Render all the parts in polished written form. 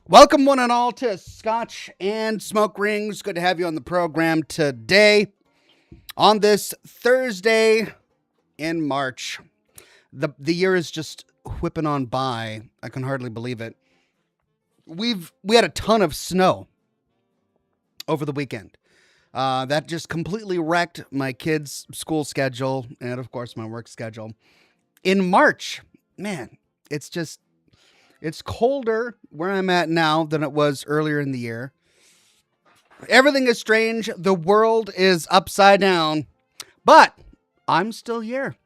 Welcome, one and all, to Scotch and Smoke Rings. Good to have you on the program today. On this Thursday in March, the year is just whipping on by. I can hardly believe it. We had a ton of snow over the weekend. That just completely wrecked my kids' school schedule and, of course, my work schedule. In March, man, it's colder where I'm at now than it was earlier in the year. Everything is strange. The world is upside down. But I'm still here.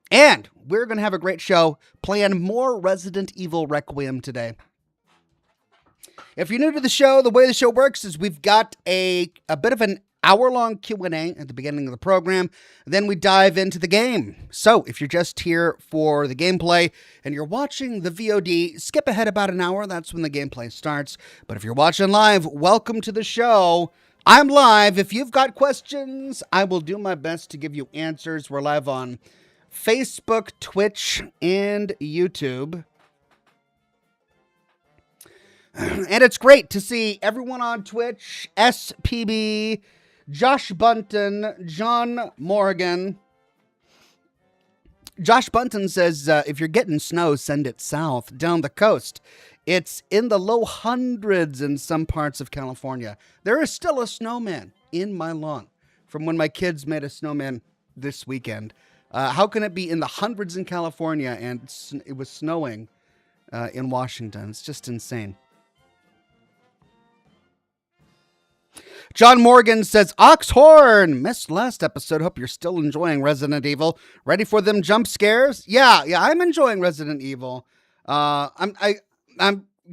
And we're going to have a great show playing more Resident Evil Requiem today. If you're new to the show, the way the show works is we've got a bit of an hour-long Q&A at the beginning of the program. Then we dive into the game. So if you're just here for the gameplay and you're watching the VOD, skip ahead about an hour. That's when the gameplay starts. But if you're watching live, welcome to the show. I'm live. If you've got questions, I will do my best to give you answers. We're live on Facebook, Twitch, and YouTube. And it's great to see everyone on Twitch, SPB, Josh Bunton, John Morgan. Josh Bunton says, if you're getting snow, send it south, down the coast. It's in the low hundreds in some parts of California. There is still a snowman in my lawn from when my kids made a snowman this weekend. How can it be in the hundreds in California and it was snowing in Washington? It's just insane. John Morgan says, Oxhorn, missed last episode. Hope you're still enjoying Resident Evil. Ready for them jump scares? Yeah, I'm enjoying Resident Evil. I'm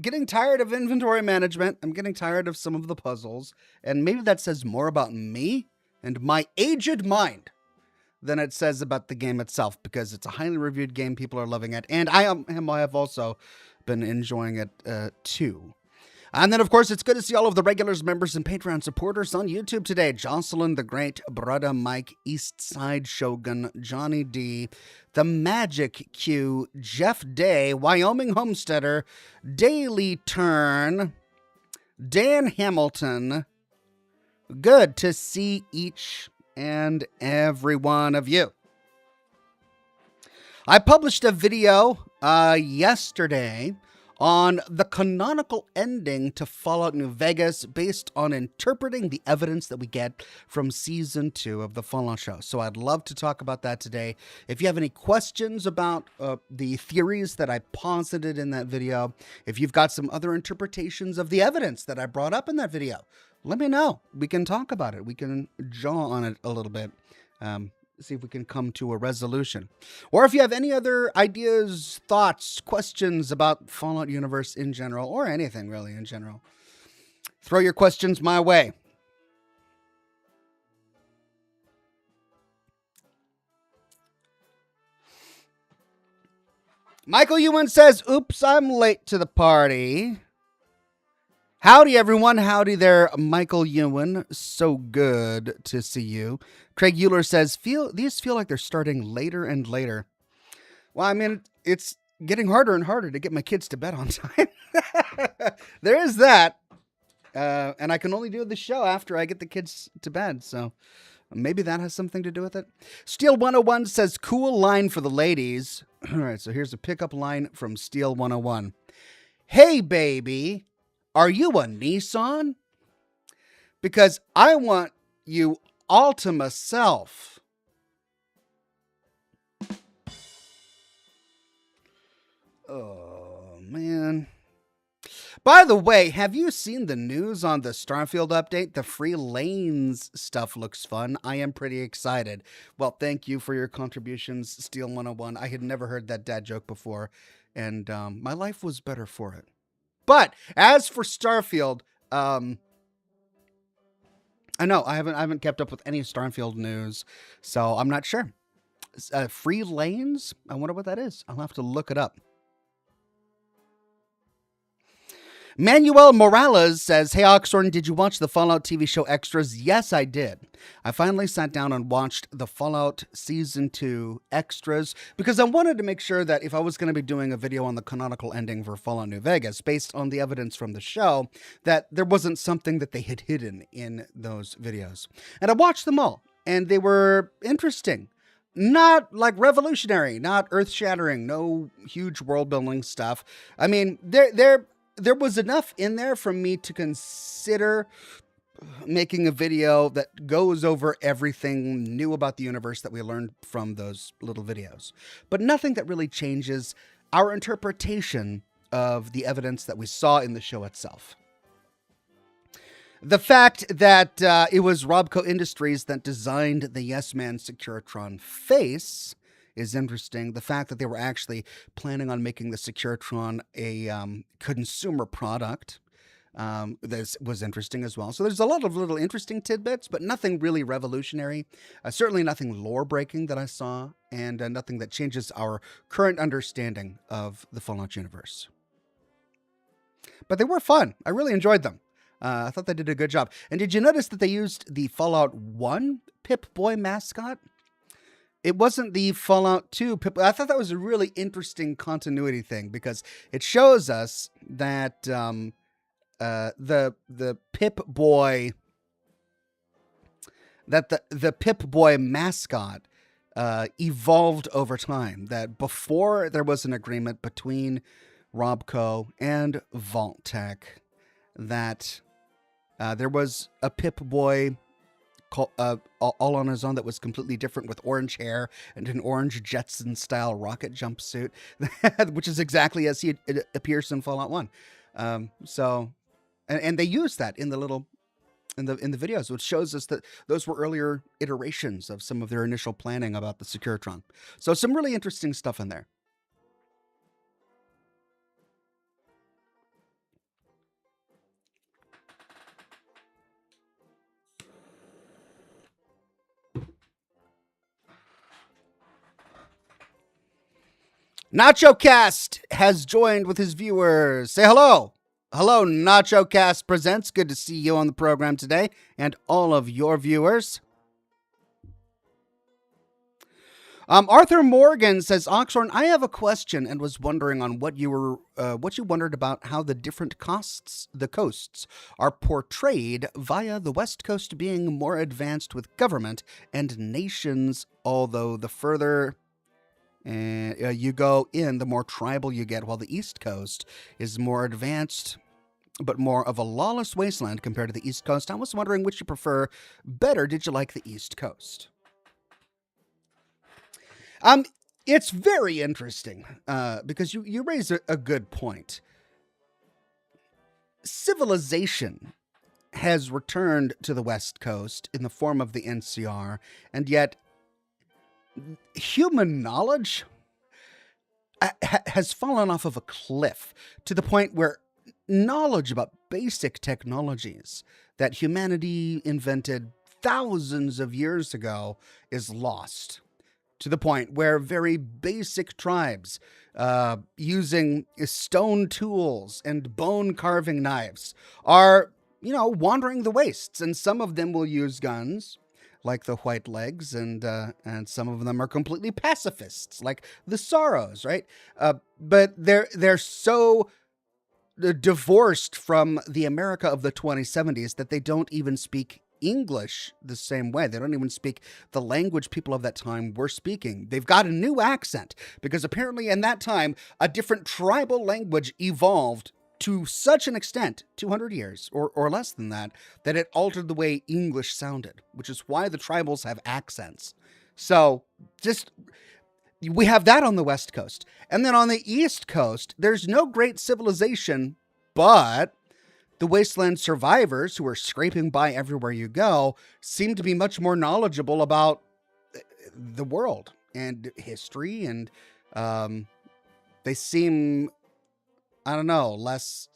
getting tired of inventory management. I'm getting tired of some of the puzzles. And maybe that says more about me and my aged mind than it says about the game itself, because it's a highly reviewed game. People are loving it. And I have also been enjoying it too. And then, of course, it's good to see all of the regulars, members, and Patreon supporters on YouTube today. Jocelyn the Great, Brother Mike, Eastside Shogun, Johnny D, The Magic Q, Jeff Day, Wyoming Homesteader, Daily Turn, Dan Hamilton. Good to see each and every one of you. I published a video yesterday on the canonical ending to Fallout New Vegas based on interpreting the evidence that we get from Season 2 of the Fallout show. So I'd love to talk about that today. If you have any questions about the theories that I posited in that video, if you've got some other interpretations of the evidence that I brought up in that video, let me know. We can talk about it. We can jaw on it a little bit. See if we can come to a resolution. Or if you have any other ideas, thoughts, questions about Fallout universe in general, or anything really in general, throw your questions my way. Michael Ewan says, oops, I'm late to the party. Howdy, everyone. Howdy there, Michael Ewan. So good to see you. Craig Euler says, these feel like they're starting later and later. Well, I mean, it's getting harder and harder to get my kids to bed on time. There is that. And I can only do the show after I get the kids to bed. So maybe that has something to do with it. Steel 101 says, cool line for the ladies. All right, so here's a pickup line from Steel 101. Hey, baby. Are you a Nissan? Because I want you all to myself. Oh, man. By the way, have you seen the news on the Starfield update? The free lanes stuff looks fun. I am pretty excited. Well, thank you for your contributions, Steel 101. I had never heard that dad joke before, and my life was better for it. But as for Starfield, I know I haven't kept up with any Starfield news, so I'm not sure. Free lanes? I wonder what that is. I'll have to look it up. Manuel Morales says, "Hey Oxhorn, did you watch the Fallout TV show Extras?" Yes, I did. I finally sat down and watched the Fallout Season 2 Extras because I wanted to make sure that if I was going to be doing a video on the canonical ending for Fallout New Vegas, based on the evidence from the show, that there wasn't something that they had hidden in those videos. And I watched them all, and they were interesting. Not like revolutionary, not earth-shattering, no huge world-building stuff. I mean, there was enough in there for me to consider making a video that goes over everything new about the universe that we learned from those little videos, but nothing that really changes our interpretation of the evidence that we saw in the show itself. The fact that it was Robco Industries that designed the Yes Man Securitron face is interesting. The fact that they were actually planning on making the Securitron a consumer product this was interesting as well. So there's a lot of little interesting tidbits, but nothing really revolutionary. Certainly nothing lore-breaking that I saw, and nothing that changes our current understanding of the Fallout universe. But they were fun. I really enjoyed them. I thought they did a good job. And did you notice that they used the Fallout 1 Pip-Boy mascot? It wasn't the Fallout 2 Pip. I thought that was a really interesting continuity thing because it shows us that the Pip-Boy the Pip-Boy mascot evolved over time. That before there was an agreement between Robco and Vault-Tec that there was a Pip-Boy all on his own that was completely different with orange hair and an orange Jetson-style rocket jumpsuit, which is exactly as he appears in Fallout 1. And they used that in the videos, which shows us that those were earlier iterations of some of their initial planning about the Securitron. So some really interesting stuff in there. NachoCast has joined with his viewers. Say hello. Hello, NachoCast Presents. Good to see you on the program today and all of your viewers. Arthur Morgan says, Oxhorn, I have a question and was wondering on what you wondered about how the different coasts are portrayed via the West Coast being more advanced with government and nations, although the further you go in, the more tribal you get, while the East Coast is more advanced, but more of a lawless wasteland compared to the East Coast. I was wondering which you prefer better. Did you like the East Coast? It's very interesting because you raise a good point. Civilization has returned to the West Coast in the form of the NCR, and yet human knowledge has fallen off of a cliff to the point where knowledge about basic technologies that humanity invented thousands of years ago is lost, to the point where very basic tribes using stone tools and bone carving knives are, wandering the wastes, and some of them will use guns like the White Legs, and some of them are completely pacifists, like the Sorrows, right? But they're so divorced from the America of the 2070s that they don't even speak English the same way. They don't even speak the language people of that time were speaking. They've got a new accent because apparently in that time, a different tribal language evolved to such an extent, 200 years or less than that, that it altered the way English sounded, which is why the tribals have accents. So we have that on the West Coast. And then on the East Coast, there's no great civilization, but the wasteland survivors who are scraping by everywhere you go seem to be much more knowledgeable about the world and history, and they seem, I don't know, less.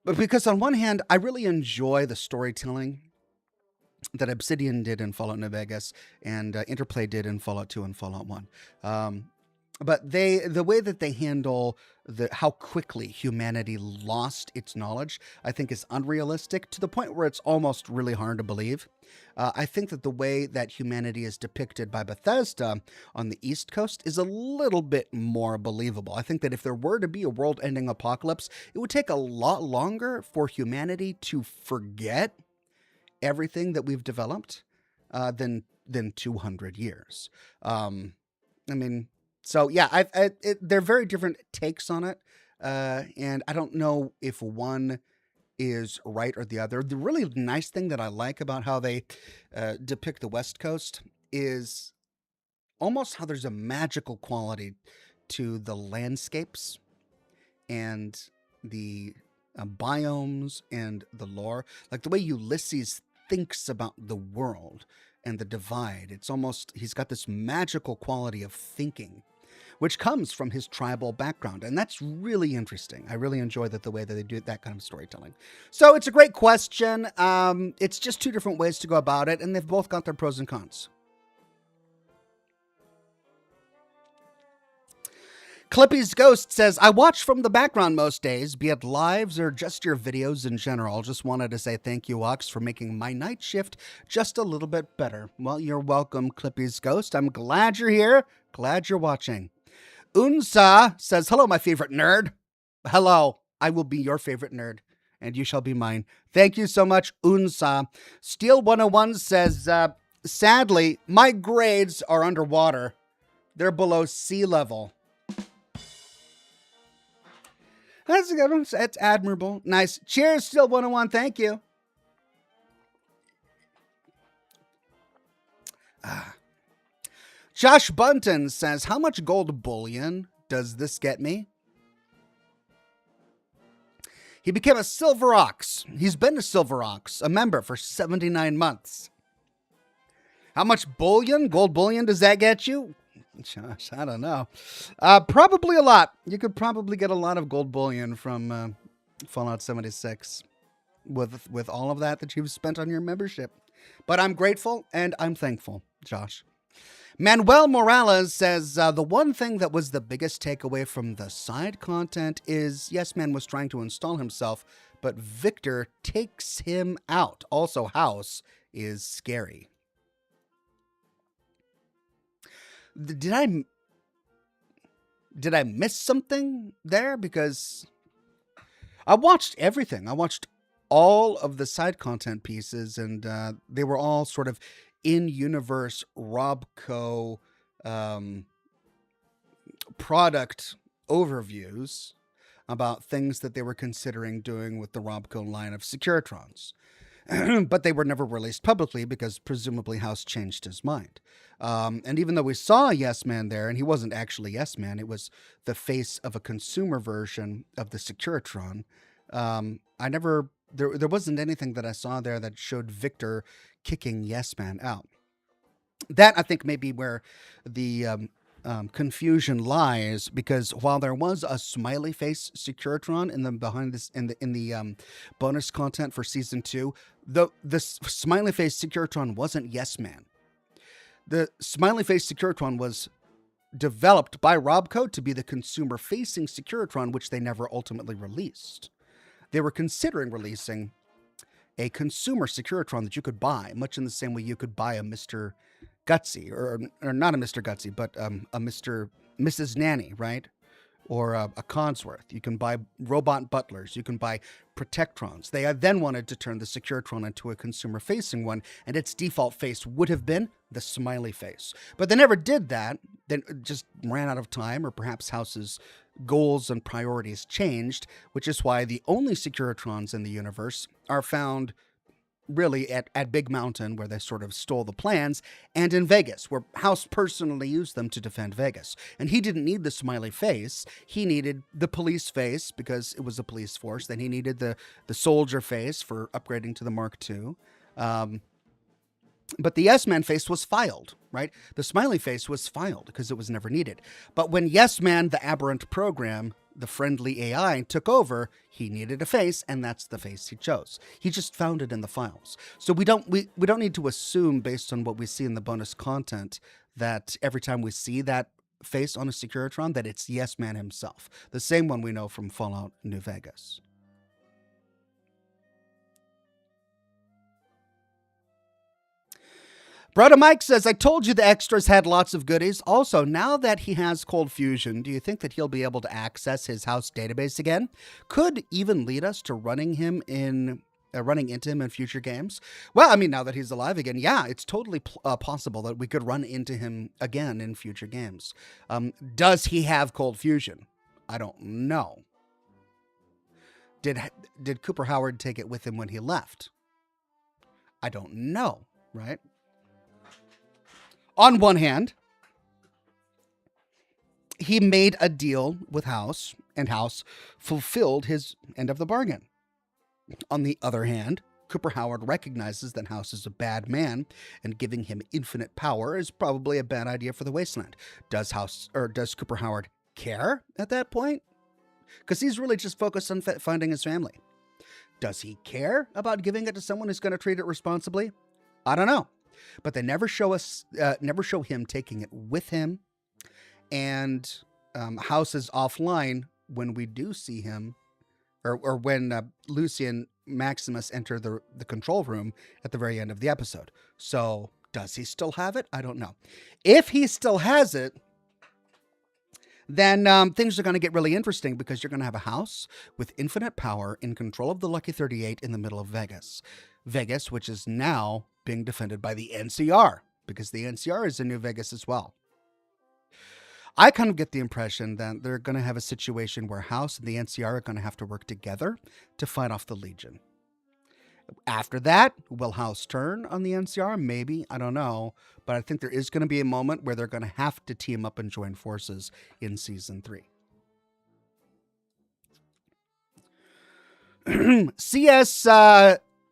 But because on one hand, I really enjoy the storytelling that Obsidian did in Fallout New Vegas and Interplay did in Fallout 2 and Fallout 1. but the way that they handle how quickly humanity lost its knowledge, I think is unrealistic to the point where it's almost really hard to believe. I think that the way that humanity is depicted by Bethesda on the East Coast is a little bit more believable. I think that if there were to be a world-ending apocalypse, it would take a lot longer for humanity to forget everything that we've developed than 200 years. I mean, so yeah, they're very different takes on it, and I don't know if one is right or the other. The really nice thing that I like about how they depict the West Coast is almost how there's a magical quality to the landscapes and the biomes and the lore, like the way Ulysses thinks about the world and the divide. It's almost he's got this magical quality of thinking which comes from his tribal background. And that's really interesting. I really enjoy that the way that they do that kind of storytelling. So it's a great question. It's just two different ways to go about it, and they've both got their pros and cons. Clippy's Ghost says, I watch from the background most days, be it lives or just your videos in general. Just wanted to say thank you, Ox, for making my night shift just a little bit better. Well, you're welcome, Clippy's Ghost. I'm glad you're here. Glad you're watching. Unsa says, hello, my favorite nerd. Hello, I will be your favorite nerd, and you shall be mine. Thank you so much, Unsa. Steel 101 says, sadly, my grades are underwater. They're below sea level. That's a good one. That's admirable. Nice. Cheers, Steel 101. Thank you. Josh Bunton says, how much gold bullion does this get me? He became a Silver Ox. He's been a Silver Ox, a member for 79 months. How much bullion, gold bullion, does that get you? Josh, I don't know. Probably a lot. You could probably get a lot of gold bullion from Fallout 76 with all of that you've spent on your membership. But I'm grateful and I'm thankful, Josh. Manuel Morales says, the one thing that was the biggest takeaway from the side content is Yes Man was trying to install himself, but Victor takes him out. Also, House is scary. Did I miss something there? Because I watched everything. I watched all of the side content pieces, and they were all sort of in-universe Robco product overviews about things that they were considering doing with the Robco line of Securitrons. But they were never released publicly because presumably House changed his mind. And even though we saw Yes Man there, and he wasn't actually Yes Man, it was the face of a consumer version of the Securitron. There wasn't anything that I saw there that showed Victor kicking Yes Man out. That, I think, may be where the confusion lies, because while there was a smiley face Securitron in the bonus content for season 2, the smiley face Securitron wasn't Yes Man. The smiley face Securitron was developed by Robco to be the consumer facing Securitron, which they never ultimately released. They were considering releasing a consumer Securitron that you could buy, much in the same way you could buy a Mr. Gutsy, or not a Mr. Gutsy, but a Mrs. Nanny, right? Or a Cogsworth. You can buy robot butlers. You can buy Protectrons. They then wanted to turn the Securitron into a consumer-facing one, and its default face would have been the smiley face. But they never did that. They just ran out of time, or perhaps House's goals and priorities changed, which is why the only Securitrons in the universe are found really at Big Mountain, where they sort of stole the plans, and in Vegas, where House personally used them to defend Vegas. And he didn't need the smiley face. He needed the police face because it was a police force. Then he needed the soldier face for upgrading to the Mark II. But the Yes Man face was filed, right? The smiley face was filed because it was never needed. But when Yes Man, the aberrant program, the friendly AI, took over, he needed a face, and that's the face he chose. He just found it in the files. So we don't need to assume, based on what we see in the bonus content, that every time we see that face on a Securitron, that it's Yes Man himself. The same one we know from Fallout New Vegas. Brother Mike says, I told you the extras had lots of goodies. Also, now that he has Cold Fusion, do you think that he'll be able to access his house database again? Could even lead us to running into him in future games. Well, I mean, now that he's alive again, yeah, it's totally possible that we could run into him again in future games. Does he have Cold Fusion? I don't know. Did Cooper Howard take it with him when he left? I don't know, right? On one hand, he made a deal with House, and House fulfilled his end of the bargain. On the other hand, Cooper Howard recognizes that House is a bad man, and giving him infinite power is probably a bad idea for the Wasteland. Does Cooper Howard care at that point? Because he's really just focused on finding his family. Does he care about giving it to someone who's going to treat it responsibly? I don't know. But they never show him taking it with him, and House is offline when we do see him, or when Lucy and Maximus enter the control room at the very end of the episode. So does he still have it? I don't know. If he still has it, then things are going to get really interesting, because you're going to have a House with infinite power in control of the Lucky 38 in the middle of Vegas. Vegas, which is now being defended by the NCR, because the NCR is in New Vegas as well. I kind of get the impression that they're going to have a situation where House and the NCR are going to have to work together to fight off the Legion. After that, will House turn on the NCR? Maybe. I don't know. But I think there is going to be a moment where they're going to have to team up and join forces in Season 3.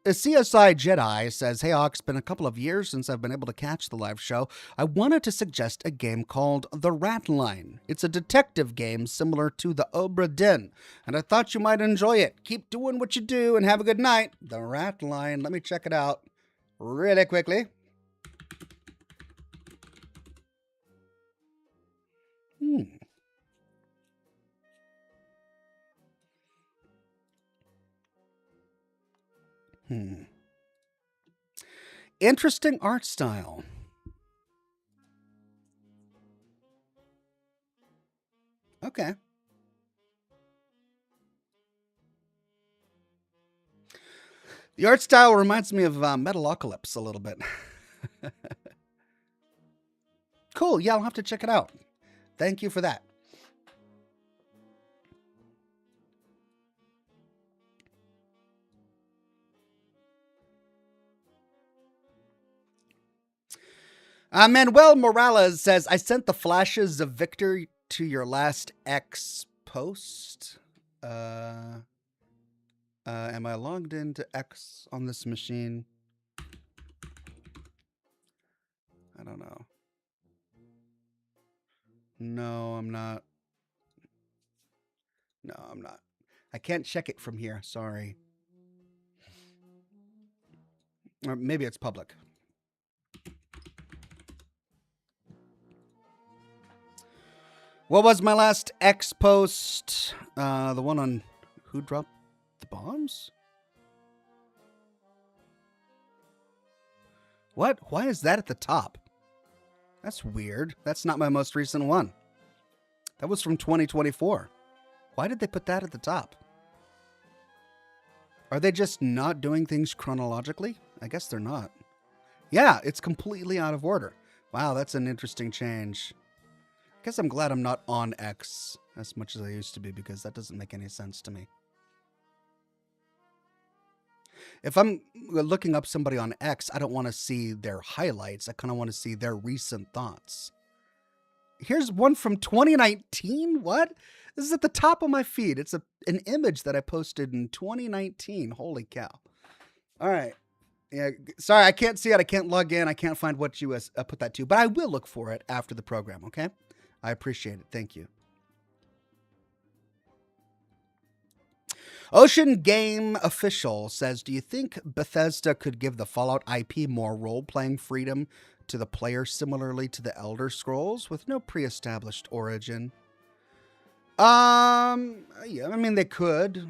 CSI Jedi says, hey, Ox, been a couple of years since I've been able to catch the live show. I wanted to suggest a game called The Rat Line. It's a detective game similar to the Obra Dinn, and I thought you might enjoy it. Keep doing what you do and have a good night. The Rat Line. Let me check it out really quickly. Interesting art style. Okay. The art style reminds me of Metalocalypse a little bit. Cool. Yeah, I'll have to check it out. Thank you for that. Manuel Morales says, I sent the flashes of Victor to your last X post. Am I logged into X on this machine? I don't know. No, I'm not. No, I'm not. I can't check it from here. Sorry. Or maybe it's public. What was my last X post? The one on who dropped the bombs? What? Why is that at the top? That's weird. That's not my most recent one. That was from 2024. Why did they put that at the top? Are they just not doing things chronologically? I guess they're not. Yeah, it's completely out of order. Wow, that's an interesting change. I guess I'm glad I'm not on X as much as I used to be, because that doesn't make any sense to me. If I'm looking up somebody on X, I don't want to see their highlights. I kind of want to see their recent thoughts. Here's one from 2019. What? This is at the top of my feed. It's an image that I posted in 2019. Holy cow. All right. Yeah, sorry, I can't see it. I can't log in. I can't find what you put that to, but I will look for it after the program, okay? I appreciate it. Thank you. Ocean Game Official says, do you think Bethesda could give the Fallout IP more role-playing freedom to the player similarly to the Elder Scrolls with no pre-established origin. Yeah, I mean, they could.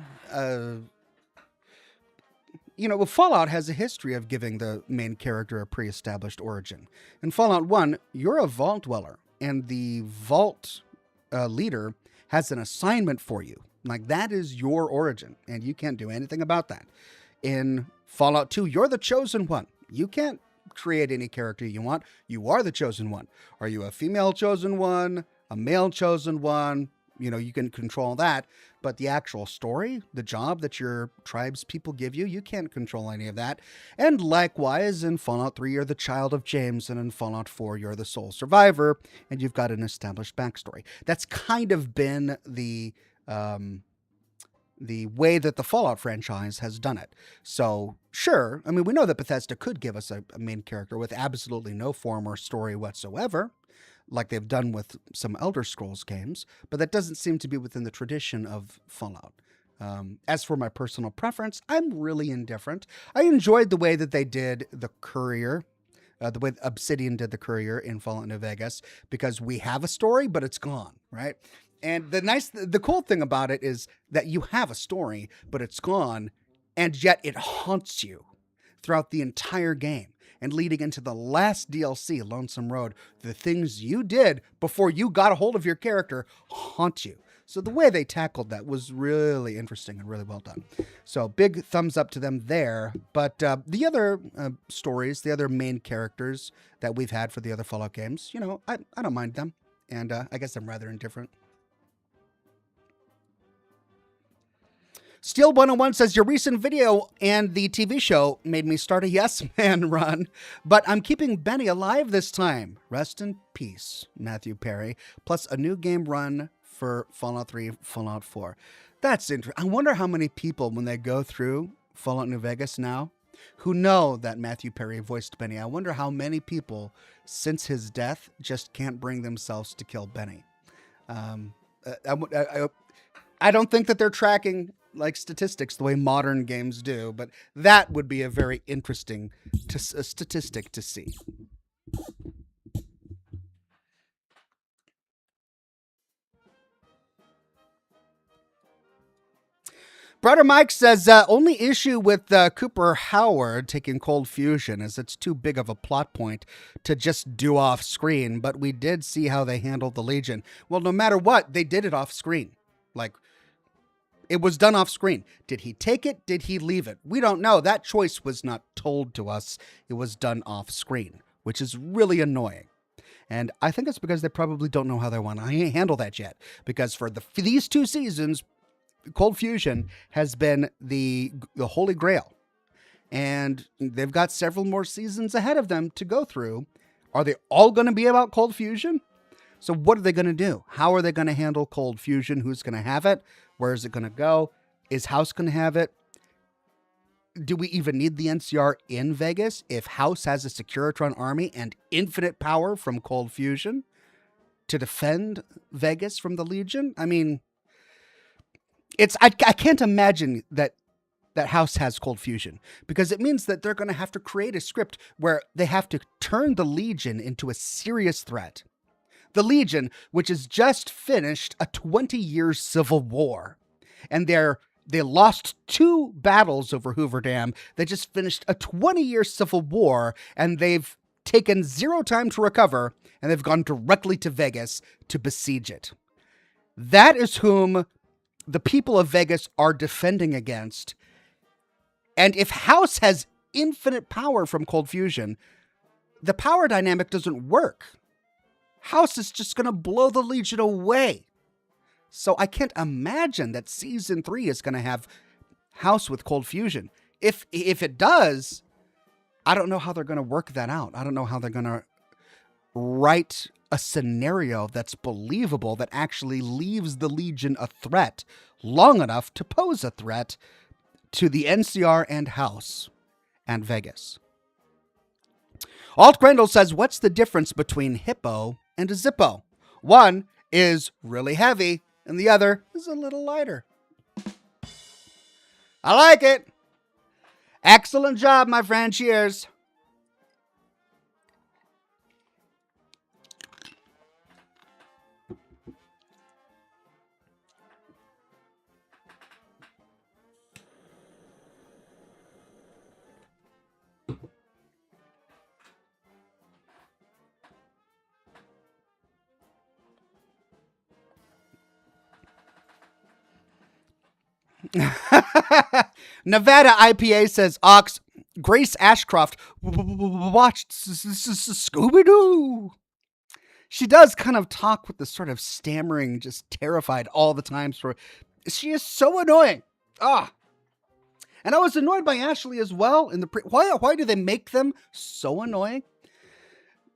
Fallout has a history of giving the main character a pre-established origin. In Fallout 1, you're a vault dweller, and the vault leader has an assignment for you. Like, that is your origin, and you can't do anything about that. In Fallout 2, you're the chosen one. You can't create any character you want. You are the chosen one. Are you a female chosen one? A male chosen one? You can control that. But the actual story, the job that your tribe's people give you, you can't control any of that. And likewise, in Fallout 3, you're the child of James, and in Fallout 4, you're the sole survivor, and you've got an established backstory. That's kind of been the way that the Fallout franchise has done it. So, sure, I mean, we know that Bethesda could give us a main character with absolutely no form or story whatsoever, like they've done with some Elder Scrolls games, but that doesn't seem to be within the tradition of Fallout. As for my personal preference, I'm really indifferent. I enjoyed the way that they did the Courier, the way Obsidian did the Courier in Fallout New Vegas, because we have a story, but it's gone, right? And the cool thing about it is that you have a story, but it's gone, and yet it haunts you throughout the entire game. And leading into the last DLC, Lonesome Road, the things you did before you got a hold of your character haunt you. So the way they tackled that was really interesting and really well done. So big thumbs up to them there. But the other stories, the other main characters that we've had for the other Fallout games, I don't mind them. And I guess I'm rather indifferent. Steel 101 says, your recent video and the TV show made me start a Yes Man run, but I'm keeping Benny alive this time. Rest in peace, Matthew Perry. Plus a new game run for Fallout 3, Fallout 4. That's interesting. I wonder how many people, when they go through Fallout New Vegas now, who know that Matthew Perry voiced Benny. I wonder how many people, since his death, just can't bring themselves to kill Benny. I don't think that they're tracking like statistics the way modern games do, but that would be a very interesting statistic to see. Brother Mike says, only issue with Cooper Howard taking Cold Fusion is it's too big of a plot point to just do off screen, but we did see how they handled the Legion. Well, no matter what, they did it off screen. Like, it was done off screen. Did he take it? Did he leave it? We don't know. That choice was not told to us. It was done off screen, which is really annoying. And I think it's because they probably don't know how they want to handle that yet. Because for these 2 seasons, Cold Fusion has been the holy grail. And they've got several more seasons ahead of them to go through. Are they all going to be about Cold Fusion? So what are they going to do? How are they going to handle Cold Fusion? Who's going to have it? Where is it going to go? Is House going to have it? Do we even need the NCR in Vegas if House has a Securitron army and infinite power from Cold Fusion to defend Vegas from the Legion? I mean, I can't imagine that House has Cold Fusion, because it means that they're going to have to create a script where they have to turn the Legion into a serious threat. The Legion, which has just finished a 20-year civil war, and they lost 2 battles over Hoover Dam. They just finished a 20-year civil war, and they've taken 0 time to recover, and they've gone directly to Vegas to besiege it. That is whom the people of Vegas are defending against. And if House has infinite power from Cold Fusion, the power dynamic doesn't work. House is just going to blow the Legion away. So I can't imagine that Season 3 is going to have House with Cold Fusion. If it does, I don't know how they're going to work that out. I don't know how they're going to write a scenario that's believable, that actually leaves the Legion a threat long enough to pose a threat to the NCR and House and Vegas. Alt Grendel says, what's the difference between Hippo and a Zippo? One is really heavy, and the other is a little lighter. I like it. Excellent job, my friend. Cheers. Nevada IPA says, Ox, Grace Ashcroft watched Scooby-Doo. She does kind of talk with this sort of stammering, just terrified all the time. She is so annoying. Ah. And I was annoyed by Ashley as well. Why do they make them so annoying?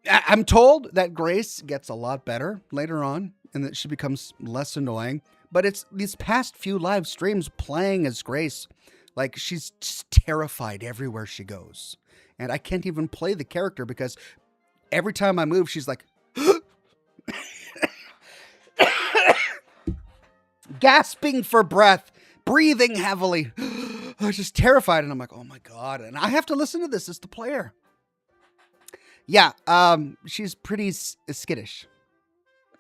I'm told that Grace gets a lot better later on and that she becomes less annoying. But it's these past few live streams playing as Grace. Like, she's just terrified everywhere she goes. And I can't even play the character because every time I move, she's like, gasping for breath, breathing heavily. I was just terrified. And I'm like, oh my God. And I have to listen to this as the player. Yeah, she's pretty skittish.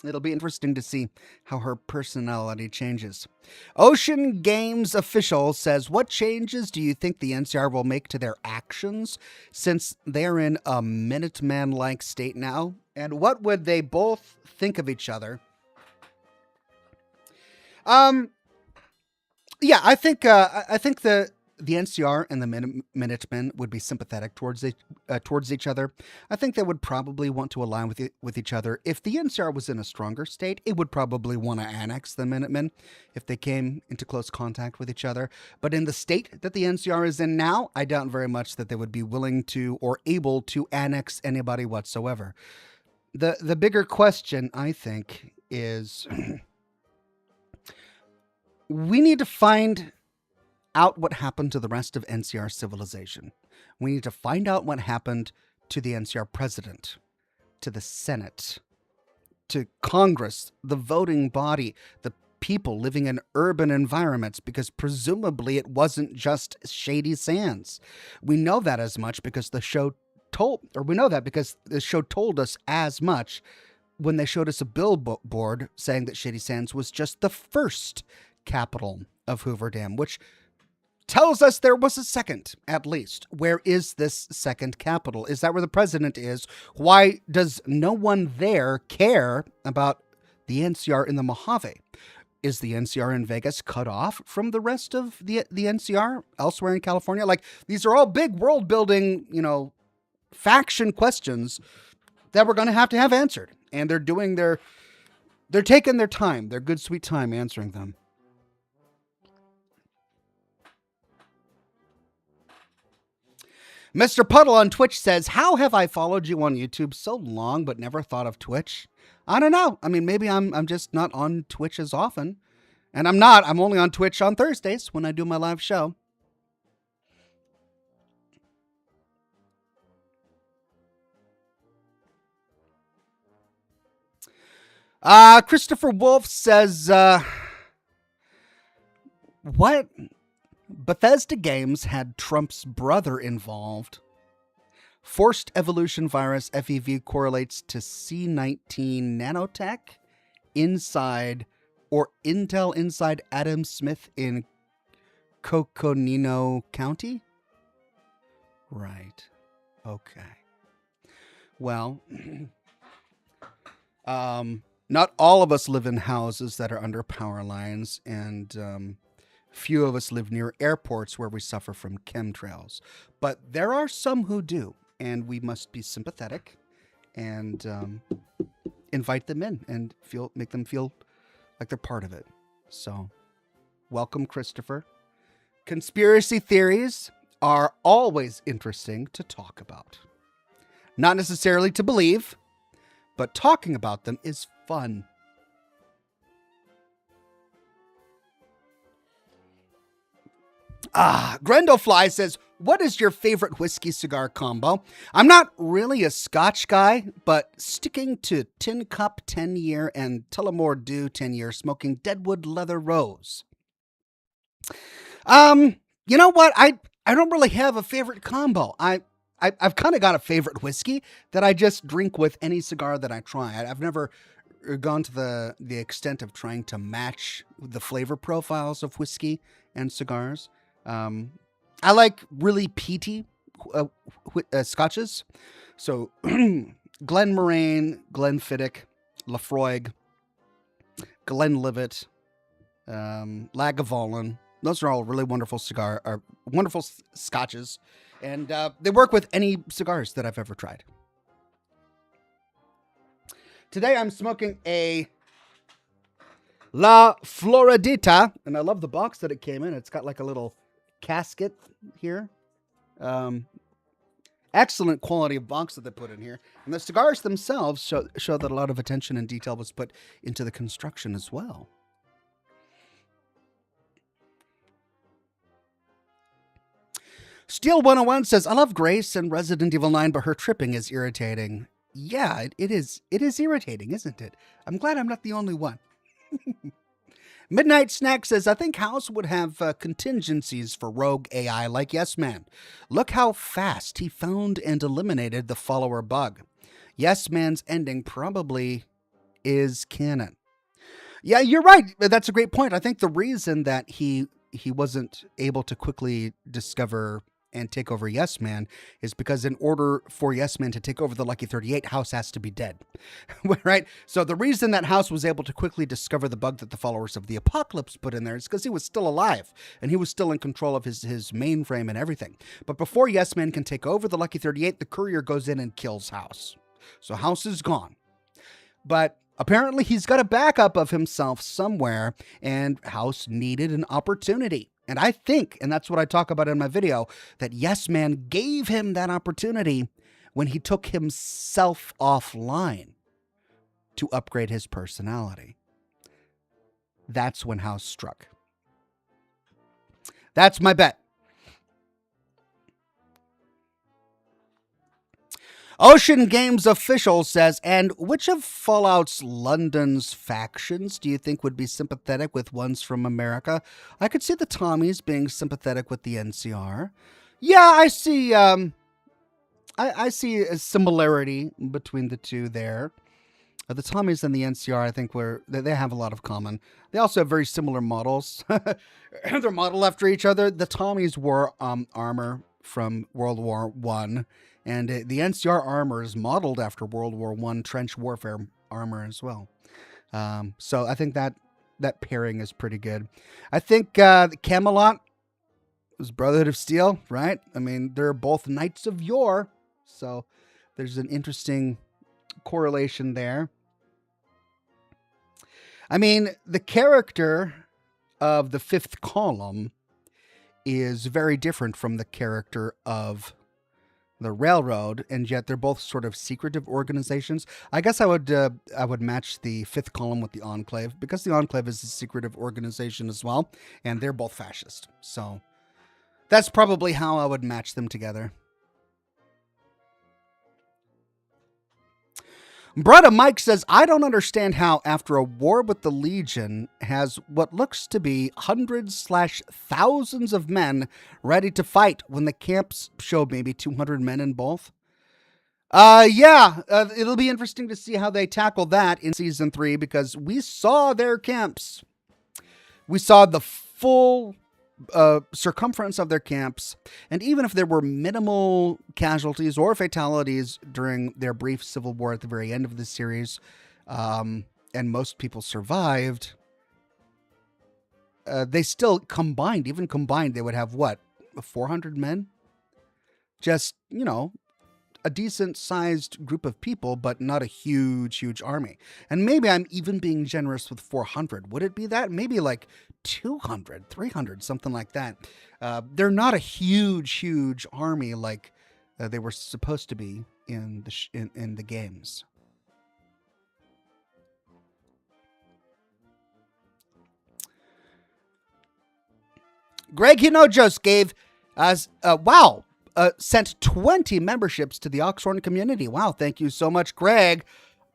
It'll be interesting to see how her personality changes. Ocean Games official says, what changes do you think the NCR will make to their actions since they're in a Minuteman-like state now? And what would they both think of each other? Yeah, I think the NCR and the Minutemen would be sympathetic towards each other. I think they would probably want to align with each other. If the NCR was in a stronger state, it would probably want to annex the Minutemen if they came into close contact with each other. But in the state that the NCR is in now, I doubt very much that they would be willing to or able to annex anybody whatsoever. The bigger question, I think, is we need to find out what happened to the rest of NCR civilization. We need to find out what happened to the NCR president, to the Senate, to Congress, the voting body, the people living in urban environments, because presumably it wasn't just Shady Sands. We know that as much because the show told us as much when they showed us a billboard saying that Shady Sands was just the first capital of Hoover Dam, which tells us there was a second, at least. Where is this second capital? Is that where the president is? Why does no one there care about the NCR in the Mojave? Is the NCR in Vegas cut off from the rest of the NCR elsewhere in California? Like, these are all big world building, faction questions that we're going to have answered. And they're taking their time, their good sweet time answering them. Mr. Puddle on Twitch says, how have I followed you on YouTube so long but never thought of Twitch? I don't know. I mean, maybe I'm just not on Twitch as often. And I'm not. I'm only on Twitch on Thursdays when I do my live show. Christopher Wolf says, what? Bethesda Games had Trump's brother involved. Forced evolution virus FEV correlates to C19 nanotech inside Intel inside Adam Smith in Coconino County? Right. Okay. Well, not all of us live in houses that are under power lines, and few of us live near airports where we suffer from chemtrails. But there are some who do, and we must be sympathetic and invite them in and make them feel like they're part of it. So, welcome, Christopher. Conspiracy theories are always interesting to talk about. Not necessarily to believe, but talking about them is fun. Grendelfly says, what is your favorite whiskey cigar combo? I'm not really a Scotch guy, but sticking to Tin Cup 10-year and Tullamore Dew 10-year, smoking Deadwood Leather Rose. You know what? I don't really have a favorite combo. I've kind of got a favorite whiskey that I just drink with any cigar that I try. I've never gone to the extent of trying to match the flavor profiles of whiskey and cigars. I like really peaty scotches. So Glenmorangie, Glenfiddich, Laphroaig, Glenlivet, Lagavulin, Those are all really wonderful wonderful scotches, and they work with any cigars that I've ever tried. Today I'm smoking a La Floridita, and I love the box that it came in. It's got like a little casket here. Excellent quality of box that they put in here. And the cigars themselves show that a lot of attention and detail was put into the construction as well. Steel 101 says, I love Grace and Resident Evil 9, but her tripping is irritating. Yeah, it is. It is irritating, isn't it? I'm glad I'm not the only one. Midnight Snack says, I think House would have contingencies for rogue AI like Yes Man. Look how fast he found and eliminated the follower bug. Yes Man's ending probably is canon. Yeah, you're right. That's a great point. I think the reason that he wasn't able to quickly discover and take over Yes Man is because in order for Yes Man to take over the Lucky 38, House has to be dead, right? So the reason that House was able to quickly discover the bug that the followers of the Apocalypse put in there is because he was still alive and he was still in control of his mainframe and everything. But before Yes Man can take over the Lucky 38, the courier goes in and kills House. So House is gone. But apparently he's got a backup of himself somewhere, and House needed an opportunity. And I think, and that's what I talk about in my video, that Yes Man gave him that opportunity when he took himself offline to upgrade his personality. That's when House struck. That's my bet. Ocean Games Official says, and which of Fallout's London's factions do you think would be sympathetic with ones from America? I could see the Tommies being sympathetic with the NCR. Yeah, I see. I see a similarity between the two there. The Tommies and the NCR, I think, they have a lot of common. They also have very similar models. They're modeled after each other. The Tommies wore armor from World War One. And the NCR armor is modeled after World War I trench warfare armor as well. So I think that pairing is pretty good. I think Camelot was Brotherhood of Steel, right? I mean, they're both Knights of Yore. So there's an interesting correlation there. I mean, the character of the fifth column is very different from the character of the Railroad, and yet they're both sort of secretive organizations. I guess I would match the fifth column with the Enclave, because the Enclave is a secretive organization as well, and they're both fascist. So that's probably how I would match them together. Brother Mike says, I don't understand how, after a war with the Legion has what looks to be hundreds/thousands of men ready to fight when the camps show maybe 200 men in both. It'll be interesting to see how they tackle that in Season 3, because we saw their camps. We saw the full circumference of their camps, and even if there were minimal casualties or fatalities during their brief civil war at the very end of the series, and most people survived, they still combined, they would have what, 400 men? Just, a decent sized group of people, but not a huge army. And maybe I'm even being generous with 400. Would it be that? Maybe like 200, 300, something like that. They're not a huge army like they were supposed to be in the games. Greg Hinojos gave us, sent 20 memberships to the Oxhorn community. Wow, thank you so much, Greg.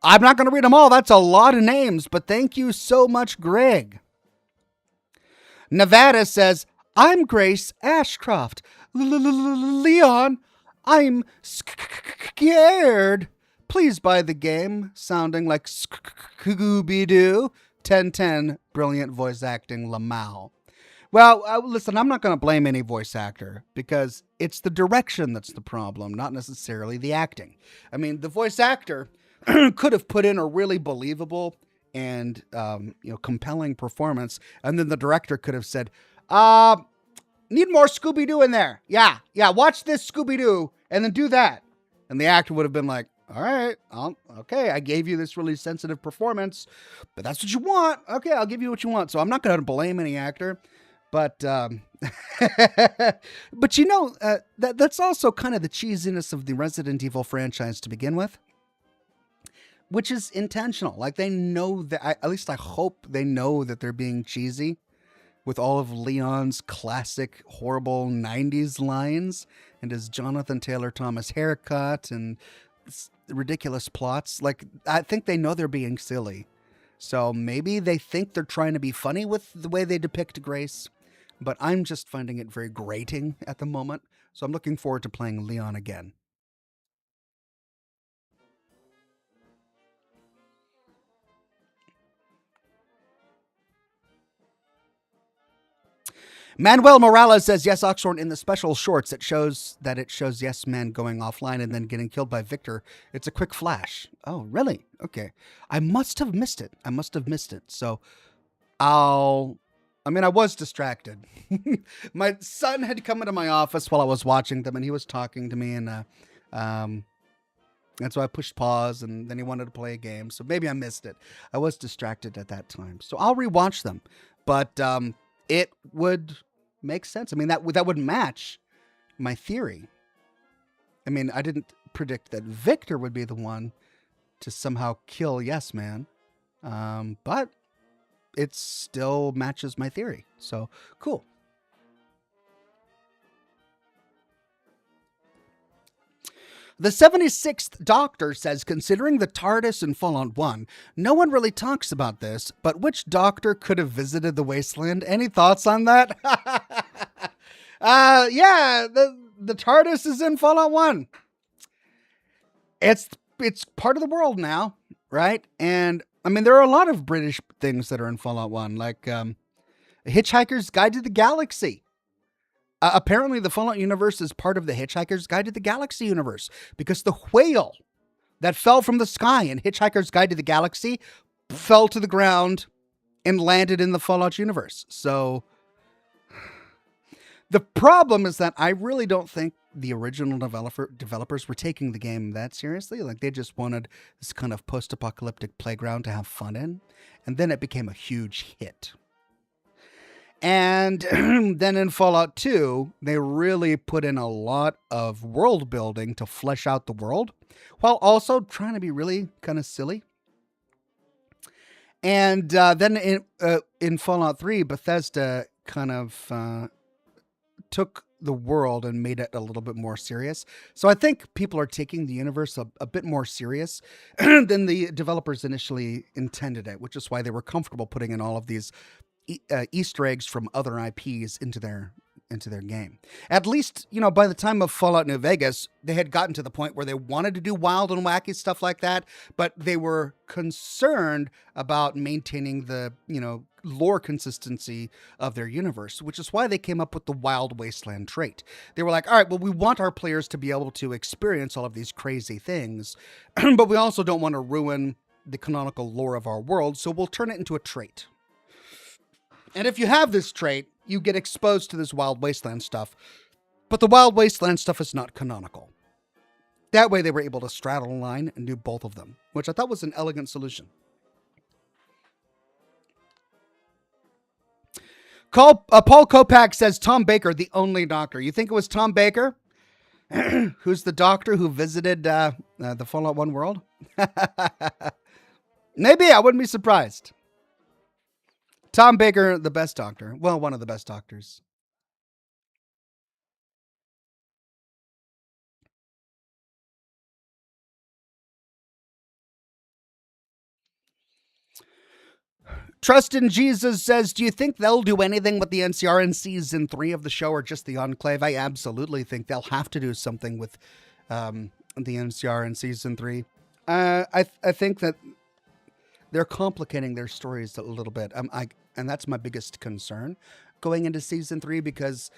I'm not going to read them all. That's a lot of names, but thank you so much, Greg. Nevada says, I'm Grace Ashcroft. Leon, I'm scared. Please buy the game. Sounding like Scooby-Doo. 1010, brilliant voice acting, Lamau. Well, listen, I'm not going to blame any voice actor, because it's the direction that's the problem, not necessarily the acting. I mean, the voice actor could have put in a really believable and compelling performance, and then the director could have said, Uh, need more Scooby-Doo in there. Yeah, watch this Scooby-Doo and then do that. And the actor would have been like, all right, okay, I gave you this really sensitive performance, but that's what you want. Okay, I'll give you what you want. So I'm not going to blame any actor, but but that's also kind of the cheesiness of the Resident Evil franchise to begin with, which is intentional. Like they know that, at least I hope they know that they're being cheesy with all of Leon's classic horrible 90s lines and his Jonathan Taylor Thomas haircut and ridiculous plots. Like, I think they know they're being silly. So maybe they think they're trying to be funny with the way they depict Grace, but I'm just finding it very grating at the moment. So I'm looking forward to playing Leon again. Manuel Morales says, yes, Oxhorn, in the special shorts, it shows Yes Man going offline and then getting killed by Victor. It's a quick flash. Oh, really? Okay. I must have missed it. So I was distracted. My son had come into my office while I was watching them and he was talking to me and so I pushed pause and then he wanted to play a game. So maybe I missed it. I was distracted at that time. So I'll rewatch them. But it would make sense. I mean, that would match my theory. I mean, I didn't predict that Victor would be the one to somehow kill Yes Man, but it still matches my theory. So, cool. The 76th Doctor says, considering the TARDIS in Fallout 1, no one really talks about this, but which Doctor could have visited the Wasteland? Any thoughts on that? Yeah, the TARDIS is in Fallout 1. It's part of the world now, right? And, I mean, there are a lot of British things that are in Fallout 1, like Hitchhiker's Guide to the Galaxy. Apparently, the Fallout universe is part of the Hitchhiker's Guide to the Galaxy universe because the whale that fell from the sky in Hitchhiker's Guide to the Galaxy fell to the ground and landed in the Fallout universe. So the problem is that I really don't think the original developers were taking the game that seriously. Like they just wanted this kind of post-apocalyptic playground to have fun in, and then it became a huge hit. And then in Fallout 2, they really put in a lot of world building to flesh out the world, while also trying to be really kind of silly. And then in Fallout 3, Bethesda kind of took the world and made it a little bit more serious. So I think people are taking the universe a bit more serious than the developers initially intended it, which is why they were comfortable putting in all of these Easter eggs from other IPs into their game. At least, by the time of Fallout New Vegas, they had gotten to the point where they wanted to do wild and wacky stuff like that, but they were concerned about maintaining the, lore consistency of their universe, which is why they came up with the Wild Wasteland trait. They were like, all right, well, we want our players to be able to experience all of these crazy things, but we also don't want to ruin the canonical lore of our world, so we'll turn it into a trait. And if you have this trait, you get exposed to this Wild Wasteland stuff. But the Wild Wasteland stuff is not canonical. That way they were able to straddle a line and do both of them, which I thought was an elegant solution. Paul Kopak says, Tom Baker, the only doctor. You think it was Tom Baker? Who's the doctor who visited the Fallout 1 world? Maybe, I wouldn't be surprised. Tom Baker, the best doctor. Well, one of the best doctors. Trust in Jesus says, do you think they'll do anything with the NCR in season 3 of the show or just the Enclave? I absolutely think they'll have to do something with the NCR in season 3. I think that they're complicating their stories a little bit. And that's my biggest concern going into season 3, because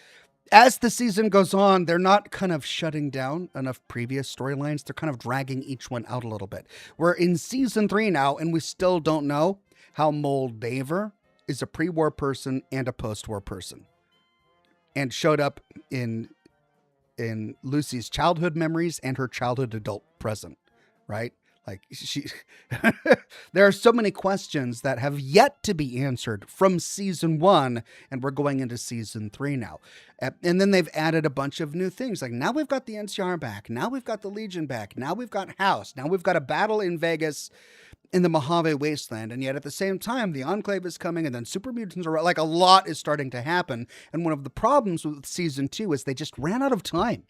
as the season goes on, they're not kind of shutting down enough previous storylines. They're kind of dragging each one out a little bit. We're in season 3 now, and we still don't know how Moldaver is a pre-war person and a post-war person. and showed up in Lucy's childhood memories and her childhood adult present, right? Like she there are so many questions that have yet to be answered from season 1, and we're going into season 3 now. And then they've added a bunch of new things. Like now we've got the NCR back, now we've got the Legion back, now we've got House, now we've got a battle in Vegas in the Mojave Wasteland, and yet at the same time, the Enclave is coming, and then super mutants are like a lot is starting to happen. And one of the problems with season 2 is they just ran out of time.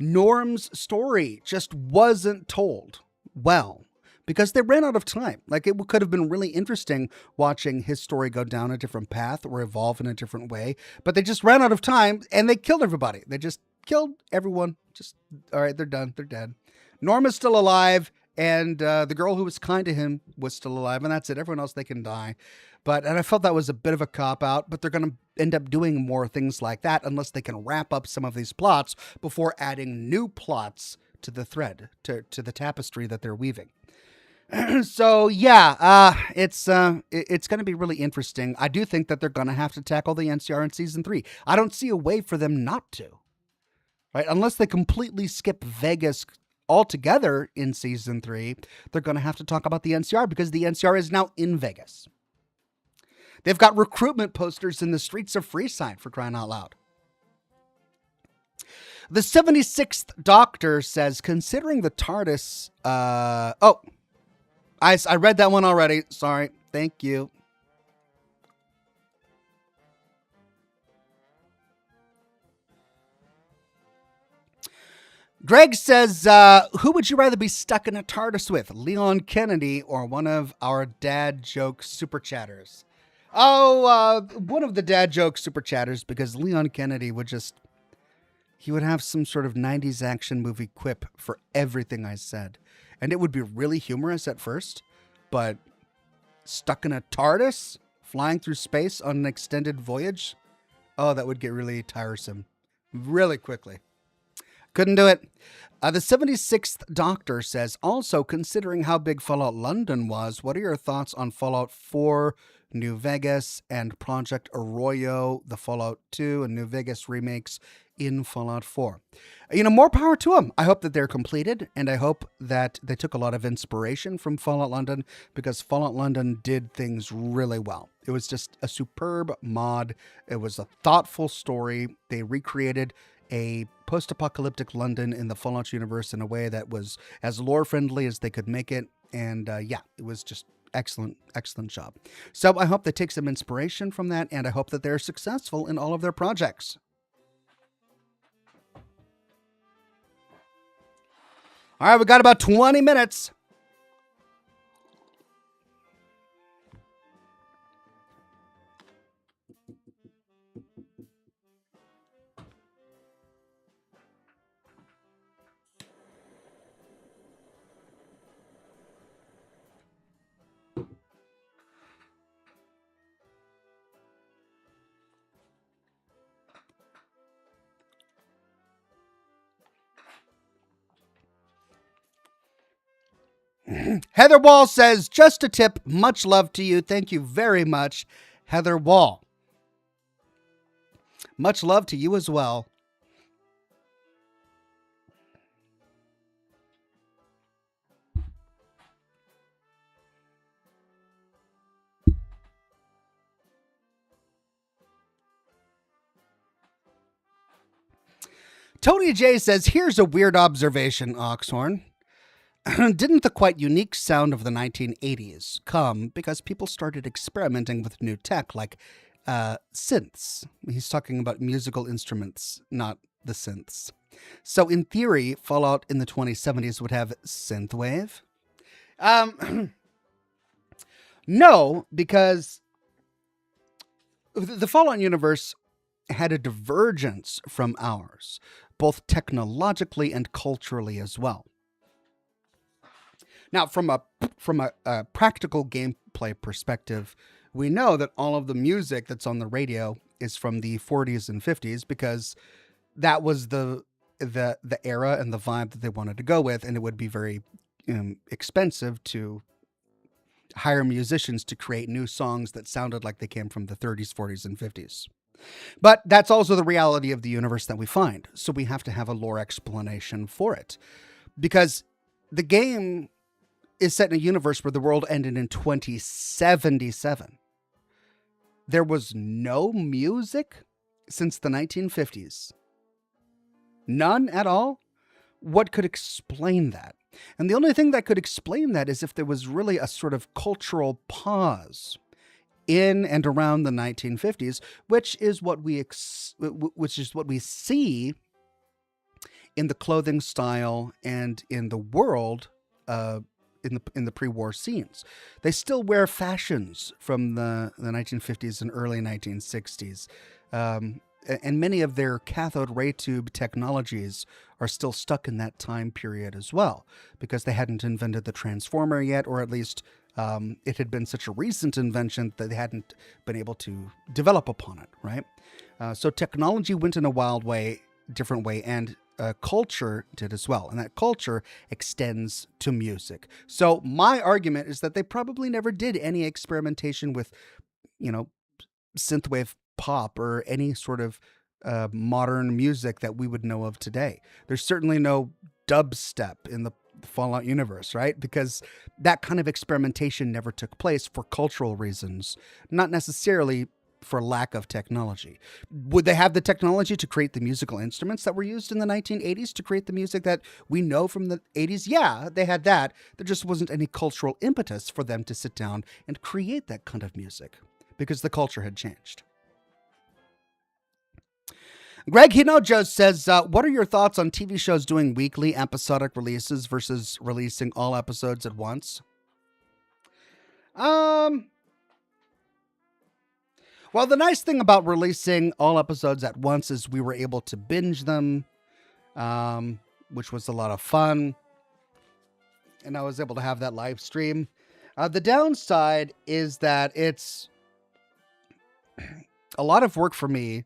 Norm's story just wasn't told well because they ran out of time. Like it could have been really interesting watching his story go down a different path or evolve in a different way, but they just ran out of time and they killed everybody. They just killed everyone. Just, all right, they're done. They're dead. Norm is still alive. And the girl who was kind to him was still alive, and that's it. Everyone else, they can die. And I felt that was a bit of a cop-out, but they're going to end up doing more things like that unless they can wrap up some of these plots before adding new plots to the thread, to the tapestry that they're weaving. So, yeah, it's going to be really interesting. I do think that they're going to have to tackle the NCR in Season 3. I don't see a way for them not to, right? Unless they completely skip Vegas altogether in Season 3, they're going to have to talk about the NCR because the NCR is now in Vegas. They've got recruitment posters in the streets of Freeside, for crying out loud. The 76th Doctor says, considering the TARDIS... I read that one already. Sorry. Thank you. Greg says, who would you rather be stuck in a TARDIS with, Leon Kennedy or one of our dad joke super chatters? One of the dad joke super chatters, because Leon Kennedy would he would have some sort of 90s action movie quip for everything I said. And it would be really humorous at first, but stuck in a TARDIS, flying through space on an extended voyage, that would get really tiresome really quickly. Couldn't do it. The 76th Doctor says, also considering how big Fallout London was, what are your thoughts on Fallout 4, New Vegas, and Project Arroyo, the Fallout 2 and New Vegas remakes in Fallout 4? More power to them. I hope that they're completed, and I hope that they took a lot of inspiration from Fallout London, because Fallout London did things really well. It was just a superb mod. It was a thoughtful story. They recreated a post-apocalyptic London in the Fallout universe in a way that was as lore-friendly as they could make it. And it was just excellent job. So I hope they take some inspiration from that, and I hope that they're successful in all of their projects. All right, we got about 20 minutes. Heather Wall says, just a tip, much love to you. Thank you very much, Heather Wall. Much love to you as well. Tony J says, here's a weird observation, Oxhorn. Didn't the quite unique sound of the 1980s come because people started experimenting with new tech like synths? He's talking about musical instruments, not the synths. So in theory, Fallout in the 2070s would have synthwave. No, because the Fallout universe had a divergence from ours, both technologically and culturally as well. Now, from a practical gameplay perspective, we know that all of the music that's on the radio is from the 40s and 50s because that was the era and the vibe that they wanted to go with, and it would be very expensive to hire musicians to create new songs that sounded like they came from the 30s, 40s, and 50s. But that's also the reality of the universe that we find. So we have to have a lore explanation for it. Because the game is set in a universe where the world ended in 2077. There was no music since the 1950s. None at all? What could explain that? And the only thing that could explain that is if there was really a sort of cultural pause in and around the 1950s, which is what we see in the clothing style and in the world in the pre-war scenes. They still wear fashions from the 1950s and early 1960s. And many of their cathode ray tube technologies are still stuck in that time period as well, because they hadn't invented the transformer yet, or at least it had been such a recent invention that they hadn't been able to develop upon it, right? So technology went in a wild way, different way, and culture did as well. And that culture extends to music. So my argument is that they probably never did any experimentation with, synthwave pop or any sort of modern music that we would know of today. There's certainly no dubstep in the Fallout universe, right? Because that kind of experimentation never took place for cultural reasons, not necessarily for lack of technology. Would they have the technology to create the musical instruments that were used in the 1980s to create the music that we know from the 80s? Yeah, they had that. There just wasn't any cultural impetus for them to sit down and create that kind of music because the culture had changed. Greg Hinojo says, what are your thoughts on TV shows doing weekly episodic releases versus releasing all episodes at once? Well, the nice thing about releasing all episodes at once is we were able to binge them, which was a lot of fun. And I was able to have that live stream. The downside is that it's a lot of work for me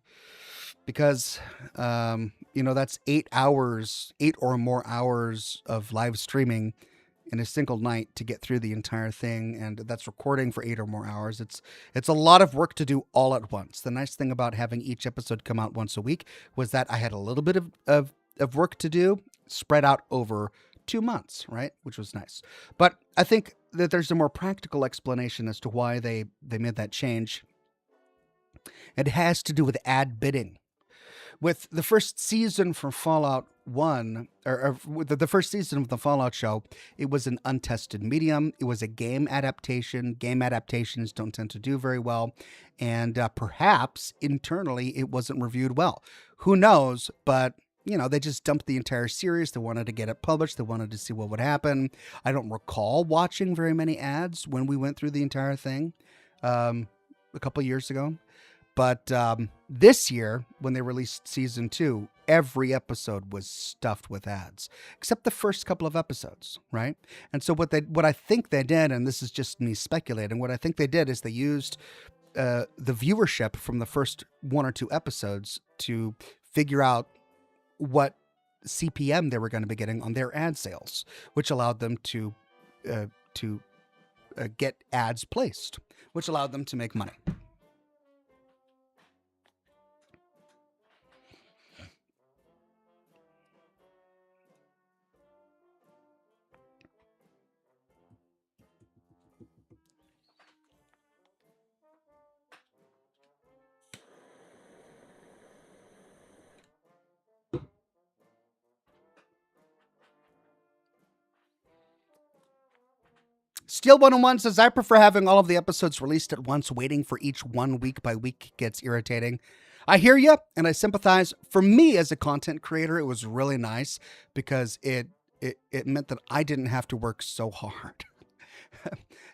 because, that's 8 hours, 8 or more hours of live streaming in a single night to get through the entire thing, and that's recording for 8 or more hours. It's a lot of work to do all at once. The nice thing about having each episode come out once a week was that I had a little bit of work to do spread out over 2 months, right? Which was nice. But I think that there's a more practical explanation as to why they made that change. It has to do with ad bidding. With the first season for Fallout 1, or with the first season of the Fallout show, it was an untested medium. It was a game adaptation. Game adaptations don't tend to do very well. And perhaps internally it wasn't reviewed well. Who knows? But, they just dumped the entire series. They wanted to get it published. They wanted to see what would happen. I don't recall watching very many ads when we went through the entire thing a couple years ago. But this year, when they released season 2, every episode was stuffed with ads, except the first couple of episodes, right? And so what I think they did, and this is just me speculating, what I think they did is they used the viewership from the first 1 or 2 episodes to figure out what CPM they were going to be getting on their ad sales, which allowed them to get ads placed, which allowed them to make money. Steel 101 says, I prefer having all of the episodes released at once. Waiting for each one week by week gets irritating. I hear you, and I sympathize. For me as a content creator, it was really nice because it meant that I didn't have to work so hard.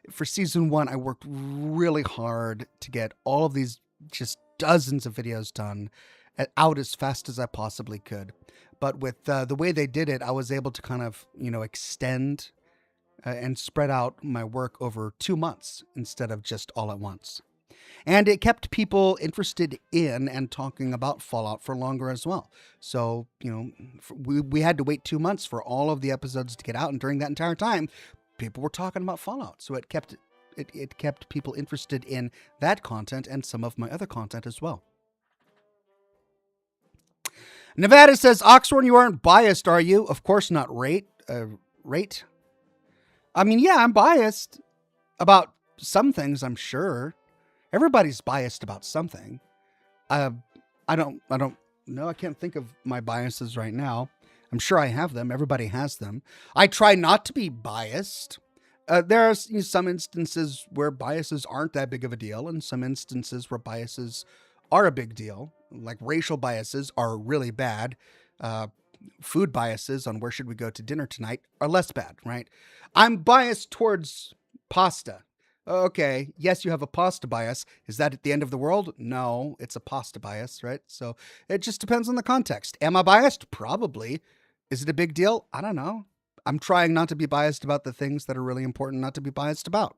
For season 1, I worked really hard to get all of these just dozens of videos done out as fast as I possibly could. But with the way they did it, I was able to kind of, extend and spread out my work over 2 months instead of just all at once. And it kept people interested in and talking about Fallout for longer as well. So, we had to wait 2 months for all of the episodes to get out. And during that entire time, people were talking about Fallout. So it kept people interested in that content and some of my other content as well. Nevada says, Oxhorn, you aren't biased, are you? Of course not, rate. I mean, yeah, I'm biased about some things, I'm sure. Everybody's biased about something. I don't know. I can't think of my biases right now. I'm sure I have them. Everybody has them. I try not to be biased. There are some instances where biases aren't that big of a deal, and some instances where biases are a big deal. Like racial biases are really bad. Food biases on where should we go to dinner tonight are less bad, right? I'm biased towards pasta. Okay, yes, you have a pasta bias. Is that at the end of the world? No, it's a pasta bias, right? So it just depends on the context. Am I biased? Probably. Is it a big deal? I don't know. I'm trying not to be biased about the things that are really important not to be biased about.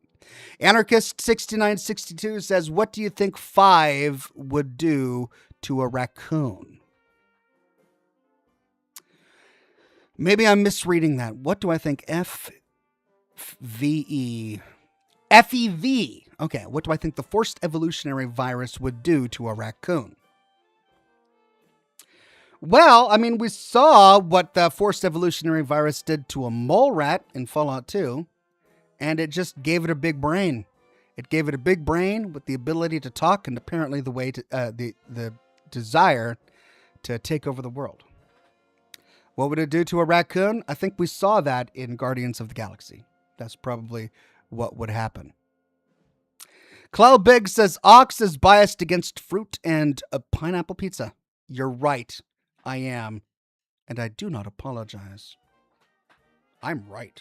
Anarchist 6962 says, what do you think 5 would do to a raccoon? Maybe I'm misreading that. What do I think FEV? Okay, what do I think the forced evolutionary virus would do to a raccoon? Well, I mean, we saw what the forced evolutionary virus did to a mole rat in Fallout 2, and it just gave it a big brain. It gave it a big brain with the ability to talk and apparently the way to the desire to take over the world. What would it do to a raccoon? I think we saw that in Guardians of the Galaxy. That's probably what would happen. Cloud Big says Ox is biased against fruit and a pineapple pizza. You're right. I am. And I do not apologize. I'm right.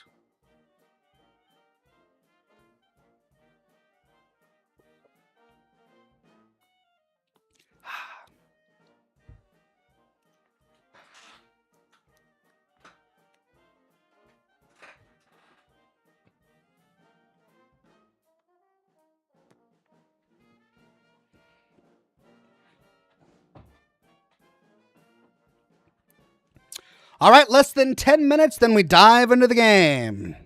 All right, less than 10 minutes, then we dive into the game.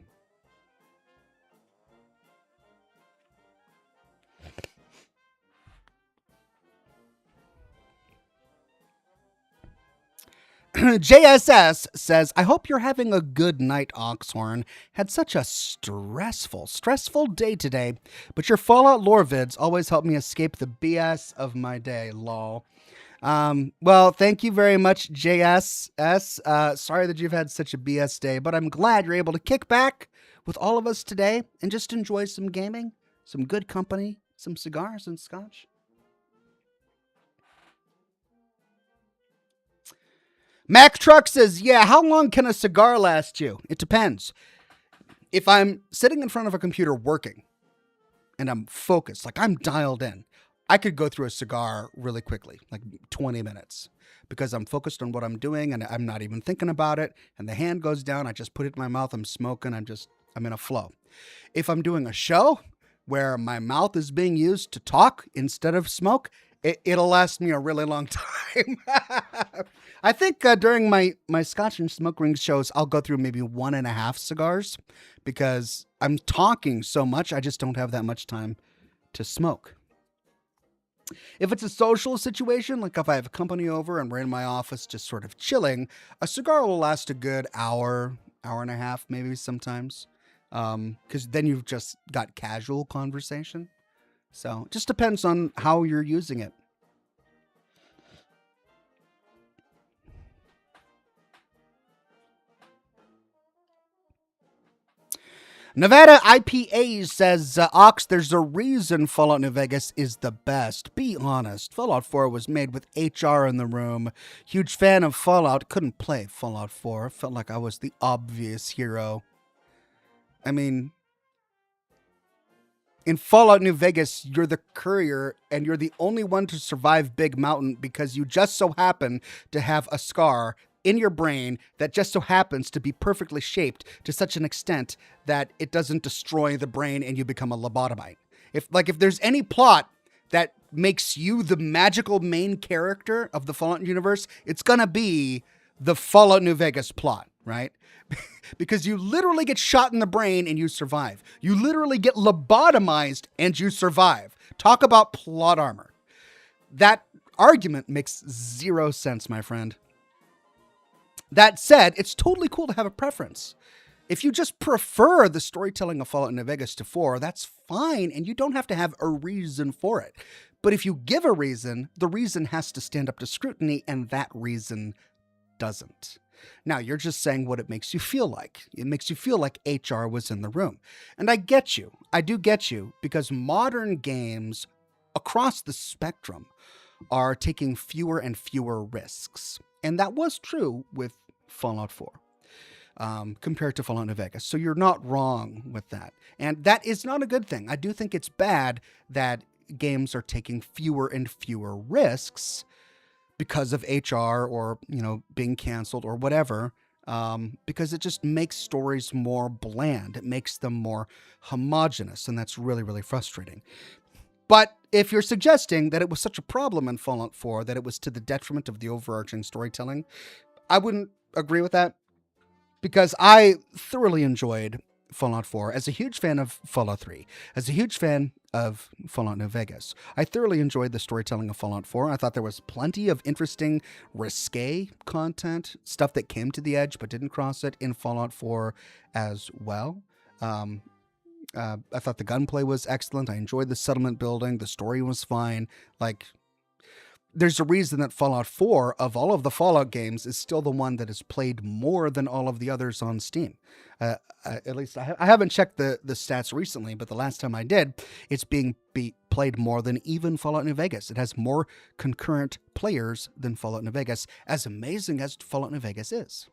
JSS says, I hope you're having a good night, Oxhorn. Had such a stressful day today, but your Fallout lore vids always help me escape the BS of my day, lol. Well, thank you very much, JSS. Sorry that you've had such a BS day, but I'm glad you're able to kick back with all of us today and just enjoy some gaming, some good company, some cigars and scotch. Mac Truck says, yeah, how long can a cigar last you? It depends. If I'm sitting in front of a computer working and I'm focused, like I'm dialed in, I could go through a cigar really quickly, like 20 minutes, because I'm focused on what I'm doing and I'm not even thinking about it. And the hand goes down. I just put it in my mouth. I'm smoking. I'm in a flow. If I'm doing a show where my mouth is being used to talk instead of smoke, it'll last me a really long time. I think during my Scotch and Smoke Rings shows, I'll go through maybe 1.5 cigars because I'm talking so much. I just don't have that much time to smoke. If it's a social situation, like if I have company over and we're in my office just sort of chilling, a cigar will last a good hour and a half, maybe sometimes. Because then you've just got casual conversation. So it just depends on how you're using it. Nevada IPA says, Ox, there's a reason Fallout New Vegas is the best. Be honest. Fallout 4 was made with HR in the room. Huge fan of Fallout. Couldn't play Fallout 4. Felt like I was the obvious hero. I mean, in Fallout New Vegas, you're the courier and you're the only one to survive Big Mountain because you just so happen to have a scar in your brain that just so happens to be perfectly shaped to such an extent that it doesn't destroy the brain and you become a lobotomite. If there's any plot that makes you the magical main character of the Fallout universe, it's gonna be the Fallout New Vegas plot, right? Because you literally get shot in the brain and you survive. You literally get lobotomized and you survive. Talk about plot armor. That argument makes zero sense, my friend. That said, it's totally cool to have a preference. If you just prefer the storytelling of Fallout New Vegas to 4, that's fine, and you don't have to have a reason for it. But if you give a reason, the reason has to stand up to scrutiny, and that reason doesn't. Now, you're just saying what it makes you feel like. It makes you feel like HR was in the room. And I get you. I do get you, because modern games across the spectrum are taking fewer and fewer risks. And that was true with Fallout 4. Compared to Fallout New Vegas. So you're not wrong with that. And that is not a good thing. I do think it's bad that games are taking fewer and fewer risks because of HR or, being canceled or whatever, because it just makes stories more bland. It makes them more homogenous, and that's really, really frustrating. But if you're suggesting that it was such a problem in Fallout 4 that it was to the detriment of the overarching storytelling, I wouldn't agree with that. Because I thoroughly enjoyed Fallout 4 as a huge fan of Fallout 3, as a huge fan of Fallout New Vegas. I thoroughly enjoyed the storytelling of Fallout 4. I thought there was plenty of interesting, risque content, stuff that came to the edge but didn't cross it in Fallout 4 as well. I thought the gunplay was excellent. I enjoyed the settlement building. The story was fine. There's a reason that Fallout 4, of all of the Fallout games, is still the one that is played more than all of the others on Steam. At least I haven't checked the stats recently, but the last time I did, it's being played more than even Fallout New Vegas. It has more concurrent players than Fallout New Vegas, as amazing as Fallout New Vegas is.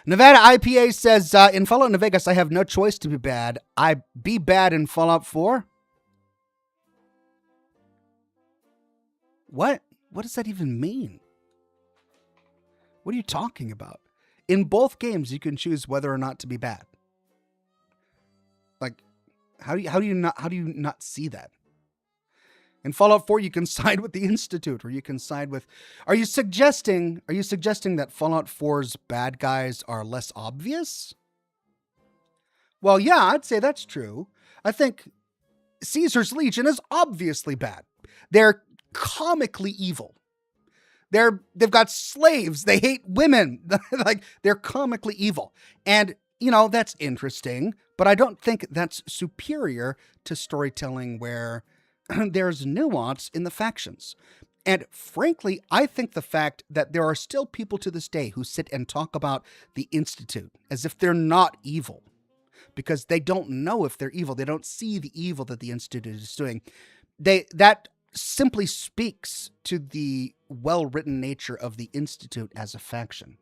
Nevada IPA says, in Fallout New Vegas, I have no choice to be bad. I be bad in Fallout 4? What? What does that even mean? What are you talking about? In both games, you can choose whether or not to be bad. How do you not see that? In Fallout 4, you can side with the Institute, or you can side with. Are you suggesting that Fallout 4's bad guys are less obvious? Well, yeah, I'd say that's true. I think Caesar's Legion is obviously bad. They're comically evil. They've got slaves. They hate women. They're comically evil. And, that's interesting, but I don't think that's superior to storytelling where there's nuance in the factions. And frankly, I think the fact that there are still people to this day who sit and talk about the Institute as if they're not evil, because they don't know if they're evil. They don't see the evil that the Institute is doing. That simply speaks to the well-written nature of the Institute as a faction.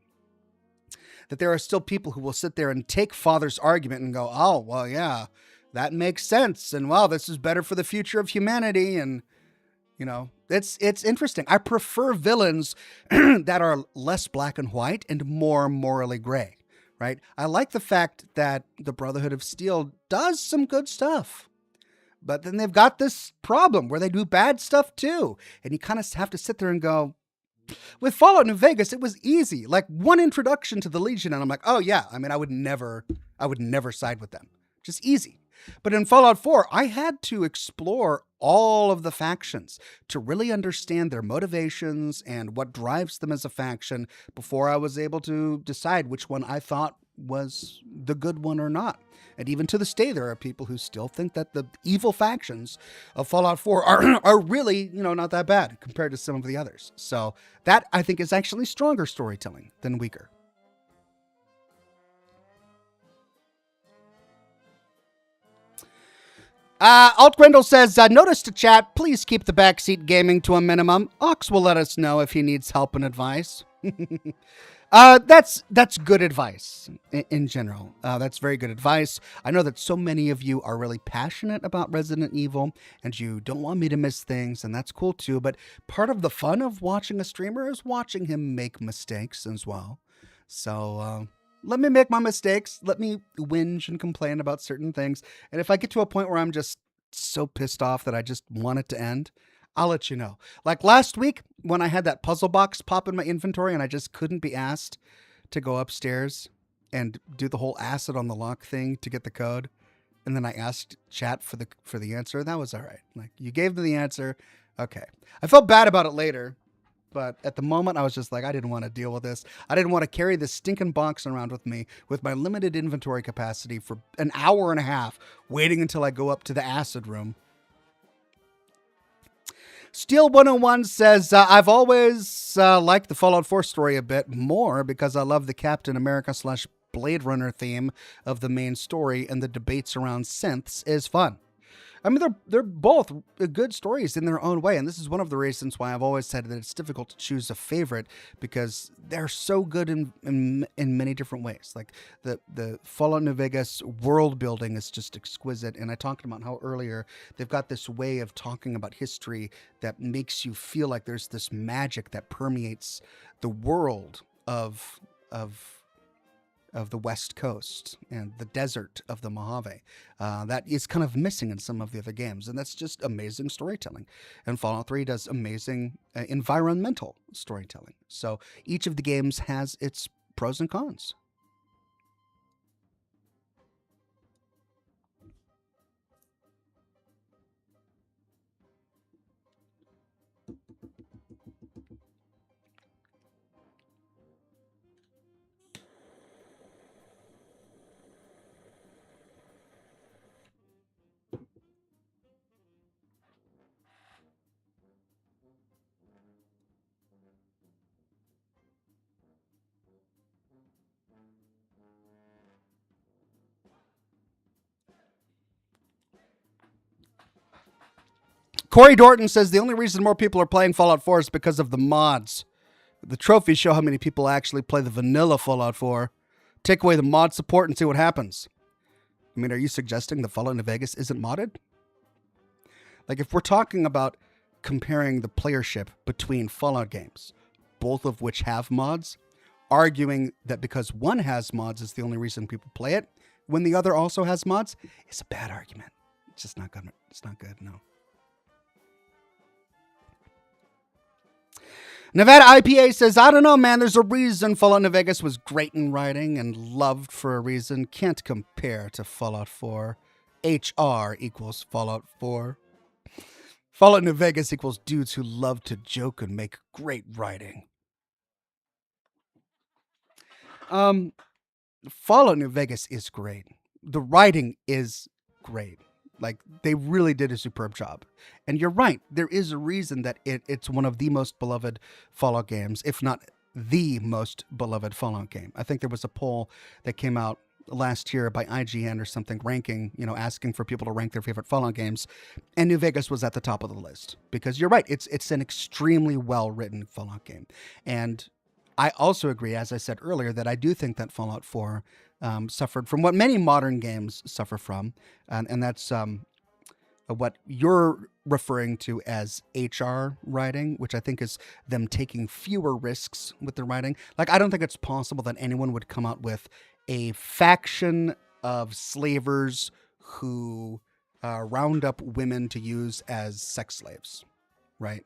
That there are still people who will sit there and take Father's argument and go, oh, well, yeah, that makes sense. And wow, this is better for the future of humanity. And, it's interesting. I prefer villains that are less black and white and more morally gray, right? I like the fact that the Brotherhood of Steel does some good stuff. But then they've got this problem where they do bad stuff too. And you kind of have to sit there and go, with Fallout New Vegas, it was easy. One introduction to the Legion, and I'm like, oh yeah, I would never side with them. Just easy. But in Fallout 4, I had to explore all of the factions to really understand their motivations and what drives them as a faction before I was able to decide which one I thought was the good one or not. And even to this day, there are people who still think that the evil factions of Fallout 4 are really, not that bad compared to some of the others. So that, I think, is actually stronger storytelling than weaker. Alt Grendel says, notice to chat, please keep the backseat gaming to a minimum. Ox will let us know if he needs help and advice. That's good advice in general. That's very good advice. I know that so many of you are really passionate about Resident Evil and you don't want me to miss things, and that's cool too. But part of the fun of watching a streamer is watching him make mistakes as well. So, let me make my mistakes. Let me whinge and complain about certain things. And if I get to a point where I'm just so pissed off that I just want it to end, I'll let you know. Like last week when I had that puzzle box pop in my inventory and I just couldn't be asked to go upstairs and do the whole acid on the lock thing to get the code. And then I asked chat for the answer. That was all right. You gave me the answer. Okay. I felt bad about it later. But at the moment, I was just like, I didn't want to deal with this. I didn't want to carry this stinking box around with me with my limited inventory capacity for an hour and a half, waiting until I go up to the acid room. Steel 101 says, I've always liked the Fallout 4 story a bit more because I love the Captain America / Blade Runner theme of the main story, and the debates around synths is fun. I mean, they're both good stories in their own way, and this is one of the reasons why I've always said that it's difficult to choose a favorite, because they're so good in many different ways. Like the Fallout New Vegas world building is just exquisite, and I talked about how earlier they've got this way of talking about history that makes you feel like there's this magic that permeates the world of the West Coast and the desert of the Mojave. That is kind of missing in some of the other games, and that's just amazing storytelling. And Fallout 3 does amazing environmental storytelling. So each of the games has its pros and cons. Corey Dorton says the only reason more people are playing Fallout 4 is because of the mods. The trophies show how many people actually play the vanilla Fallout 4. Take away the mod support and see what happens. I mean, are you suggesting that Fallout New Vegas isn't modded? Like, if we're talking about comparing the playership between Fallout games, both of which have mods, arguing that because one has mods is the only reason people play it, when the other also has mods, is a bad argument. It's just not good. It's not good, no. Nevada IPA says, I don't know, man. There's a reason Fallout New Vegas was great in writing and loved for a reason. Can't compare to Fallout 4. HR equals Fallout 4. Fallout New Vegas equals dudes who love to joke and make great writing. Fallout New Vegas is great. The writing is great. Like, they really did a superb job. And you're right, there is a reason that it's one of the most beloved Fallout games, if not the most beloved Fallout game. I think there was a poll that came out last year by IGN or something, ranking, asking for people to rank their favorite Fallout games, and New Vegas was at the top of the list. Because you're right, it's an extremely well-written Fallout game. And I also agree, as I said earlier, that I do think that Fallout 4 suffered from what many modern games suffer from, and that's what you're referring to as HR writing, which I think is them taking fewer risks with the writing. Like, I don't think it's possible that anyone would come out with a faction of slavers who round up women to use as sex slaves, right?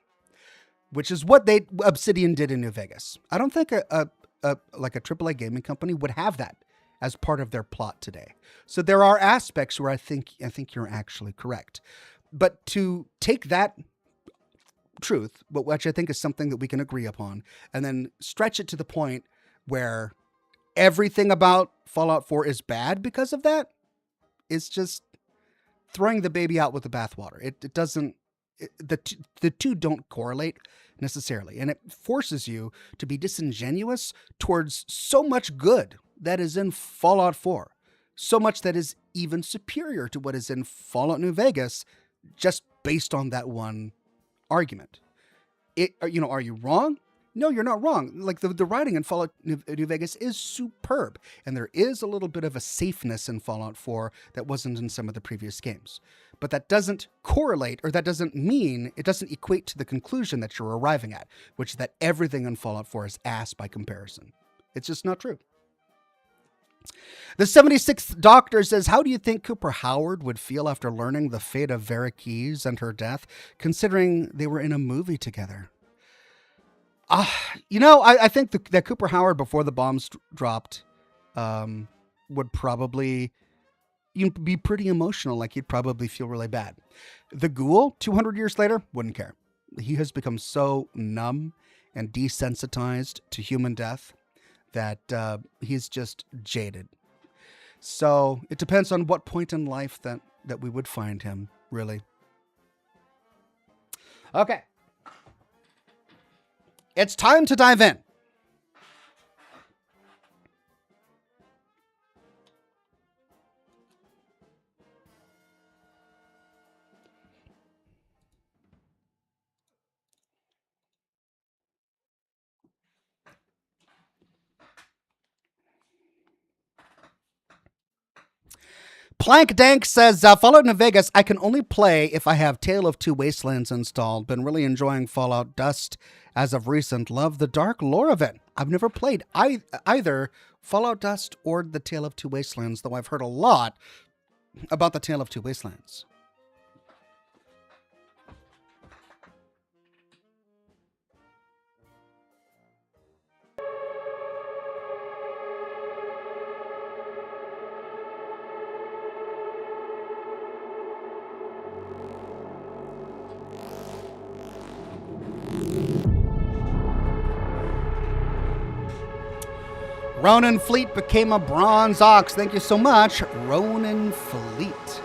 Which is what Obsidian did in New Vegas. I don't think a AAA gaming company would have that as part of their plot today. So there are aspects where I think you're actually correct. But to take that truth, which I think is something that we can agree upon, and then stretch it to the point where everything about Fallout 4 is bad because of that, is just throwing the baby out with the bathwater. It doesn't, the two don't correlate necessarily. And it forces you to be disingenuous towards so much good that is in Fallout 4. So much that is even superior to what is in Fallout New Vegas, just based on that one argument. Are you wrong? No, you're not wrong. Like, the writing in Fallout New Vegas is superb, and there is a little bit of a safeness in Fallout 4 that wasn't in some of the previous games. But that doesn't correlate, or that doesn't mean, it doesn't equate to the conclusion that you're arriving at, which is that everything in Fallout 4 is ass by comparison. It's just not true. The 76th Doctor says, how do you think Cooper Howard would feel after learning the fate of Vera Keyes and her death, considering they were in a movie together? I think that Cooper Howard, before the bombs dropped, would probably be pretty emotional. Like, he'd probably feel really bad. The Ghoul, 200 years later, wouldn't care. He has become so numb and desensitized to human death that he's just jaded. So it depends on what point in life that we would find him, really. Okay. It's time to dive in. Plank Dank says, Fallout New Vegas, I can only play if I have Tale of Two Wastelands installed. Been really enjoying Fallout Dust as of recent. Love the dark lore of it. I've never played either Fallout Dust or the Tale of Two Wastelands, though I've heard a lot about the Tale of Two Wastelands. Ronan Fleet became a bronze ox. Thank you so much, Ronan Fleet.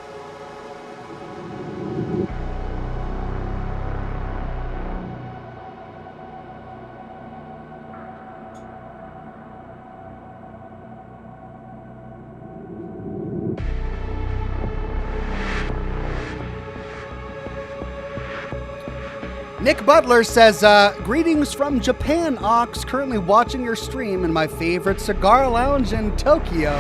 Nick Butler says, greetings from Japan, Ox. Currently watching your stream in my favorite cigar lounge in Tokyo.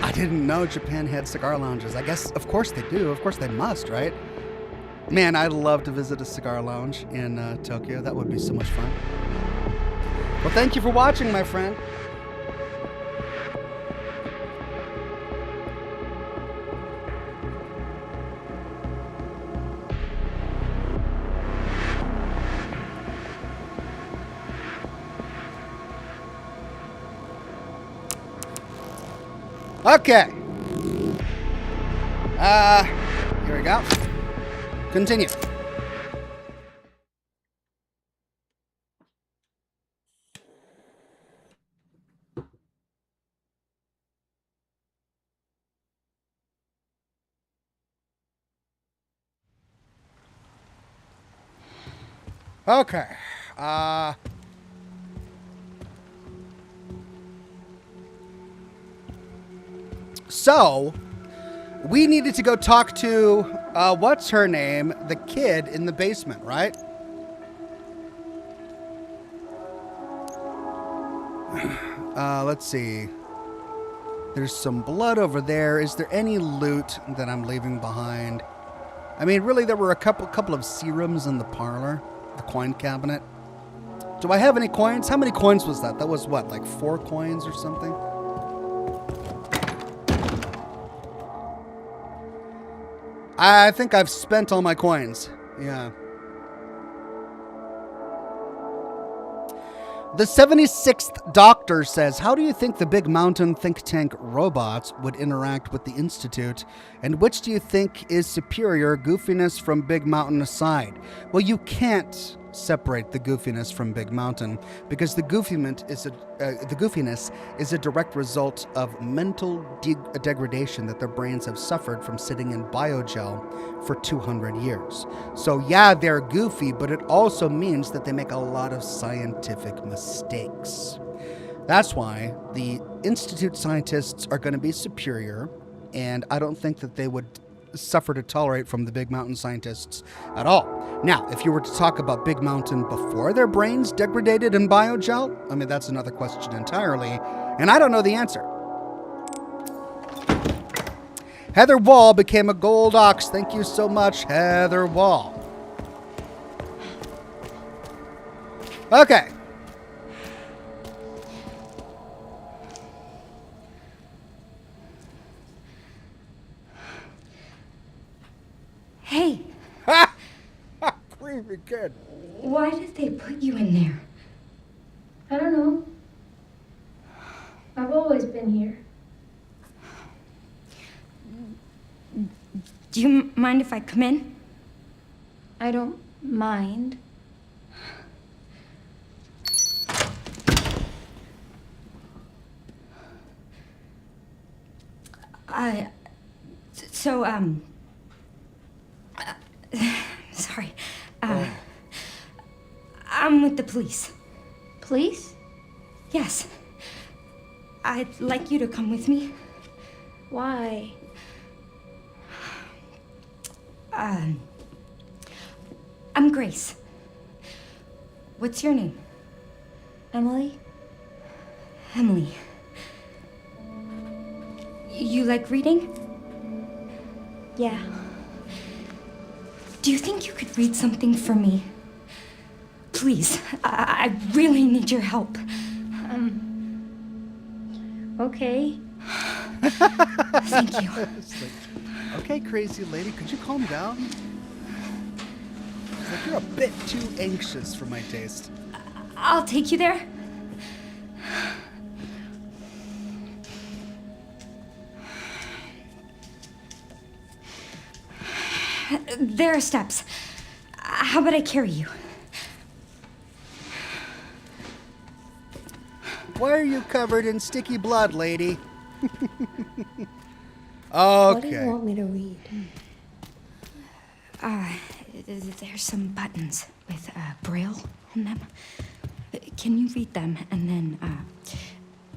I didn't know Japan had cigar lounges. I guess, of course they do. Of course they must, right? Man, I'd love to visit a cigar lounge in Tokyo. That would be so much fun. Well, thank you for watching, my friend. Okay. Here we go. Continue. Okay. So, we needed to go talk to, what's her name? The kid in the basement, right? Let's see. There's some blood over there. Is there any loot that I'm leaving behind? I mean, really, there were a couple of serums in the parlor, the coin cabinet. Do I have any coins? How many coins was that? That was what, like 4 coins or something? I think I've spent all my coins. Yeah. The 76th Doctor says, how do you think the Big Mountain think tank robots would interact with the Institute? And which do you think is superior, goofiness from Big Mountain aside? Well, you can't separate the goofiness from Big Mountain because the goofiness is a direct result of mental degradation that their brains have suffered from sitting in biogel for 200 years. So yeah, they're goofy, but it also means that they make a lot of scientific mistakes. That's why the Institute scientists are going to be superior, and I don't think that they would suffer to tolerate from the Big Mountain scientists at all. Now, if you were to talk about Big Mountain before their brains degraded in biogel, I mean, that's another question entirely, and I don't know the answer. Heather Wall became a gold ox. Thank you so much, Heather Wall. Okay. Hey. Ha! Creepy kid. Why did they put you in there? I don't know. I've always been here. Do you mind if I come in? I don't mind. So, sorry. I'm with the police. Police? Yes. I'd like you to come with me. Why? I'm Grace. What's your name? Emily? Emily. You like reading? Yeah. Do you think you could read something for me? Please, I really need your help. Okay. Thank you. It's like, okay, crazy lady, could you calm down? It's like you're a bit too anxious for my taste. I'll take you there. There are steps. How about I carry you? Why are you covered in sticky blood, lady? What do you Okay. want me to read? There's some buttons with braille on them. Can you read them and then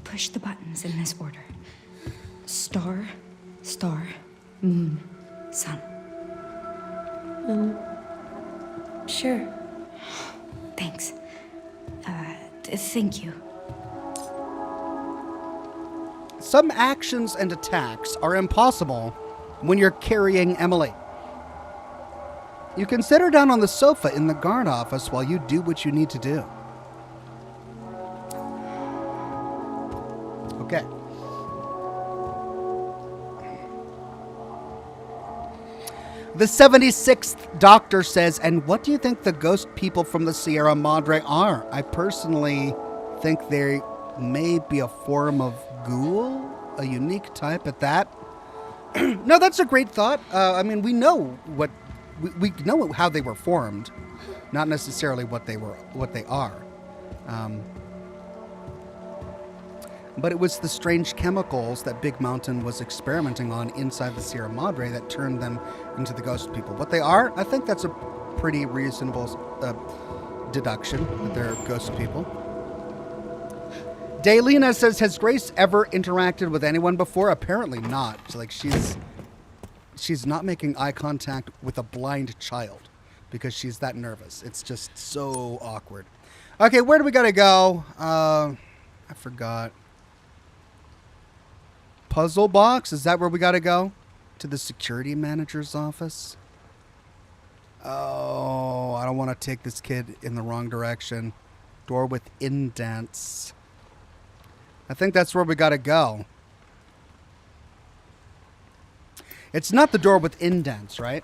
push the buttons in this order? Star, star, moon, sun. Sure. Thanks. Thank you. Some actions and attacks are impossible when you're carrying Emily. You can sit her down on the sofa in the guard office while you do what you need to do. Okay. The 76th Doctor says, and what do you think the ghost people from the Sierra Madre are? I personally think they may be a form of ghoul, a unique type at that. No, that's a great thought. I mean, we know what we know how they were formed, not necessarily what they are. But it was the strange chemicals that Big Mountain was experimenting on inside the Sierra Madre that turned them into the ghost people. What they are, I think that's a pretty reasonable deduction that they're ghost people. Daylina says, has Grace ever interacted with anyone before? Apparently not. So, like, she's not making eye contact with a blind child because she's that nervous. It's just so awkward. Okay, where do we gotta go? I forgot. Puzzle box? Is that where we gotta go? To the security manager's office? Oh, I don't want to take this kid in the wrong direction. Door with indents. I think that's where we gotta go. It's not the door with indents, right?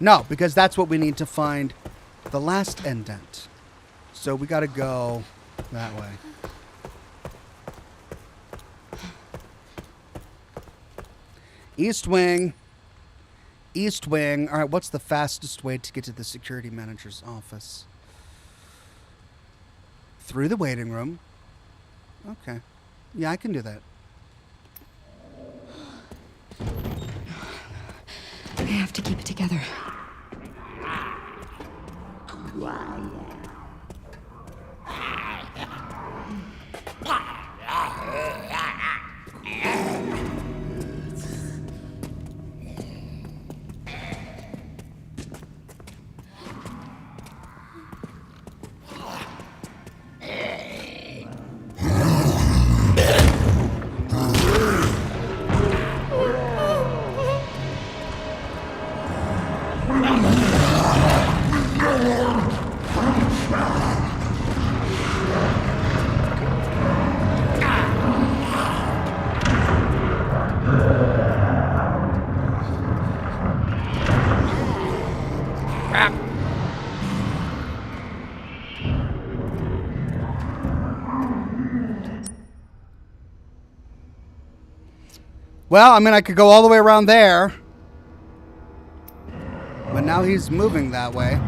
No, because that's what we need to find the last indent. So we gotta go that way. East wing. East wing. All right, what's the fastest way to get to the security manager's office? Through the waiting room. Okay. Yeah, I can do that. I have to keep it together. Well, I mean, I could go all the way around there. But now he's moving that way.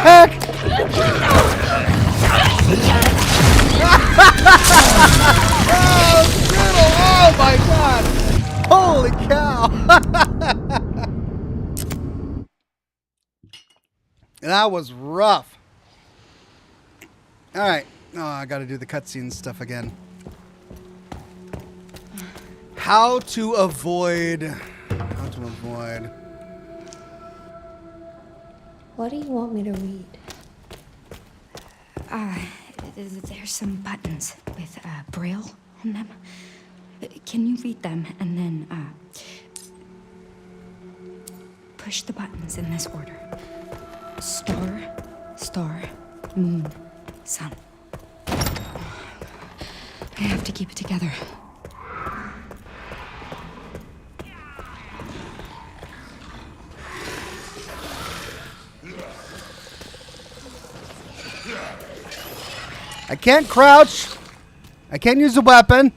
heck? Oh, brutal. Oh my god. Holy cow. That was rough. All right. Oh, I got to do the cutscene stuff again. How to avoid. What do you want me to read? There's some buttons with braille on them. Can you read them and then push the buttons in this order? Star, star, moon, sun. I have to keep it together. I can't crouch. I can't use a weapon.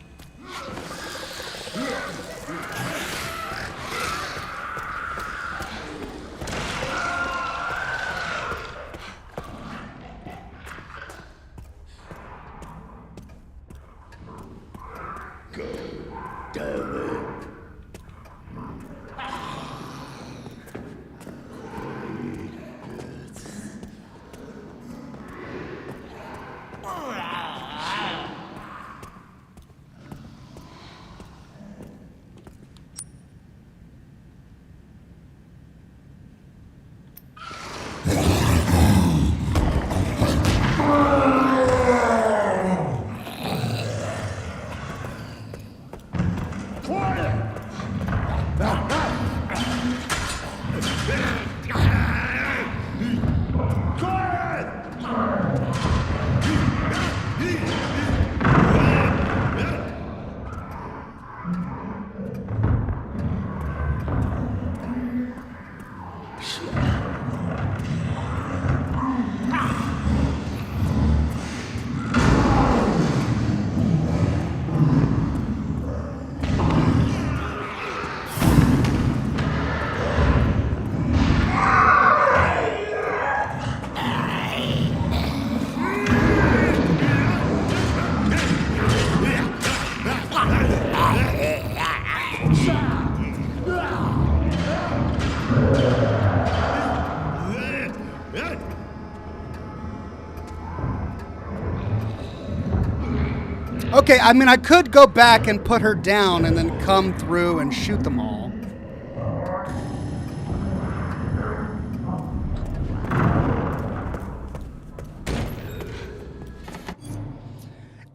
Okay, I mean, I could go back and put her down and then come through and shoot them all.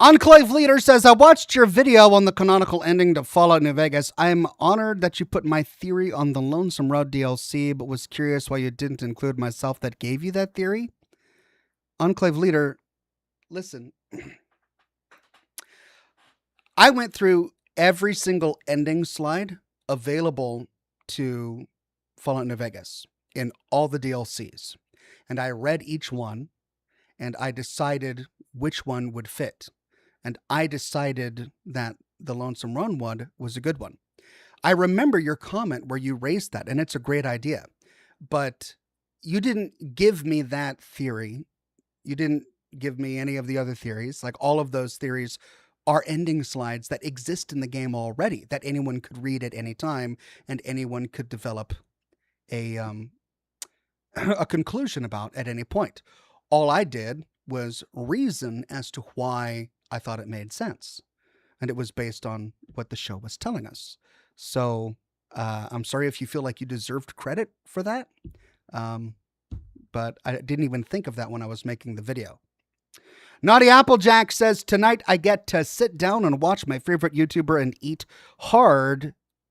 Enclave Leader says, I watched your video on the canonical ending to Fallout New Vegas. I'm honored that you put my theory on the Lonesome Road DLC, but was curious why you didn't include myself that gave you that theory. Enclave Leader, listen. I went through every single ending slide available to Fallout New Vegas in all the DLCs. And I read each one, and I decided which one would fit. And I decided that the Lonesome Run one was a good one. I remember your comment where you raised that, and it's a great idea. But you didn't give me that theory. You didn't give me any of the other theories. Like, all of those theories are ending slides that exist in the game already, that anyone could read at any time, and anyone could develop a conclusion about at any point. All I did was reason as to why I thought it made sense. And it was based on what the show was telling us. So I'm sorry if you feel like you deserved credit for that. But I didn't even think of that when I was making the video. Naughty Applejack says, tonight I get to sit down and watch my favorite YouTuber and eat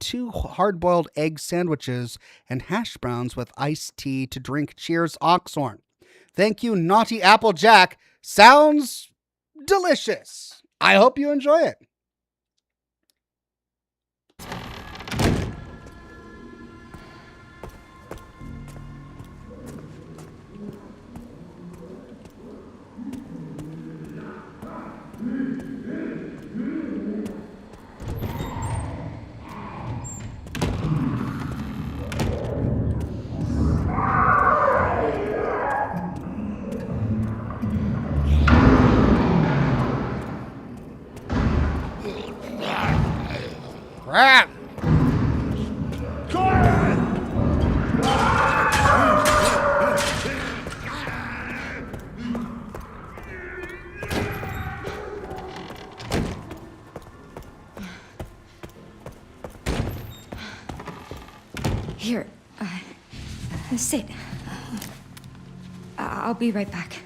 two hard-boiled egg sandwiches and hash browns with iced tea to drink. Cheers, Oxhorn. Thank you, Naughty Applejack. Sounds delicious. I hope you enjoy it. Crap! Here, sit. I'll be right back.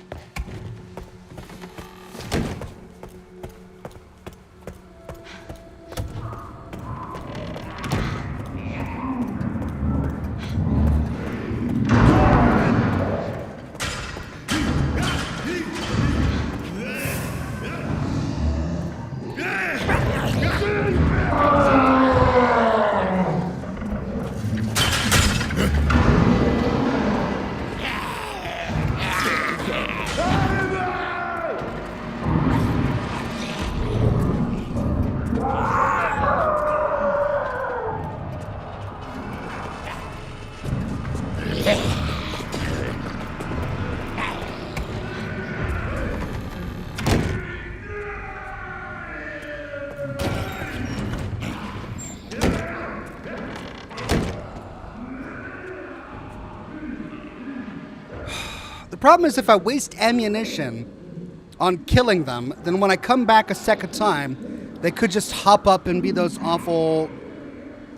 The problem is if I waste ammunition on killing them, then when I come back a second time, they could just hop up and be those awful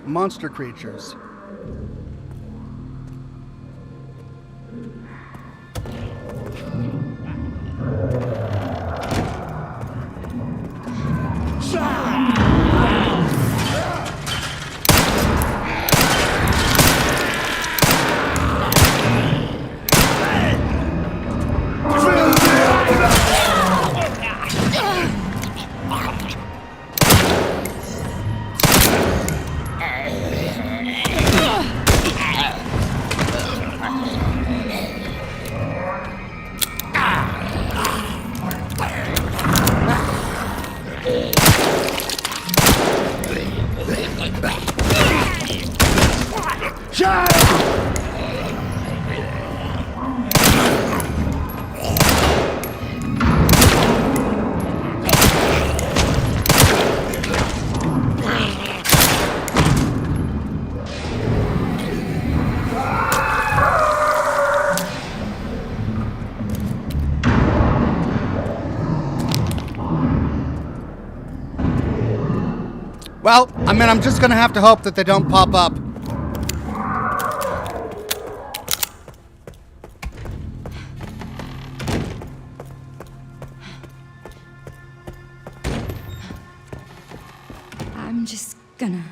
monster creatures. Well, I mean, I'm just gonna have to hope that they don't pop up. I'm just gonna...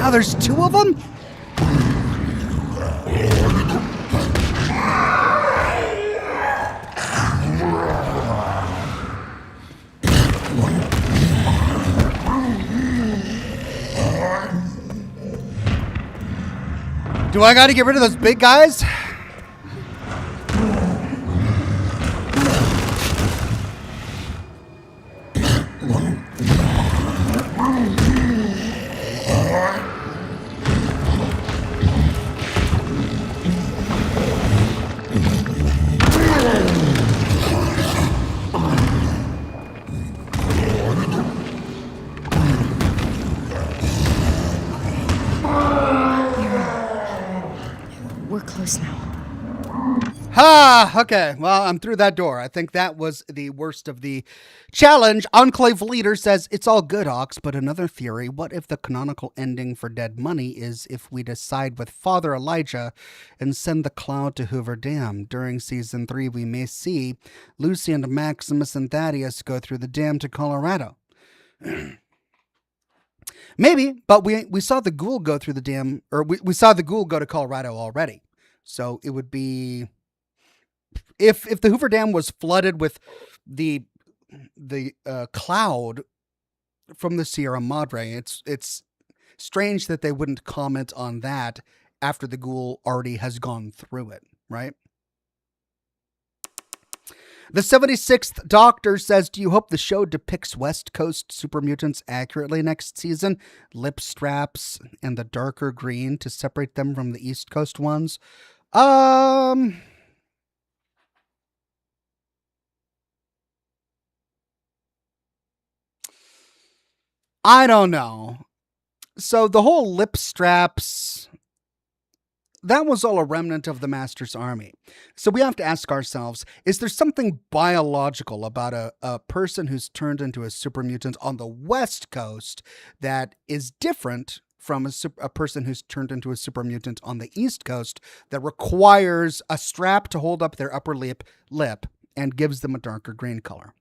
Now there's two of them? Do I gotta get rid of those big guys? close now. Okay. Well, I'm through that door. I think that was the worst of the challenge. Enclave leader says, it's all good, Ox, but another theory. What if the canonical ending for Dead Money is if we decide with Father Elijah and send the cloud to Hoover Dam? During season 3, we may see Lucy and Maximus and Thaddeus go through the dam to Colorado. Maybe, but we saw the ghoul go through the dam, or we saw the ghoul go to Colorado already. So it would be... If the Hoover Dam was flooded with the cloud from the Sierra Madre, it's strange that they wouldn't comment on that after the ghoul already has gone through it, right? The 76th Doctor says, do you hope the show depicts West Coast super mutants accurately next season? Lip straps and the darker green to separate them from the East Coast ones? I don't know. So the whole lip straps, that was all a remnant of the Master's army. So we have to ask ourselves, is there something biological about a person who's turned into a super mutant on the West Coast that is different from a person who's turned into a super mutant on the East Coast that requires a strap to hold up their upper lip and gives them a darker green color?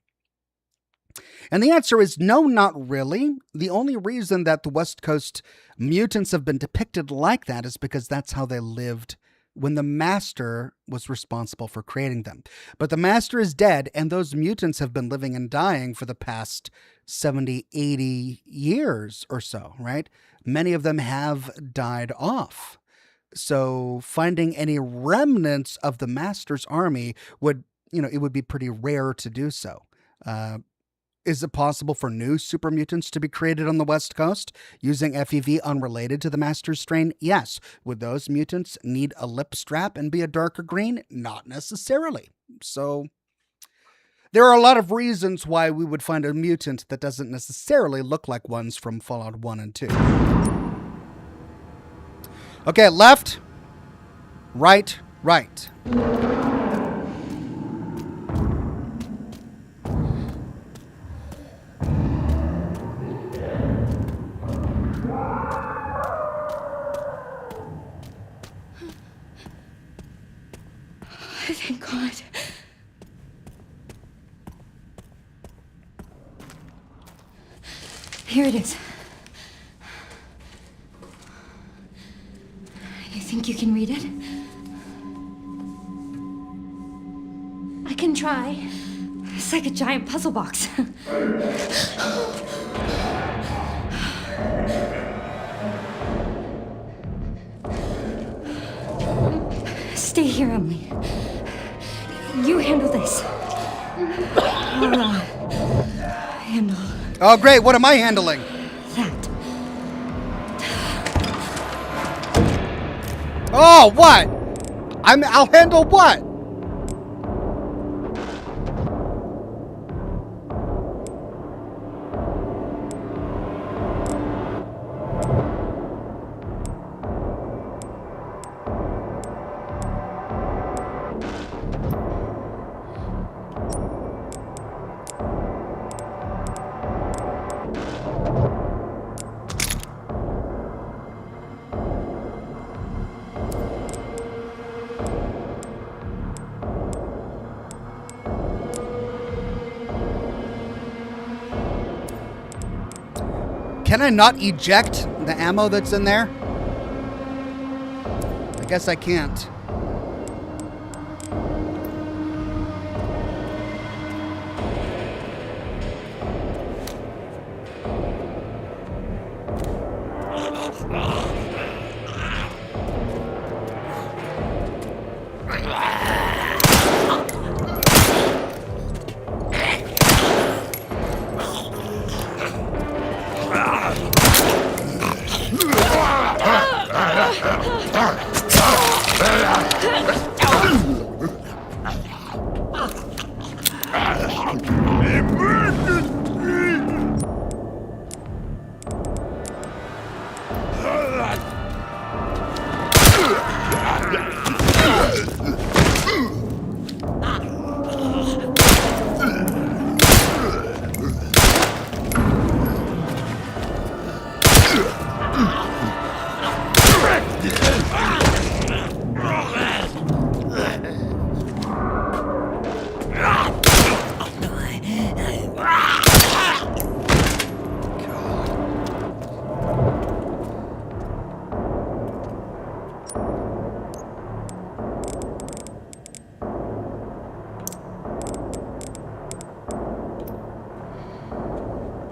And the answer is no, not really. The only reason that the West Coast mutants have been depicted like that is because that's how they lived when the Master was responsible for creating them. But the Master is dead, and those mutants have been living and dying for the past 70, 80 years or so, right? Many of them have died off. So finding any remnants of the Master's army would, it would be pretty rare to do so. Is it possible for new super mutants to be created on the West Coast using FEV unrelated to the Master's strain? Yes. Would those mutants need a lip strap and be a darker green? Not necessarily. So there are a lot of reasons why we would find a mutant that doesn't necessarily look like ones from Fallout 1 and 2. Okay, left, right, right. Thank God. Here it is. You think you can read it? I can try. It's like a giant puzzle box. Stay here, Emily. You handle this. Handle Oh, great. What am I handling? that. Oh, what? I'll handle what? Can I not eject the ammo that's in there? I guess I can't.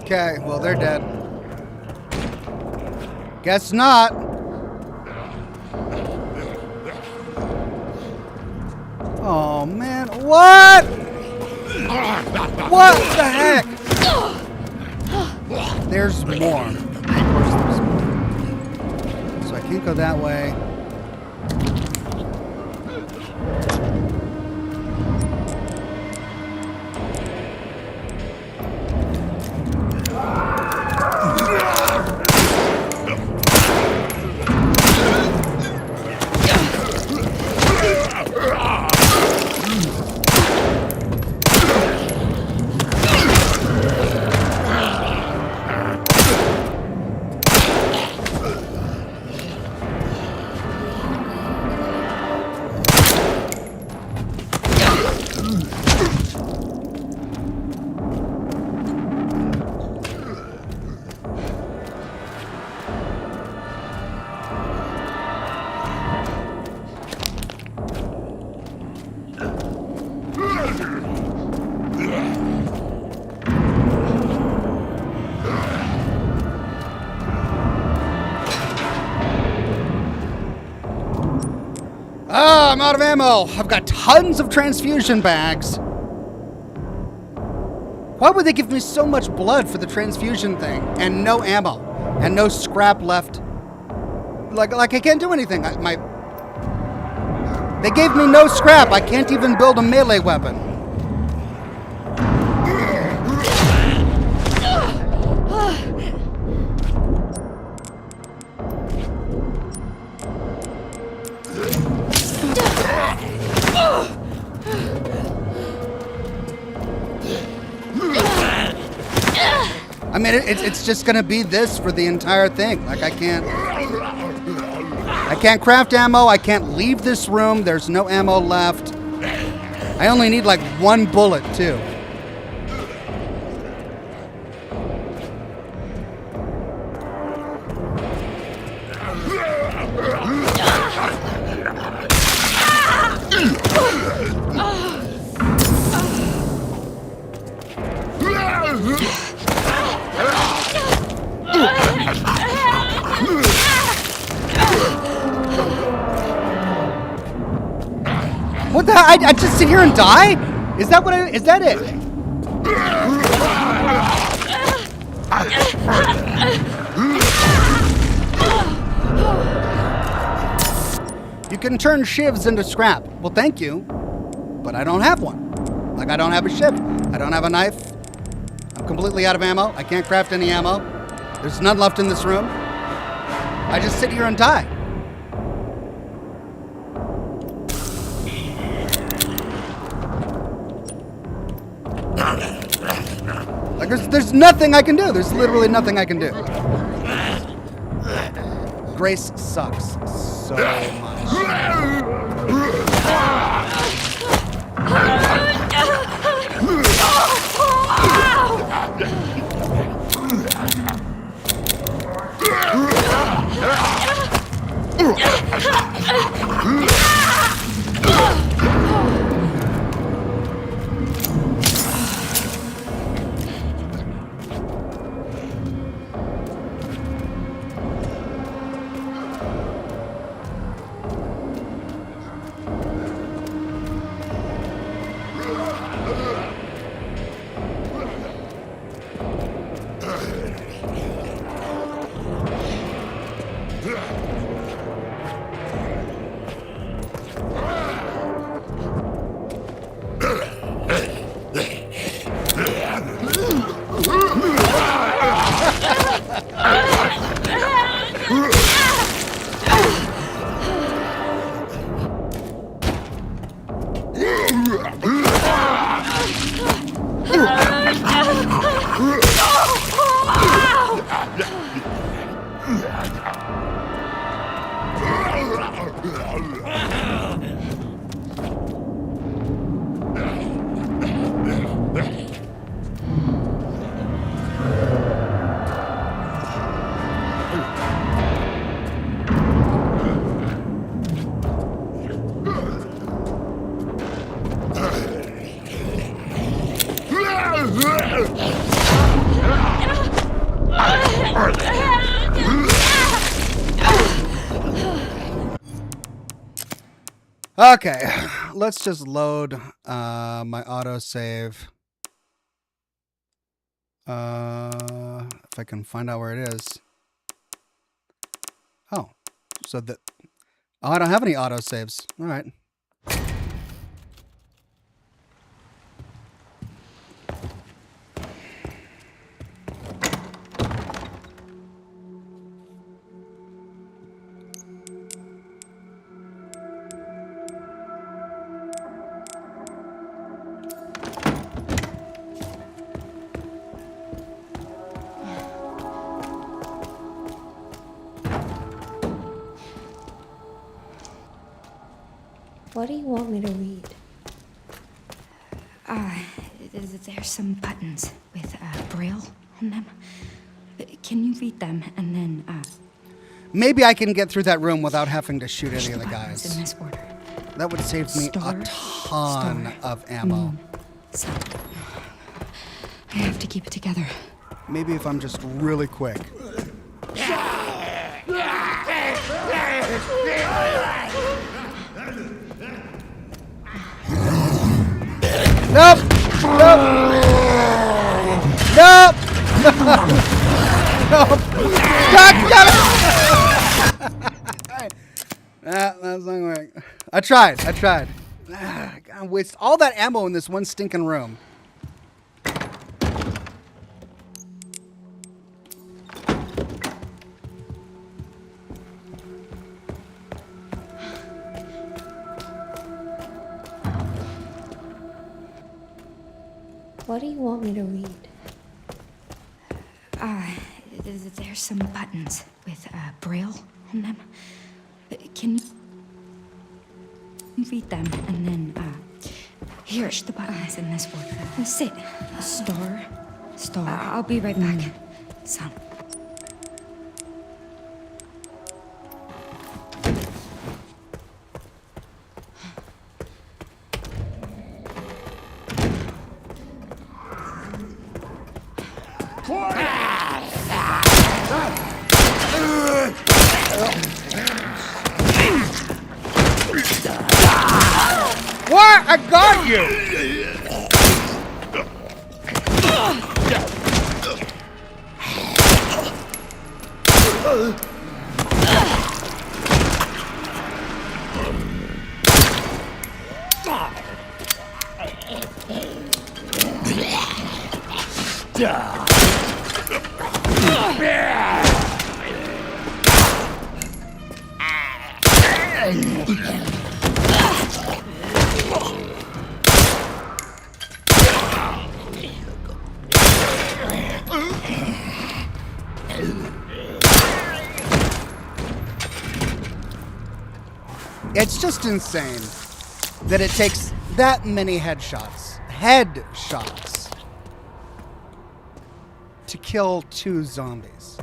Okay, well, they're dead. Guess not. Oh, man. What? What the heck? There's more. Of course there's more. So I can't go that way. Ah, I'm out of ammo. I've got tons of transfusion bags. Why would they give me so much blood for the transfusion thing and no ammo and no scrap left? Like I can't do anything. They gave me no scrap. I can't even build a melee weapon. I mean, it's just gonna be this for the entire thing. Like I can't craft ammo. I can't leave this room. There's no ammo left. I only need like one bullet too. What the hell? I just sit here and die? Is that what is that it? You can turn shivs into scrap. Well, thank you. But I don't have one. Like, I don't have a shiv. I don't have a knife. I'm completely out of ammo. I can't craft any ammo. There's none left in this room. I just sit here and die. Like, there's nothing I can do. There's literally nothing I can do. Grace sucks so much. Okay, let's just load my autosave. If I can find out where it is. Oh, so that. Oh, I don't have any autosaves. All right. What do you want me to read? There's some buttons with braille on them. Can you read them and then Maybe I can get through that room without having to shoot push any of the buttons in guys. this order? That would save me Star, a ton star, of ammo. So I have to keep it together. Maybe if I'm just really quick. Nope! Nope! Nope! Nope! Got it! That's not gonna work. I tried. I gotta waste all that ammo in this one stinking room. What do you want me to read? There's some buttons with braille on them. Can you read them and then push the buttons in this order? Sit. Star. I'll be right back. Son. What? I got you! It's just insane that it takes that many headshots to kill 2 zombies.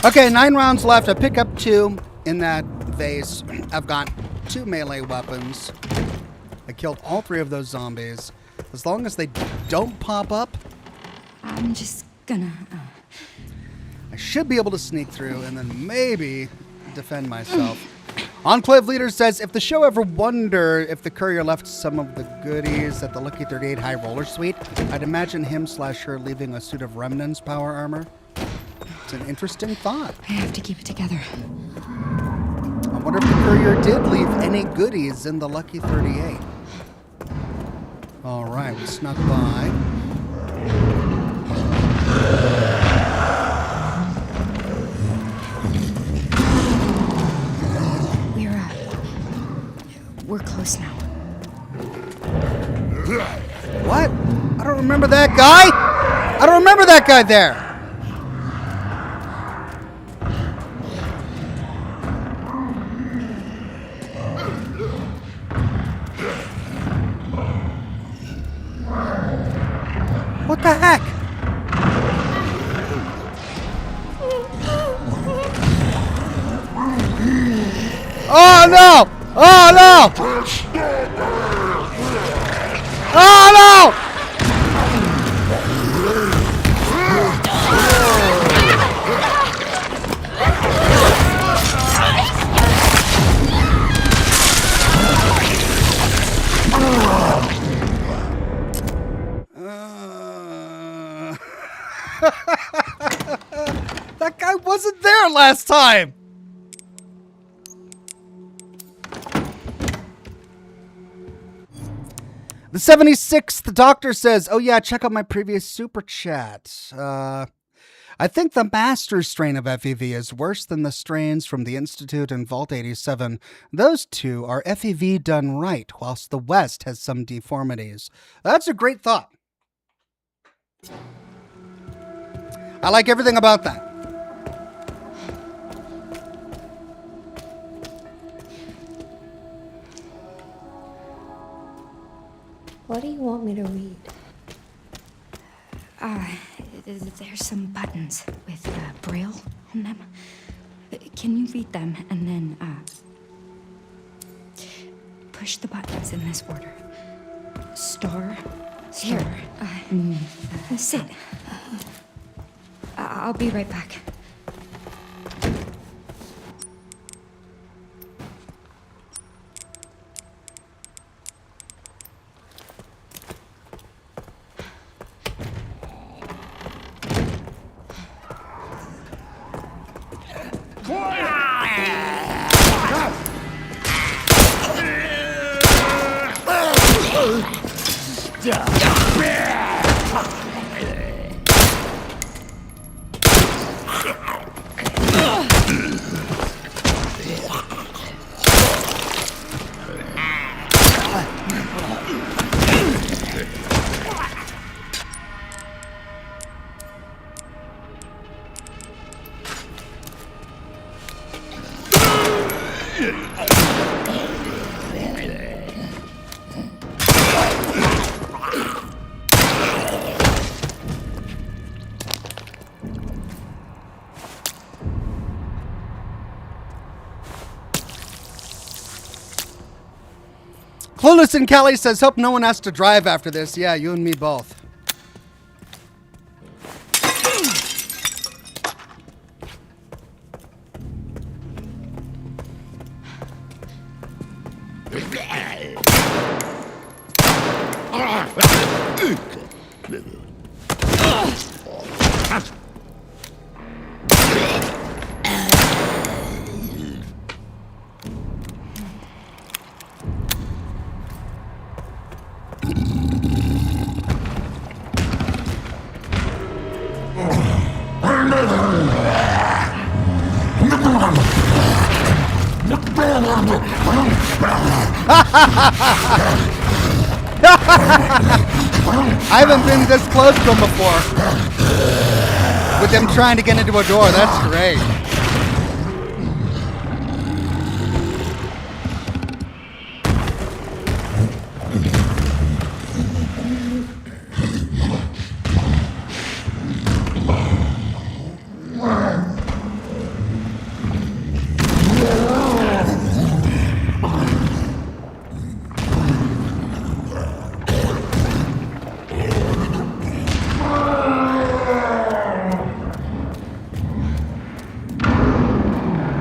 Okay, 9 rounds left. I pick up 2 in that vase. I've got 2 melee weapons. I killed all 3 of those zombies. As long as they don't pop up, I'm just gonna. I should be able to sneak through and then maybe defend myself. Enclave leader says, if the show ever wondered if the courier left some of the goodies at the Lucky 38 High Roller Suite, I'd imagine him/her leaving a suit of Remnant's power armor. It's an interesting thought. I have to keep it together. I wonder if the courier did leave any goodies in the Lucky 38. All right, we snuck by. We're close now. What? I don't remember that guy. I don't remember that guy there. What the heck? Oh no! Oh no! Oh no! That guy wasn't there last time. The 76th, the doctor says, oh yeah, check out my previous super chat. I think the master strain of FEV is worse than the strains from the Institute and Vault 87. Those two are FEV done right, whilst the West has some deformities. That's a great thought. I like everything about that. What do you want me to read? There's some buttons with Braille on them. Can you read them and then push the buttons in this order? Star. Here. Sit. I'll be right back. Clueless and Kelly says, hope no one has to drive after this. Yeah, you and me both. I haven't been this close to him before. With them trying to get into a door. That's great.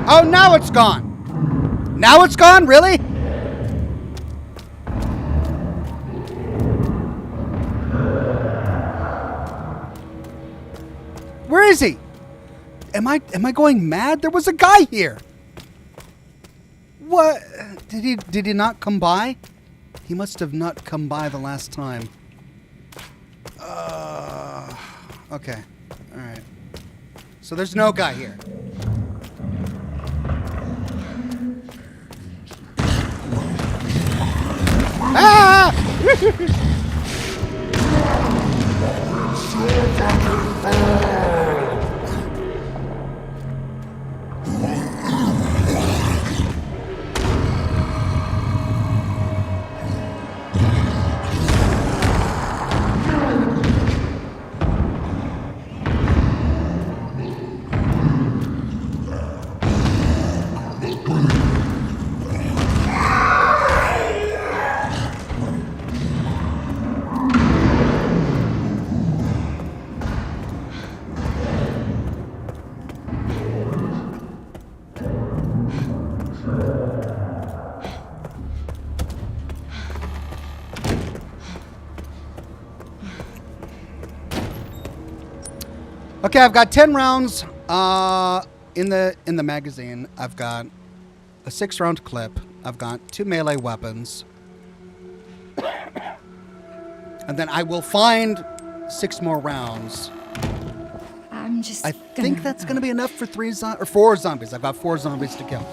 Oh, now it's gone. Now it's gone? Really? Where is he? Am I going mad? There was a guy here. What? Did he not come by? He must have not come by the last time. Okay. All right. So there's no guy here. Ah! Okay, I've got 10 rounds in the magazine. I've got a 6-round clip. I've got 2 melee weapons. And then I will find 6 more rounds. I think that's going to be enough for 4 zombies. I've got 4 zombies to kill.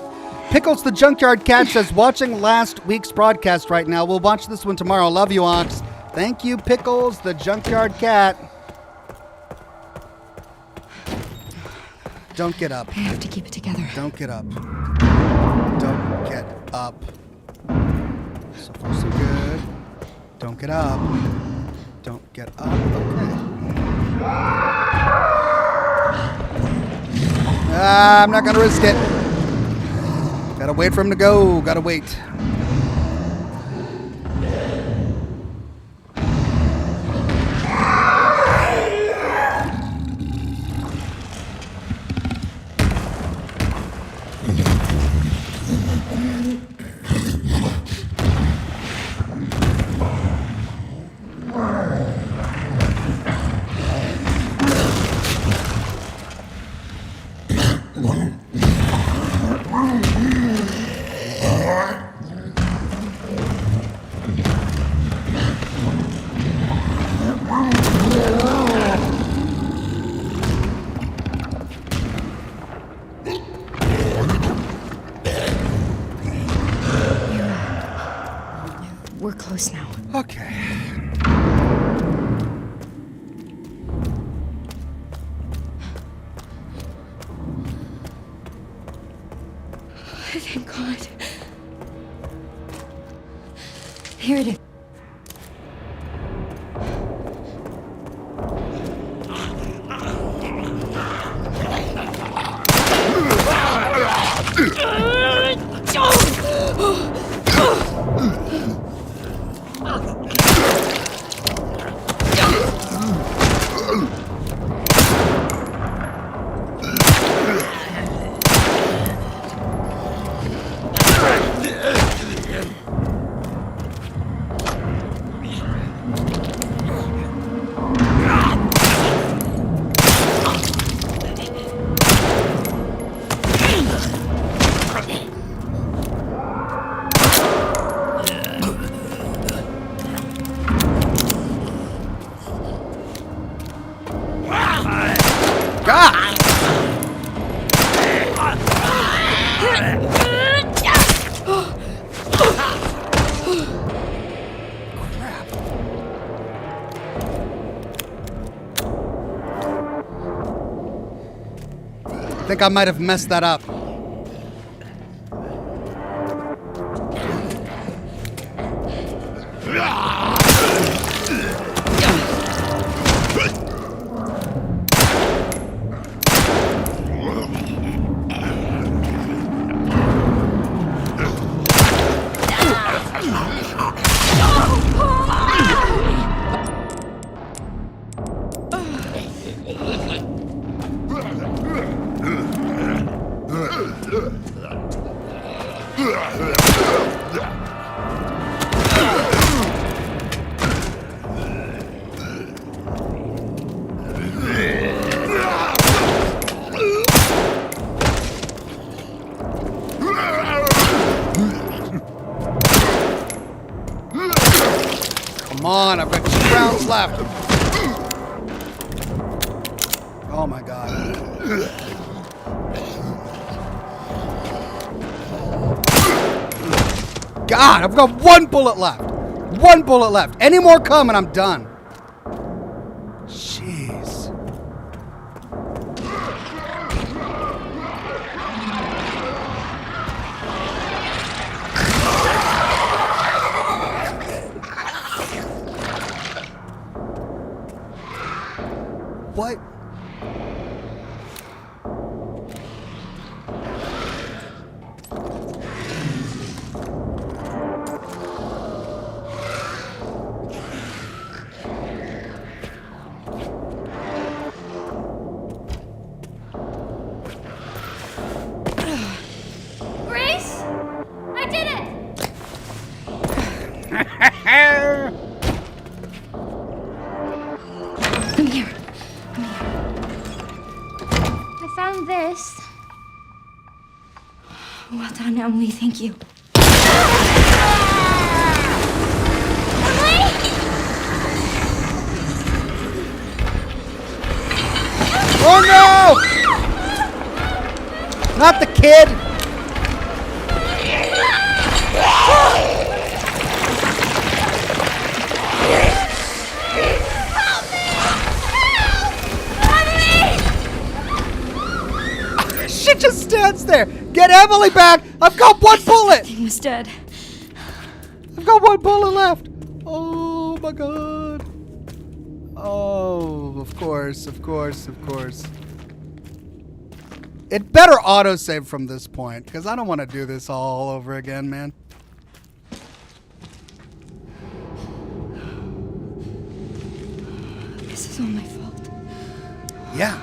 Pickles the Junkyard Cat says, watching last week's broadcast right now. We'll watch this one tomorrow. Love you, Ox. Thank you, Pickles the Junkyard Cat. Don't get up. I have to keep it together. Don't get up. Don't get up. So far, so good. Don't get up. Don't get up. Okay. I'm not going to risk it. Gotta wait for him to go. Gotta wait. We're close now. Okay. Thank God. Here it is. I think I might have messed that up. Come on, I've got 2 rounds left. Oh my god. God, I've got 1 bullet left. 1 bullet left. Any more come and I'm done. Jeez. What? Grace? I did it! Come here. I found this. Well done, Emily. Thank you. Emily! Oh no! Not the kid! She just stands there. Get Emily back. I've got 1 bullet. He was dead. I've got 1 bullet left. Oh my god. Oh, of course, of course, of course. It better autosave from this point, because I don't want to do this all over again, man. This is all my fault. Yeah.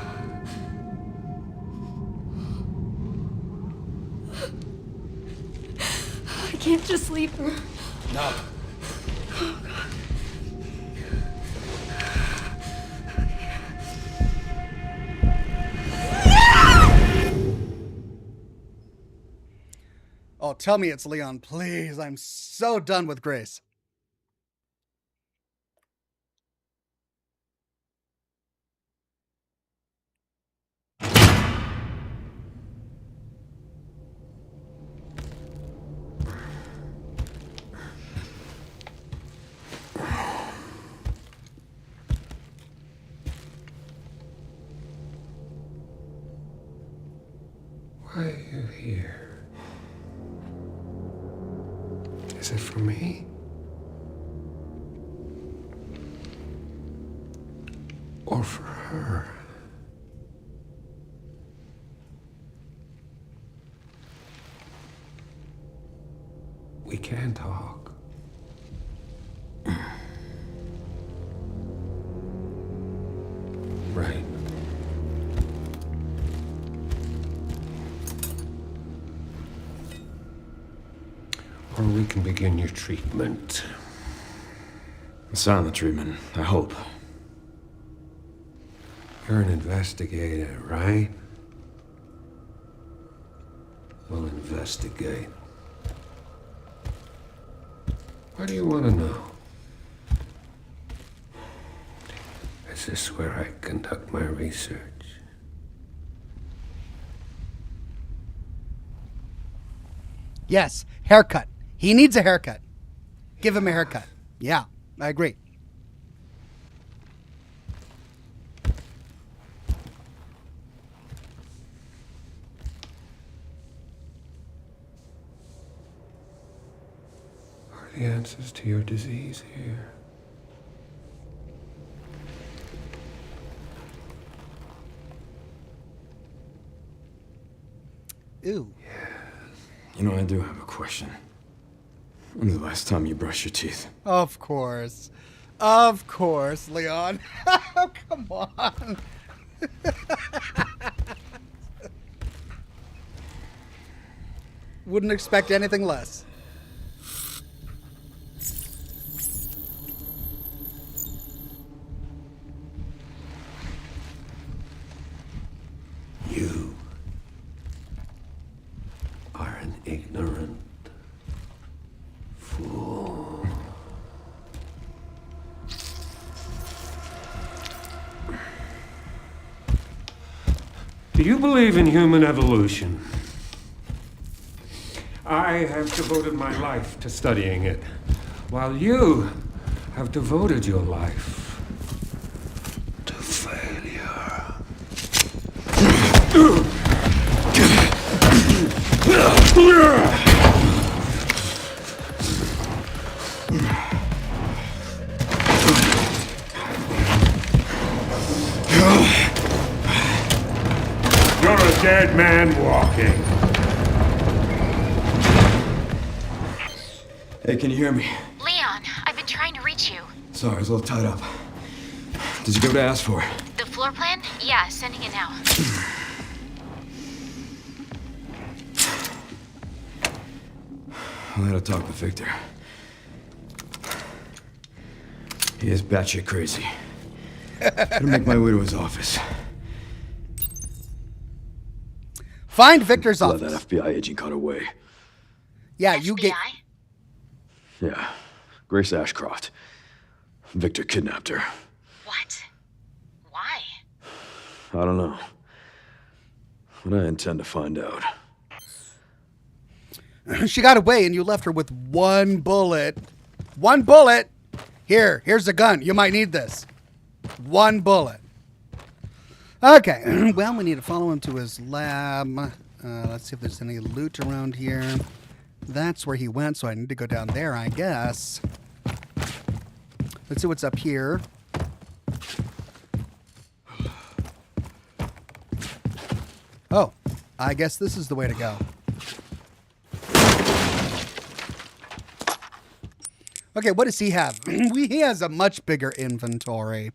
I can't just leave her. No. Oh, tell me it's Leon, please. I'm so done with Grace. Why are you here? Is it for me? Or for her? We can talk. Right. Or we can begin your treatment. Silent treatment, I hope. You're an investigator, right? We'll investigate. What do you want to know? Is this where I conduct my research? Yes, haircut. He needs a haircut. Give him a haircut. Yeah, I agree. Are the answers to your disease here? Ooh. You know, I do have a question. When's the last time you brushed your teeth? Of course. Of course, Leon. Come on. Wouldn't expect anything less. You are an ignorant fool. Do you believe in human evolution? I have devoted my life to studying it, while you have devoted your life to failure. You're a dead man walking. Hey, can you hear me? Leon, I've been trying to reach you. Sorry, I was a little tied up. Did you get what I asked for? The floor plan? Yeah, sending it now. I had a talk with Victor. He is batshit crazy. Gotta make my way to his office. Find Victor's Let that office. FBI agent got away. Yeah, you get. FBI? Yeah, Grace Ashcroft. Victor kidnapped her. What? Why? I don't know. But I intend to find out. She got away and you left her with one bullet. One bullet. Here's a gun. You might need this. One bullet. Okay. Well, we need to follow him to his lab. Let's see if there's any loot around here. That's where he went, so I need to go down there, I guess. Let's see what's up here. Oh, I guess this is the way to go. Okay, what does he have? He has a much bigger inventory.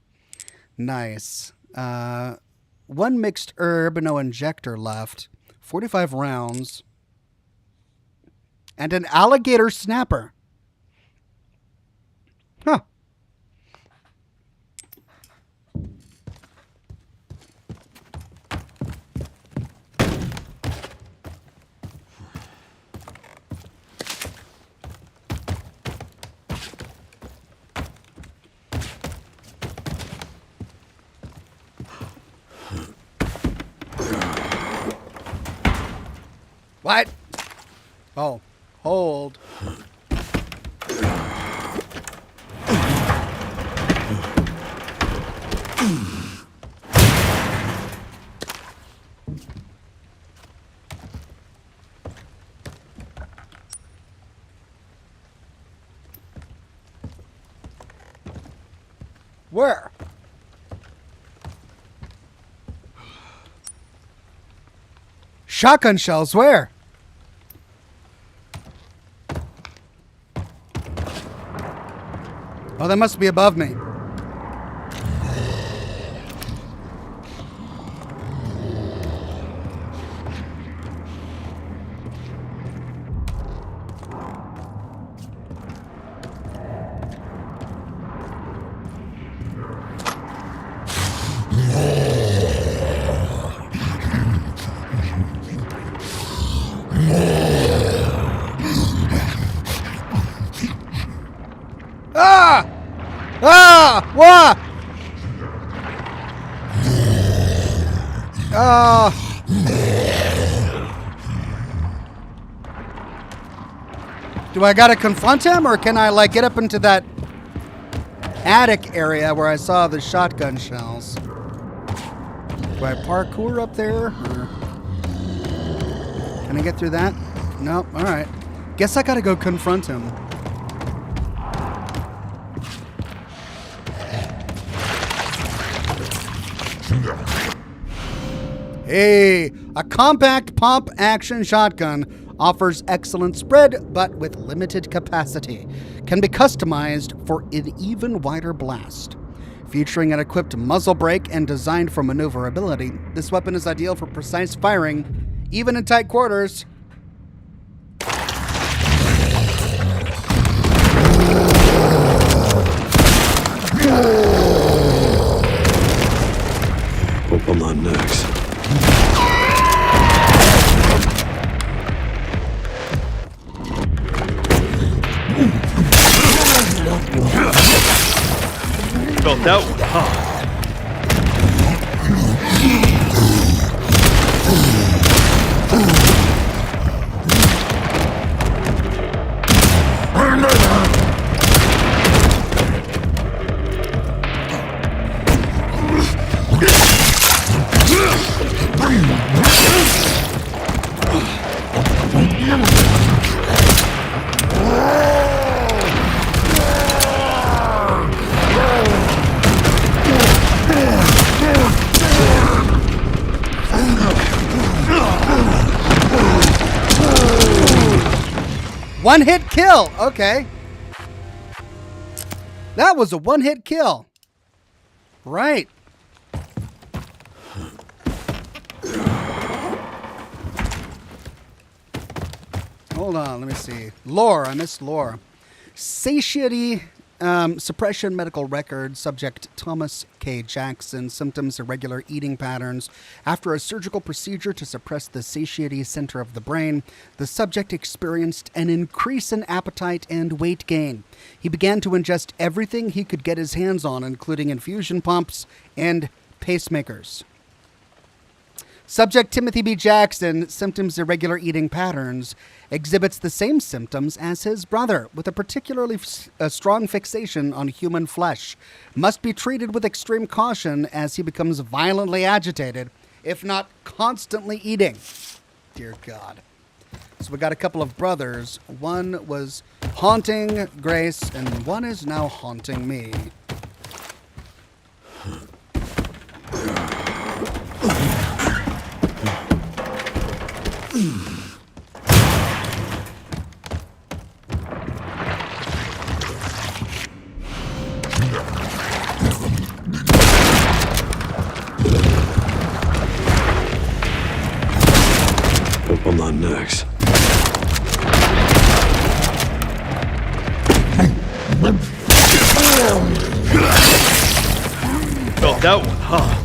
Nice. One mixed herb, no injector left. 45 rounds. And an alligator snapper. Huh. What? Oh, hold. Where? Shotgun shells, where? Oh, that must be above me. Ah! Ah! What? Ah! Do I gotta confront him, or can I, like, get up into that attic area where I saw the shotgun shells? Do I parkour up there, or can I get through that? Nope. All right. Guess I gotta go confront him. Hey, a compact pump action shotgun offers excellent spread, but with limited capacity. Can be customized for an even wider blast. Featuring an equipped muzzle brake and designed for maneuverability, this weapon is ideal for precise firing, even in tight quarters. that one, huh? One hit kill. Okay. That was a one hit kill. Right. Hold on. Let me see. Lore. I missed lore. Satiety suppression medical record. Subject Thomas K. Jackson. Symptoms irregular eating patterns. After a surgical procedure to suppress the satiety center of the brain, the subject experienced an increase in appetite and weight gain. He began to ingest everything he could get his hands on, including infusion pumps and pacemakers. Subject Timothy B. Jackson, symptoms irregular eating patterns, exhibits the same symptoms as his brother, with a particularly strong fixation on human flesh. Must be treated with extreme caution as he becomes violently agitated, if not constantly eating. Dear God. So we got a couple of brothers. One was haunting Grace, and one is now haunting me. Hope I'm not next. Felt that one, huh?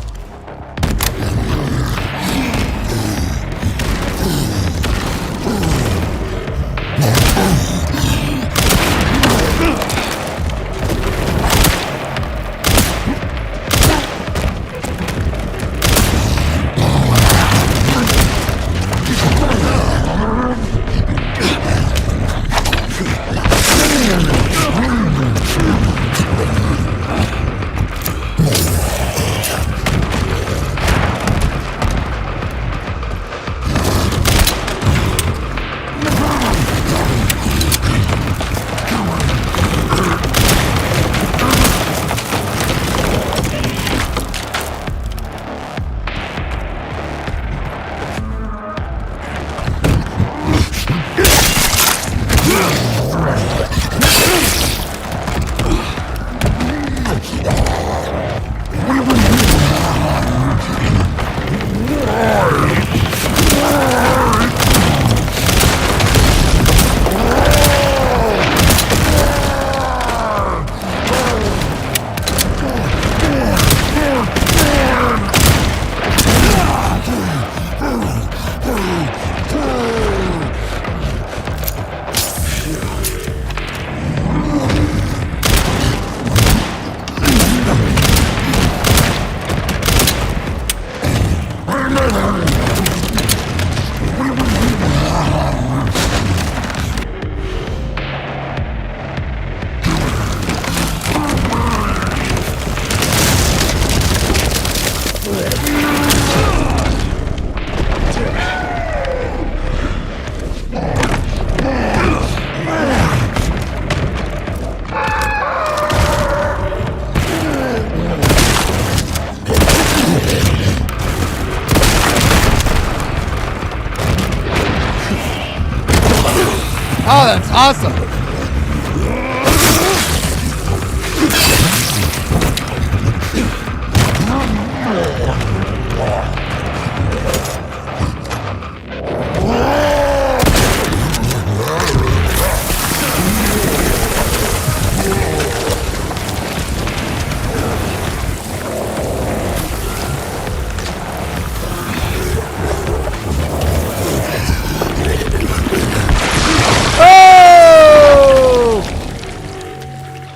Oh, that's awesome.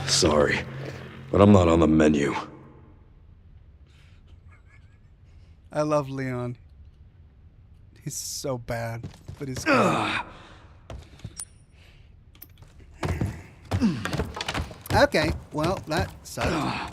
Sorry, but I'm not on the menu. I love Leon. He's so bad, but he's good. Okay, well, that sucked.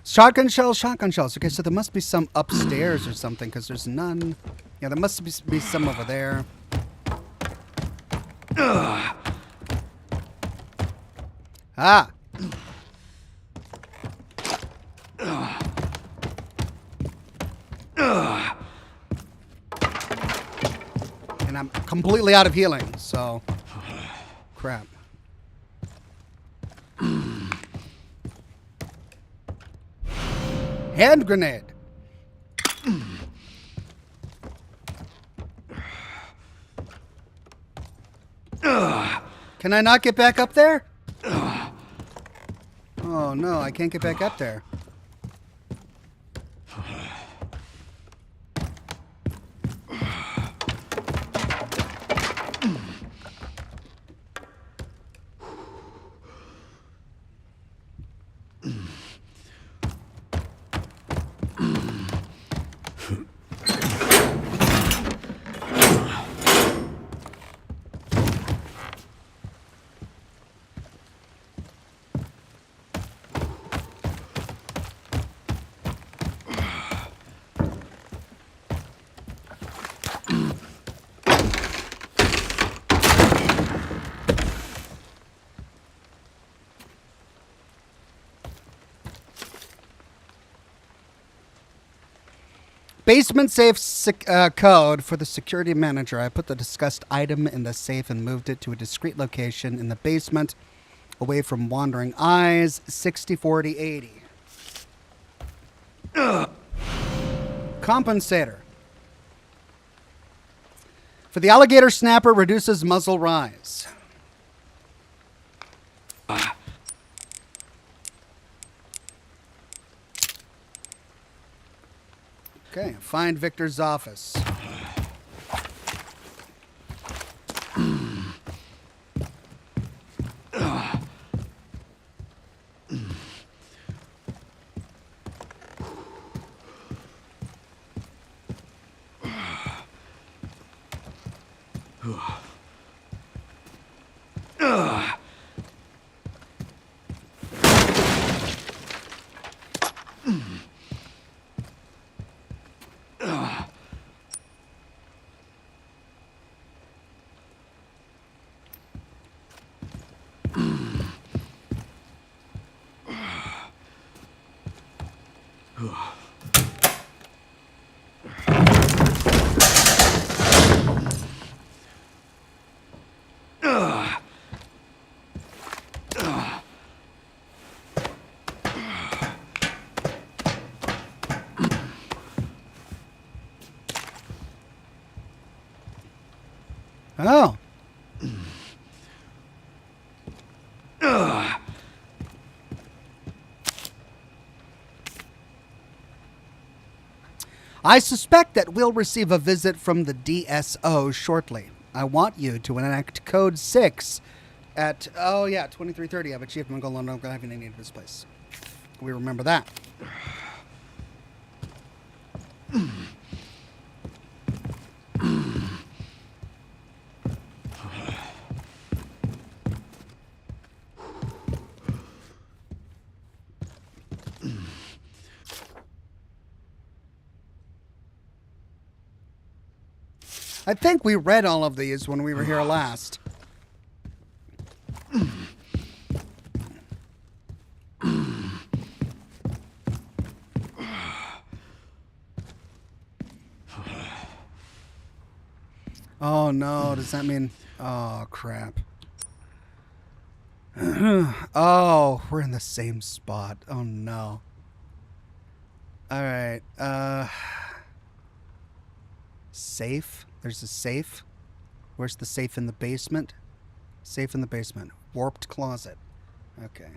Shotgun shells. Okay, so there must be some upstairs or something, because there's none. Yeah, there must be some over there. Ah! And I'm completely out of healing, so... Crap. Hand grenade! Can I not get back up there? Oh no, I can't get back up there. Basement safe code for the security manager. I put the discussed item in the safe and moved it to a discreet location in the basement, away from wandering eyes. 60-40-80. Compensator. For the alligator snapper, reduces muzzle rise. Okay, find Victor's office. Oh. I suspect that we'll receive a visit from the DSO shortly. I want you to enact Code 6 at, 2330. I have achievement goal on no having any of this place. We remember that. I think we read all of these when we were here last. Oh no, does that mean... Oh, crap. Oh, we're in the same spot. Oh no. Alright, safe? There's a safe. Where's the safe in the basement? Safe in the basement. Warped closet. Okay.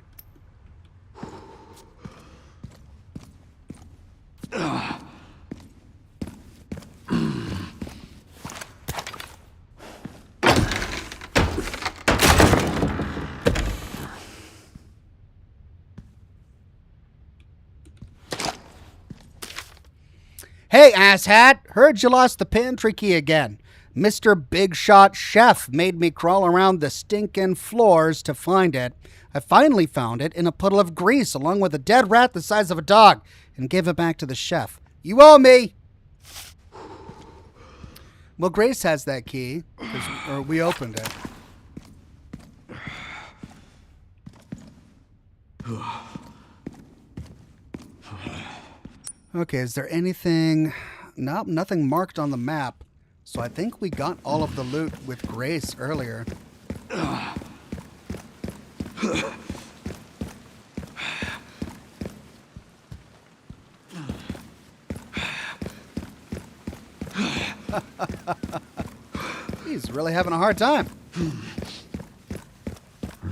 Hey, asshat! Heard you lost the pantry key again. Mr. Big Shot Chef made me crawl around the stinking floors to find it. I finally found it in a puddle of grease along with a dead rat the size of a dog and gave it back to the chef. You owe me! Well, Grace has that key, or we opened it. Okay, is there anything... Nope, nothing marked on the map. So I think we got all of the loot with Grace earlier. He's really having a hard time.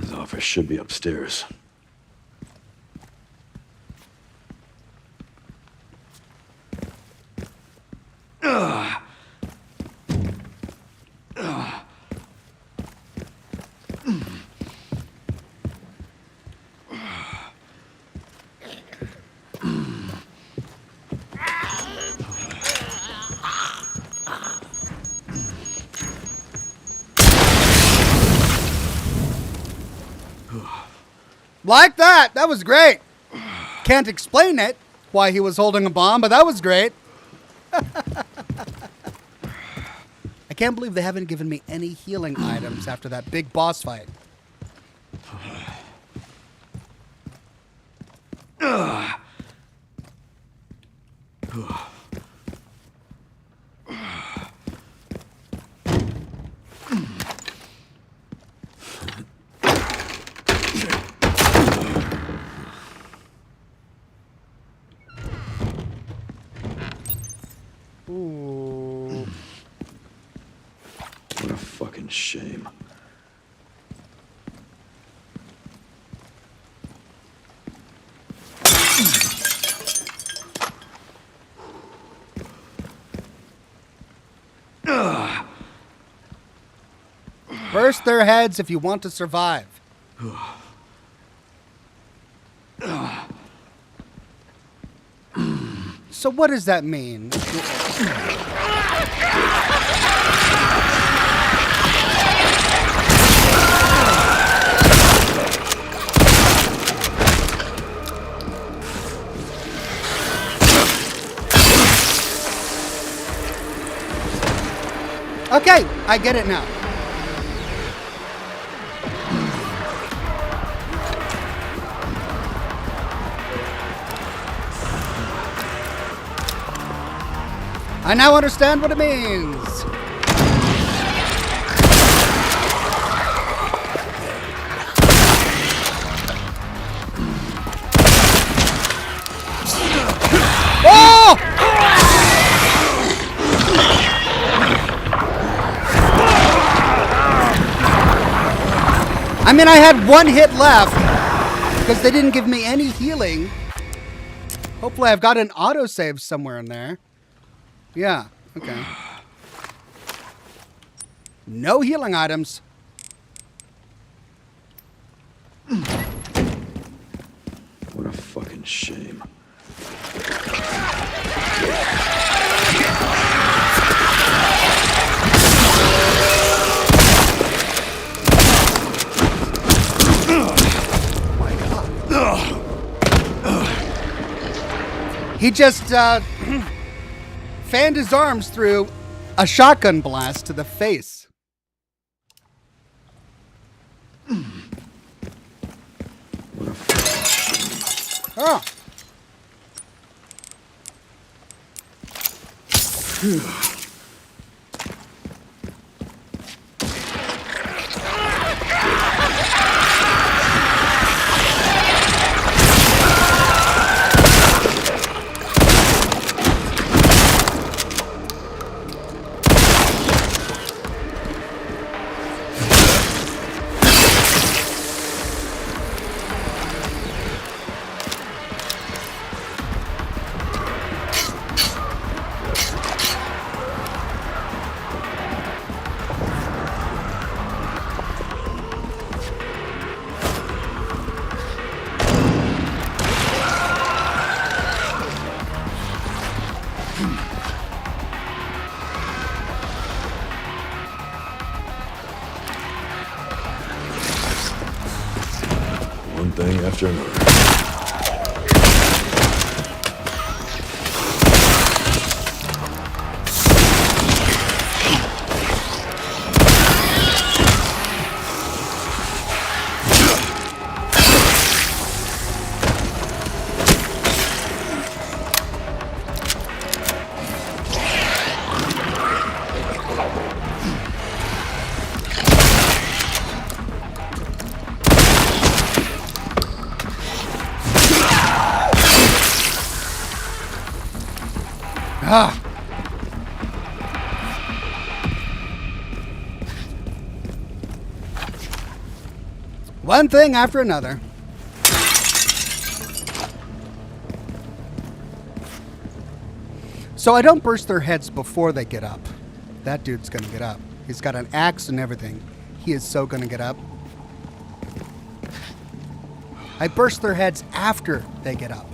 His office should be upstairs. Like that! That was great! Can't explain it, why he was holding a bomb, but that was great. I can't believe they haven't given me any healing items after that big boss fight. Ooh. What a fucking shame. Burst their heads if you want to survive. So what does that mean? Okay, I get it now. I now understand what it means. Oh! I mean, I had one hit left because they didn't give me any healing. Hopefully I've got an autosave somewhere in there. Yeah, okay. No healing items. What a fucking shame. He just fanned his arms through a shotgun blast to the face. What a fucking Oh. thing after another. Ah. One thing after another. So I don't burst their heads before they get up. That dude's gonna get up. He's got an axe and everything. He is so gonna get up. I burst their heads after they get up.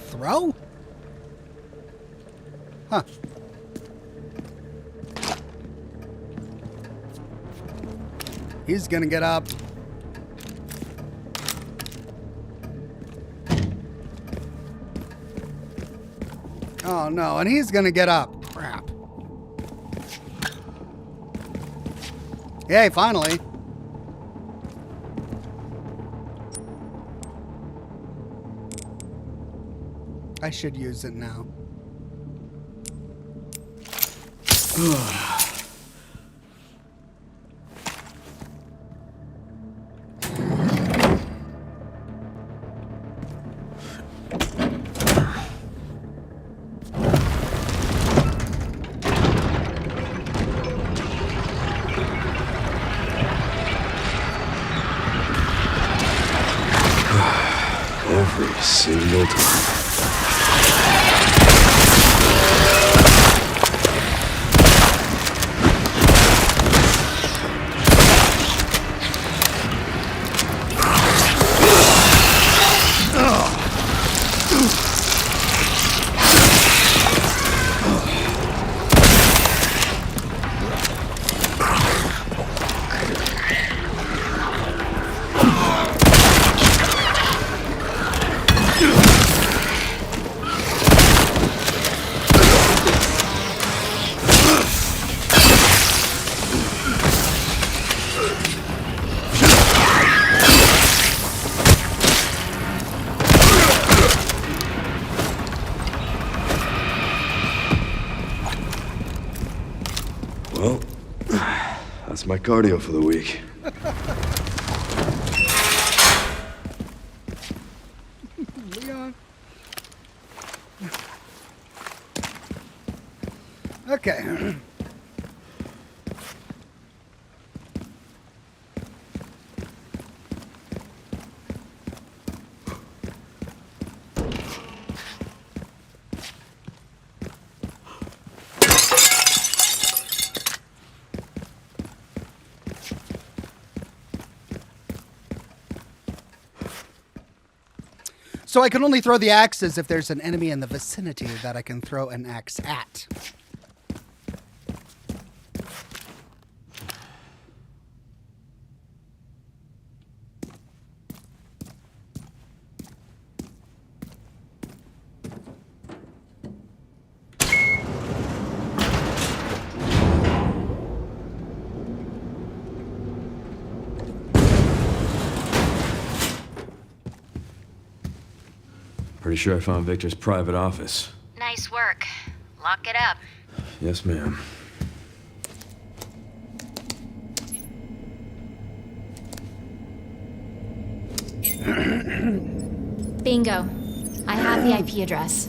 Throw? Huh. He's gonna get up. Oh no, and he's gonna get up. Crap. Yay, finally. I should use it now. Every single time. Well, that's my cardio for the week. Leon. Okay. So I can only throw the axes if there's an enemy in the vicinity that I can throw an axe at. Pretty sure I found Victor's private office. Nice work. Lock it up. Yes, ma'am. Bingo. I have the IP address.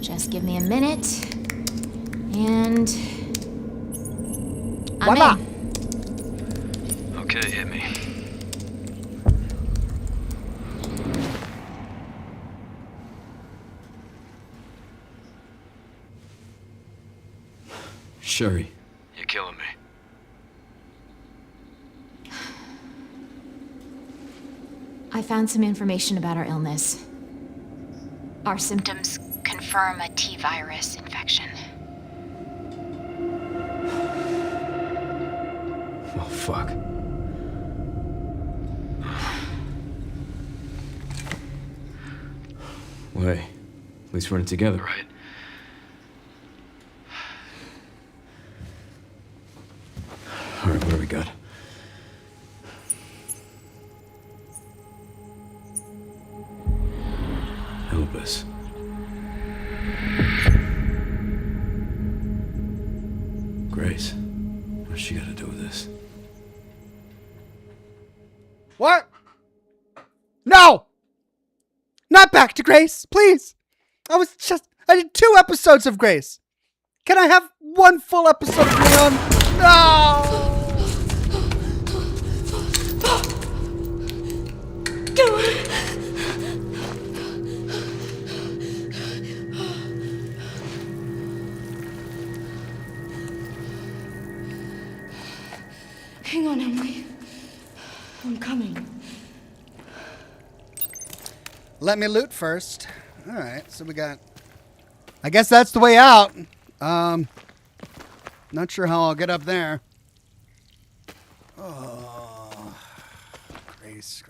Just give me a minute. And... I'm Voila. in. Okay, hit me. Sherry, you're killing me. I found some information about our illness. Our symptoms confirm a T-virus infection. Oh, fuck. Wait. At least we're in it together, right? Alright, what do we got? Elvis. Grace. What's she got to do with this? What? No! Not back to Grace, please. I did 2 episodes of Grace. Can I have 1 full episode of Leon? No! Hang on, Emily. I'm coming. Let me loot first. All right, so we got... I guess that's the way out. Not sure how I'll get up there. Oh, Grace.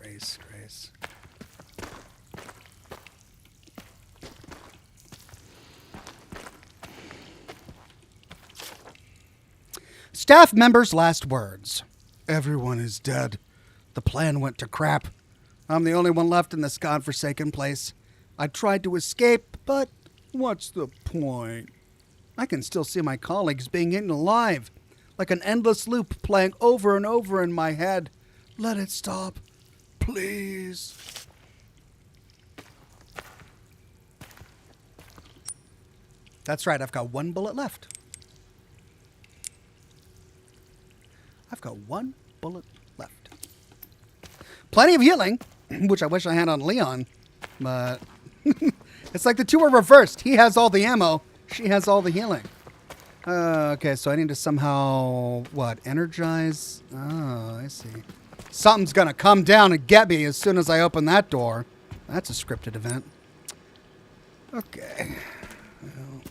Staff members' last words. Everyone is dead. The plan went to crap. I'm the only one left in this godforsaken place. I tried to escape, but what's the point? I can still see my colleagues being eaten alive, like an endless loop playing over and over in my head. Let it stop, please. That's right, I've got 1 bullet left. I've got 1 bullet left. Plenty of healing, which I wish I had on Leon, but it's like the 2 are reversed. He has all the ammo. She has all the healing. Okay, so I need to somehow, energize? Oh, I see. Something's going to come down and get me as soon as I open that door. That's a scripted event. Okay. Well.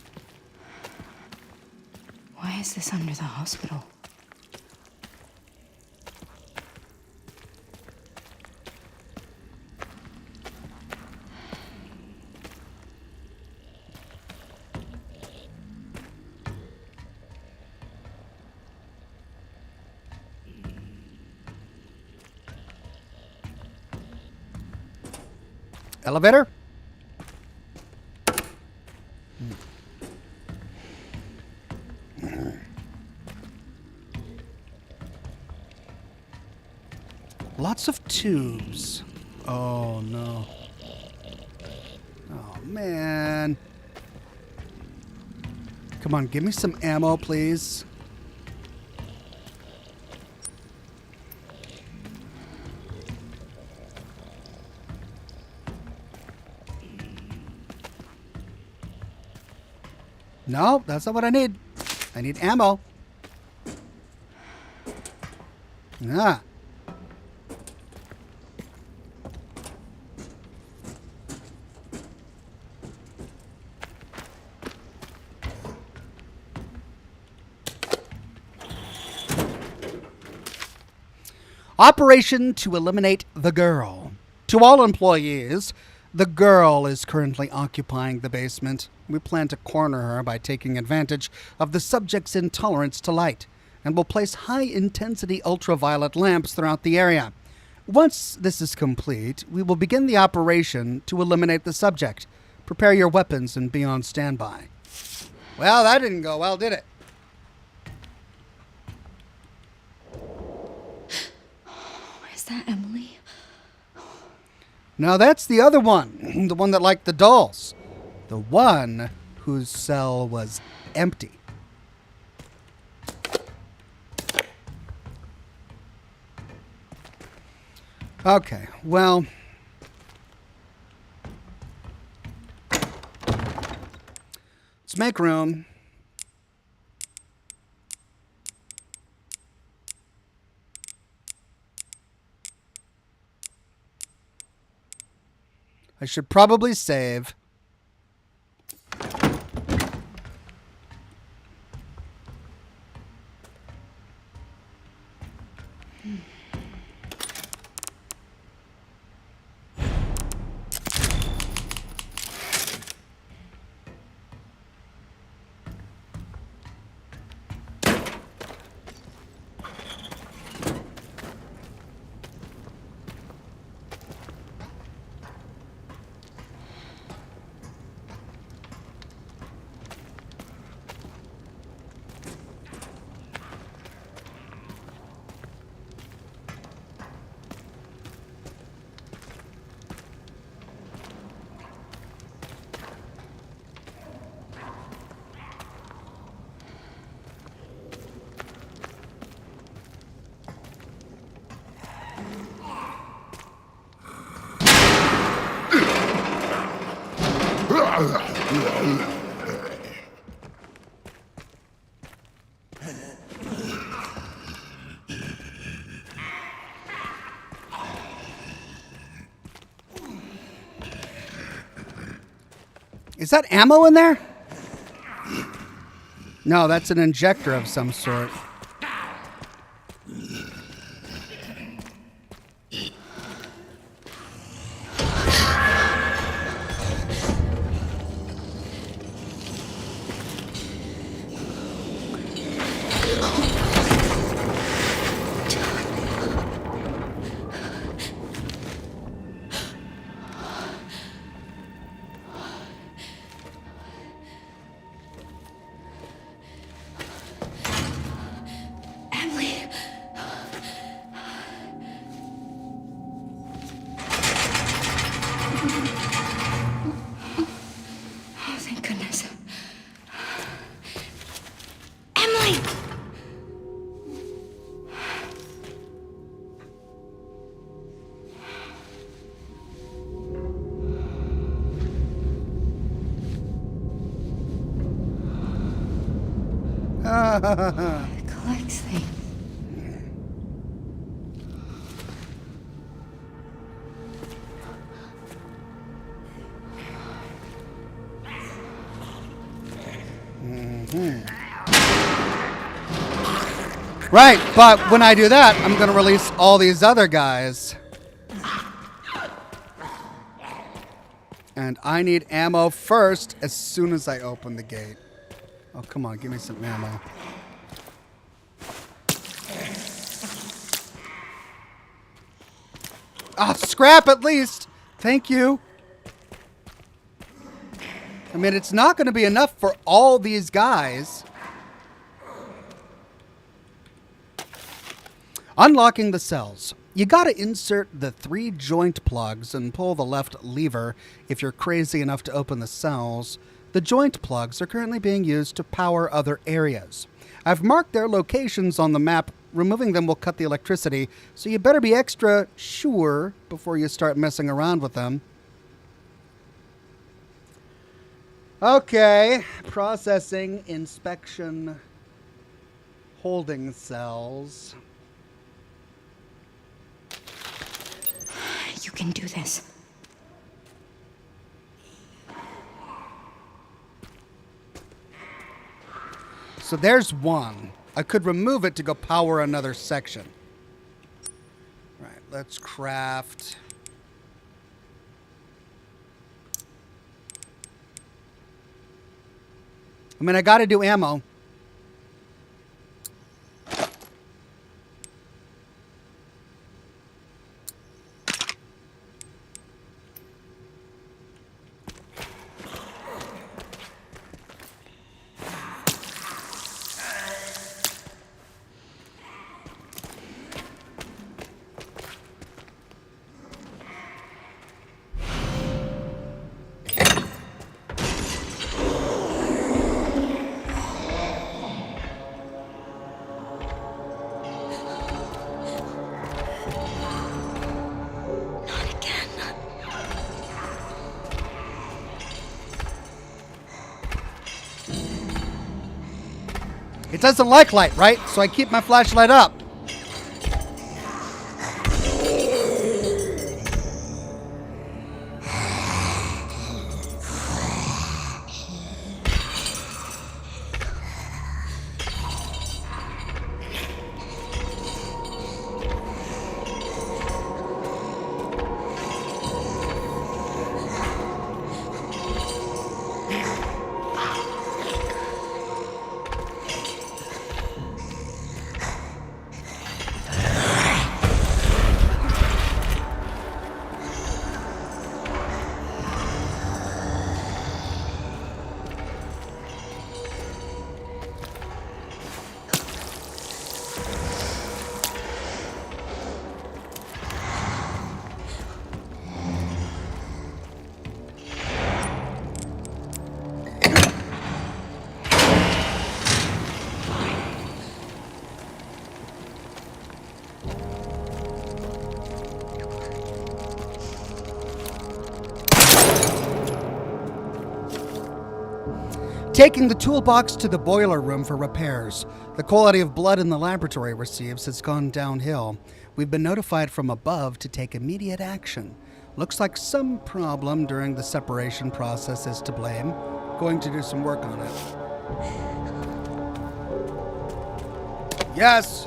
Why is this under the hospital? Elevator? Lots of tubes. Oh, no. Oh, man. Come on, give me some ammo, please. No, that's not what I need. I need ammo. Ah. Operation to eliminate the girl. To all employees, the girl is currently occupying the basement. We plan to corner her by taking advantage of the subject's intolerance to light, and will place high-intensity ultraviolet lamps throughout the area. Once this is complete, we will begin the operation to eliminate the subject. Prepare your weapons and be on standby. Well, that didn't go well, did it? Is that Emily? No, that's the other one. The one that liked the dolls. The one whose cell was empty. Okay, well... let's make room. I should probably save. Is that ammo in there? No, that's an injector of some sort. Emily. Oh, thank goodness. Emily! It collects things. Right, but when I do that, I'm going to release all these other guys. And I need ammo first as soon as I open the gate. Oh, come on, give me some ammo. Ah, scrap at least. Thank you. I mean, it's not going to be enough for all these guys. Unlocking the cells. You got to insert the 3 joint plugs and pull the left lever if you're crazy enough to open the cells. The joint plugs are currently being used to power other areas. I've marked their locations on the map. Removing them will cut the electricity, so you better be extra sure before you start messing around with them. Okay, processing, inspection, holding cells. You can do this. So there's one. I could remove it to go power another section. Right, let's craft. I mean, I got to do ammo. It doesn't like light, right? So I keep my flashlight up. Taking the toolbox to the boiler room for repairs. The quality of blood in the laboratory receives has gone downhill. We've been notified from above to take immediate action. Looks like some problem during the separation process is to blame. Going to do some work on it. Yes!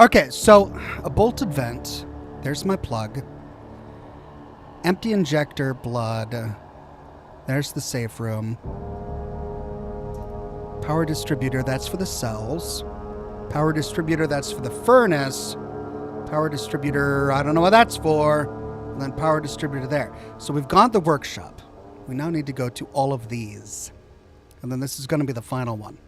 Okay, so a bolted vent. There's my plug. Empty injector, blood. There's the safe room. Power distributor, that's for the cells. Power distributor, that's for the furnace. Power distributor, I don't know what that's for. And then power distributor there. So we've got the workshop. We now need to go to all of these. And then this is going to be the final one.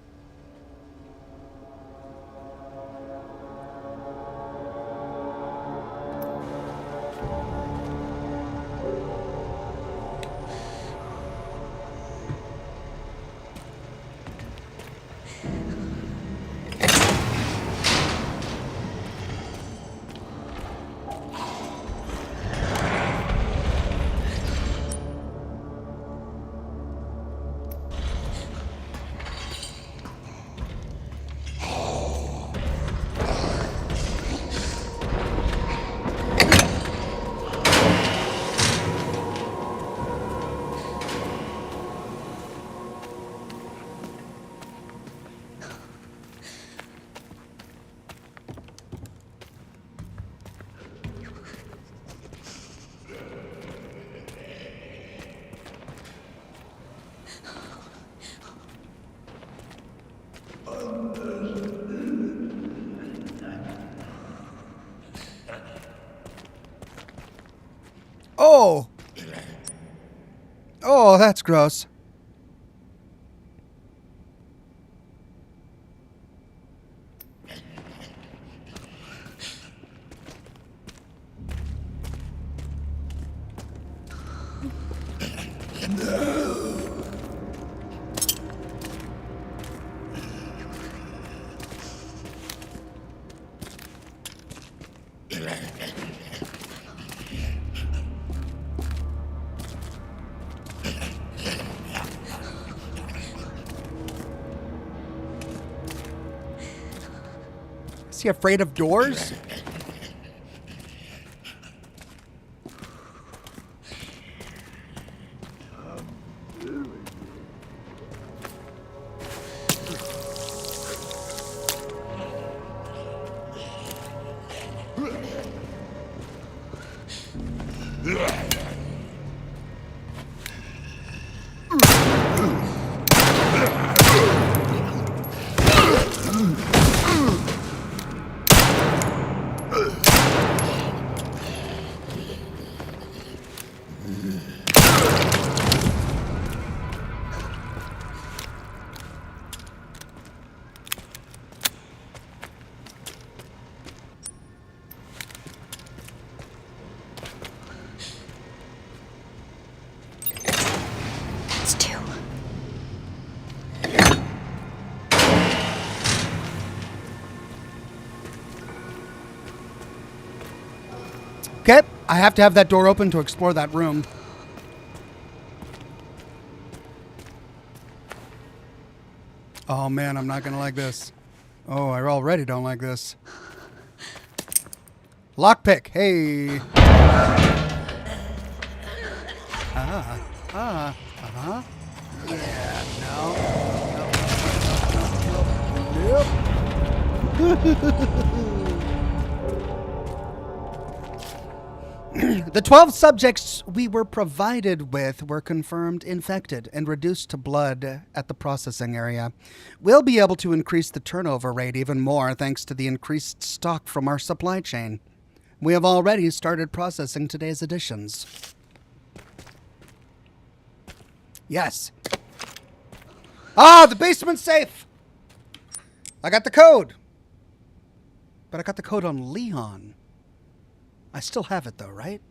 Oh! Oh, that's gross. Is he afraid of doors? It's two. Okay, I have to have that door open to explore that room. Oh man, I'm not gonna like this. Oh, I already don't like this. Lockpick, hey. Uh-huh. The 12 subjects we were provided with were confirmed infected and reduced to blood at the processing area. We'll be able to increase the turnover rate even more thanks to the increased stock from our supply chain. We have already started processing today's additions. Yes. Ah, the basement safe! I got the code. But I got the code on Leon. I still have it though, right?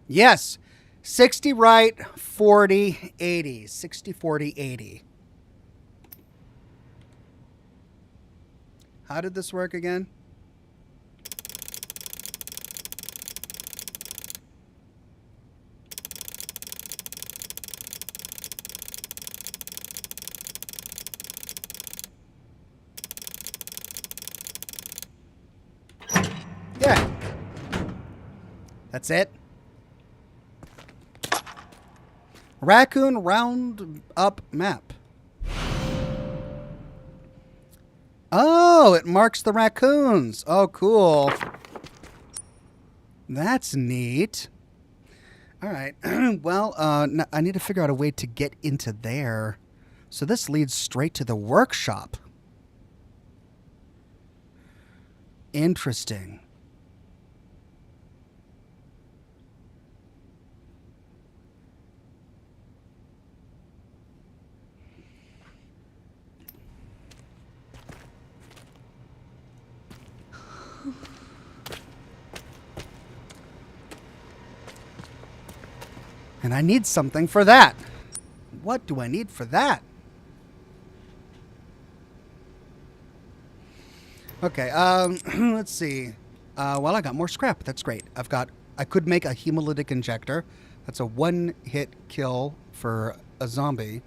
Yes. 60 right, 40, 80. 60, 40, 80. How did this work again? Yeah. That's it. Raccoon round up map. Oh, it marks the raccoons. Oh, cool. That's neat. All right. Well, I need to figure out a way to get into there. So this leads straight to the workshop. Interesting. And I need something for that. What do I need for that? Okay, let's see. Well, I got more scrap. That's great. I could make a hemolytic injector. That's a one-hit kill for a zombie.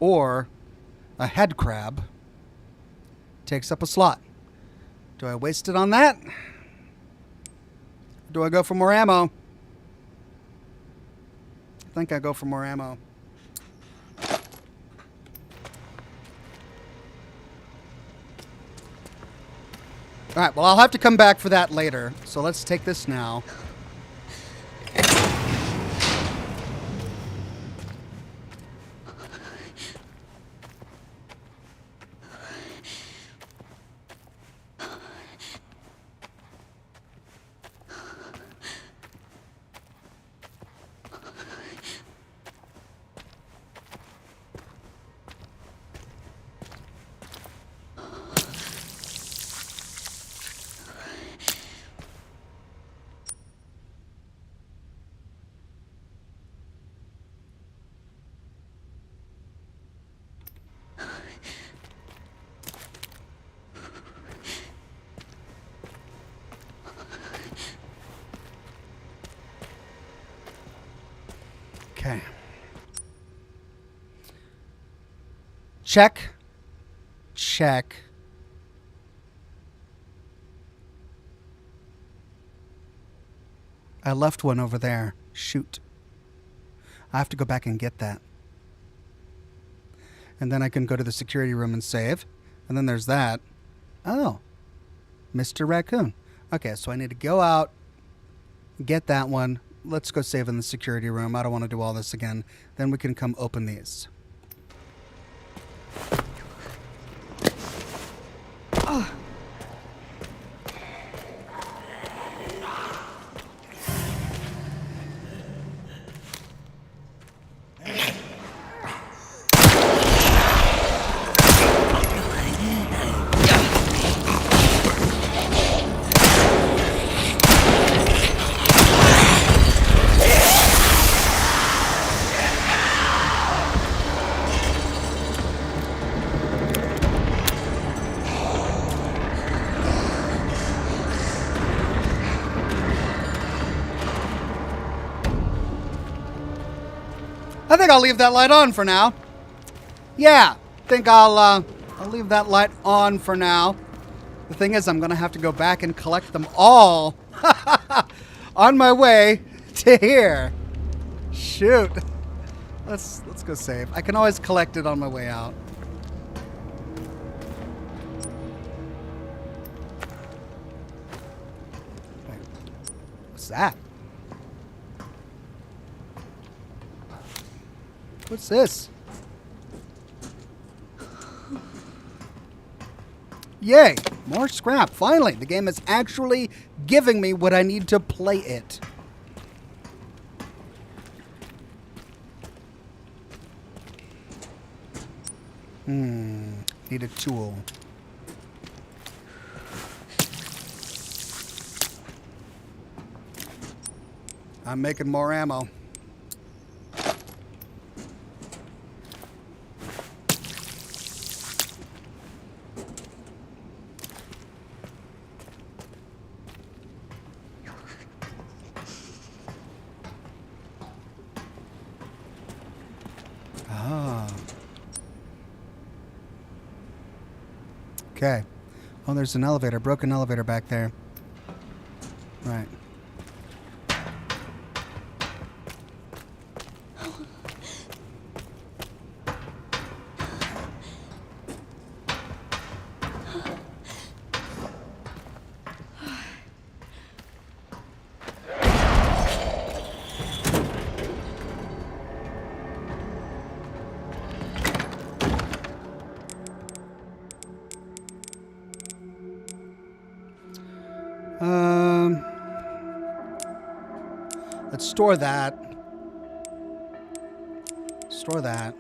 Or a head crab. Takes up a slot. Do I waste it on that? Do I go for more ammo? I think I go for more ammo. Alright, well, I'll have to come back for that later. So let's take this now. Okay. Check. Check. I left one over there. Shoot. I have to go back and get that. And then I can go to the security room and save. And then there's that. Oh. Mr. Raccoon. Okay, so I need to go out, get that one. Let's go save in the security room. I don't want to do all this again. Then we can come open these. Oh. I think I'll leave that light on for now. Yeah, I think I'll leave that light on for now. The thing is, I'm going to have to go back and collect them all. on my way to here. Shoot. Let's go save. I can always collect it on my way out. Wait, what's that? What's this? Yay! More scrap. Finally, the game is actually giving me what I need to play it. Need a tool. I'm making more ammo. Okay. Oh, there's an elevator. Broken elevator back there. Right. Let's store that. Store that.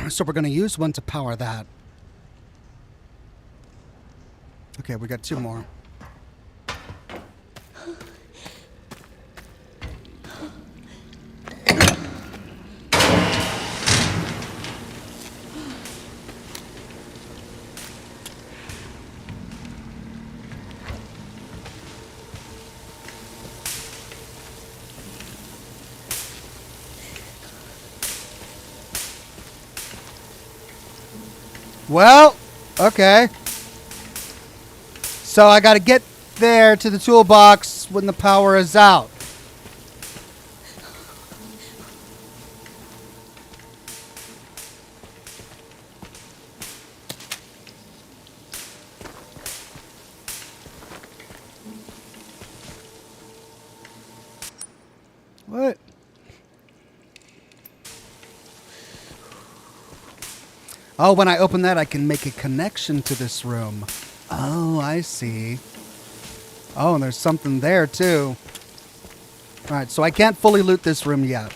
So we're going to use one to power that. Okay, we got two more. Well, okay. So I got to get there to the toolbox when the power is out. What? Oh, when I open that, I can make a connection to this room. Oh, I see. Oh, and there's something there, too. All right, so I can't fully loot this room yet.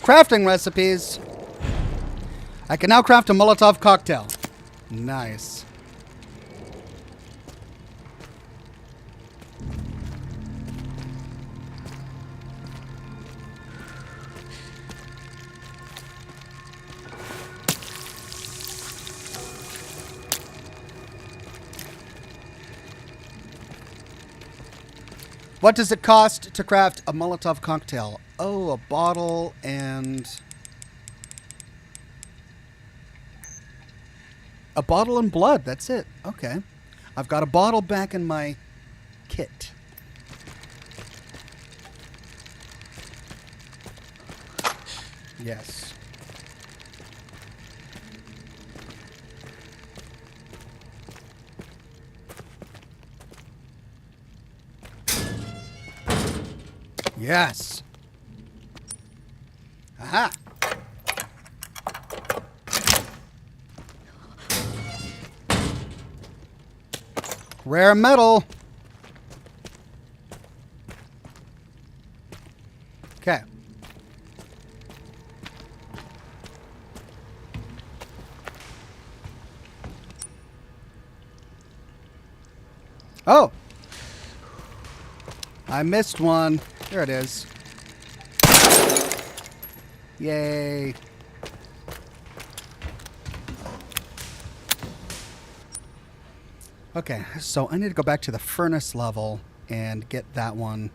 Crafting recipes. I can now craft a Molotov cocktail. Nice. What does it cost to craft a Molotov cocktail? Oh, a bottle and... a bottle and blood. That's it. Okay. I've got a bottle back in my kit. Yes. Yes. Aha. Rare metal. Okay. Oh. I missed one. There it is. Yay. Okay, so I need to go back to the furnace level and get that one.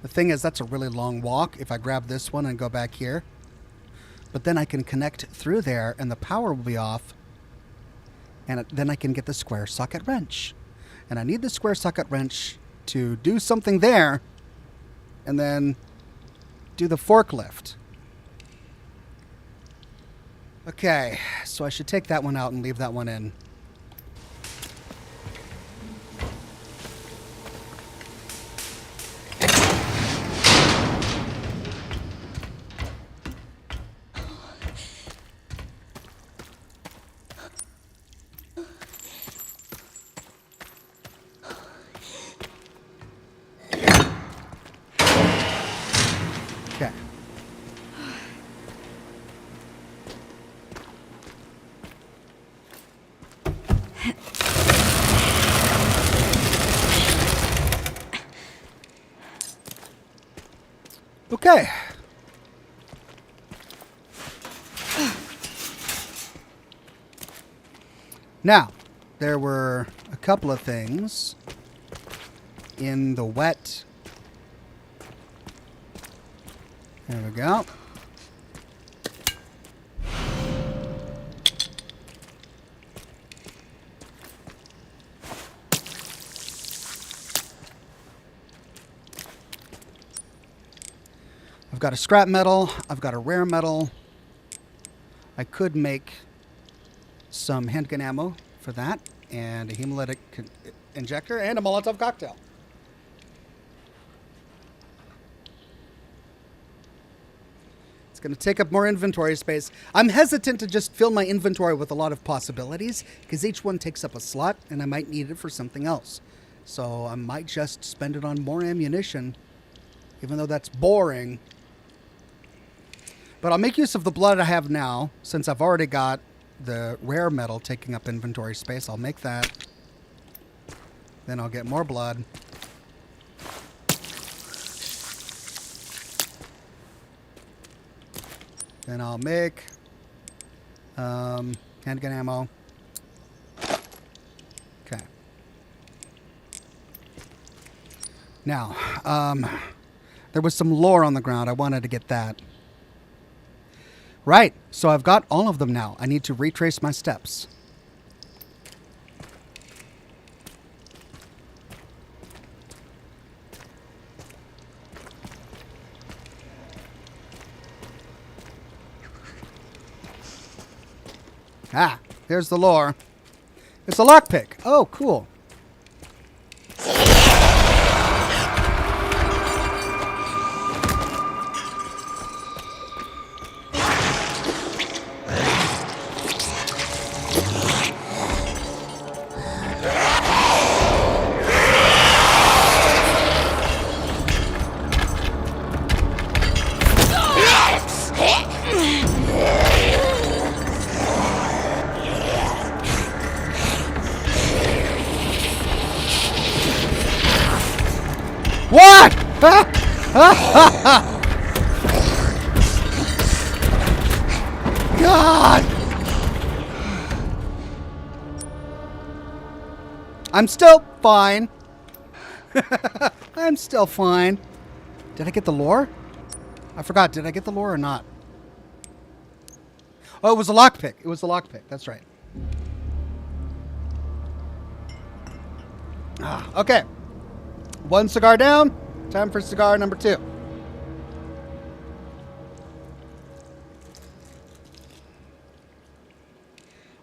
The thing is, that's a really long walk if I grab this one and go back here. But then I can connect through there and the power will be off. And then I can get the square socket wrench. And I need the square socket wrench to do something there and then do the forklift. Okay, so I should take that one out and leave that one in. Okay. Okay. Now, there were a couple of things in the wet. There we go. I've got a scrap metal. I've got a rare metal. I could make some handgun ammo for that, and a hemolytic injector, and a Molotov cocktail. It's going to take up more inventory space. I'm hesitant to just fill my inventory with a lot of possibilities, because each one takes up a slot, and I might need it for something else. So I might just spend it on more ammunition, even though that's boring. But I'll make use of the blood I have now, since I've already got the rare metal taking up inventory space. I'll make that. Then I'll get more blood. Then I'll make handgun ammo. Okay. Now, there was some lore on the ground. I wanted to get that. Right, so I've got all of them now. I need to retrace my steps. Ah, there's the lore. It's a lockpick. Oh, cool. God! I'm still fine. I'm still fine. Did I get the lore? I forgot. Did I get the lore or not? Oh, it was a lockpick. It was a lockpick. That's right. Okay. One cigar down. Time for cigar number 2.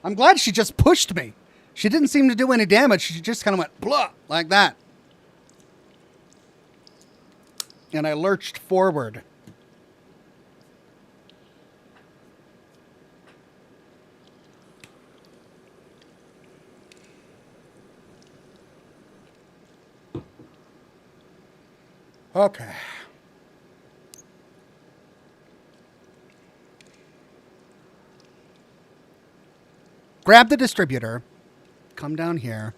I'm glad she just pushed me. She didn't seem to do any damage. She just kind of went blah, like that. And I lurched forward. Okay. Grab the distributor. Come down here.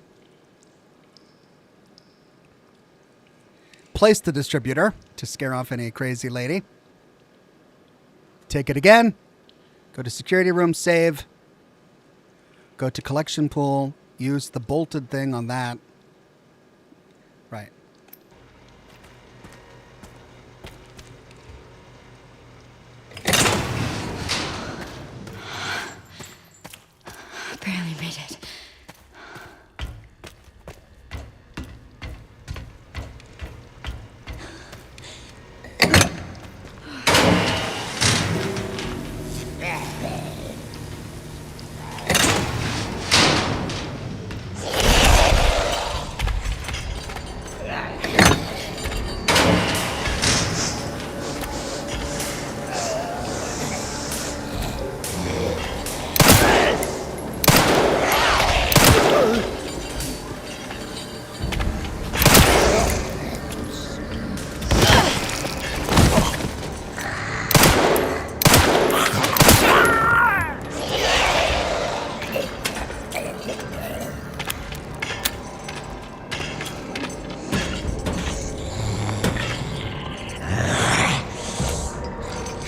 Place the distributor to scare off any crazy lady. Take it again. Go to security room, save. Go to collection pool. Use the bolted thing on that. Right. Barely made it.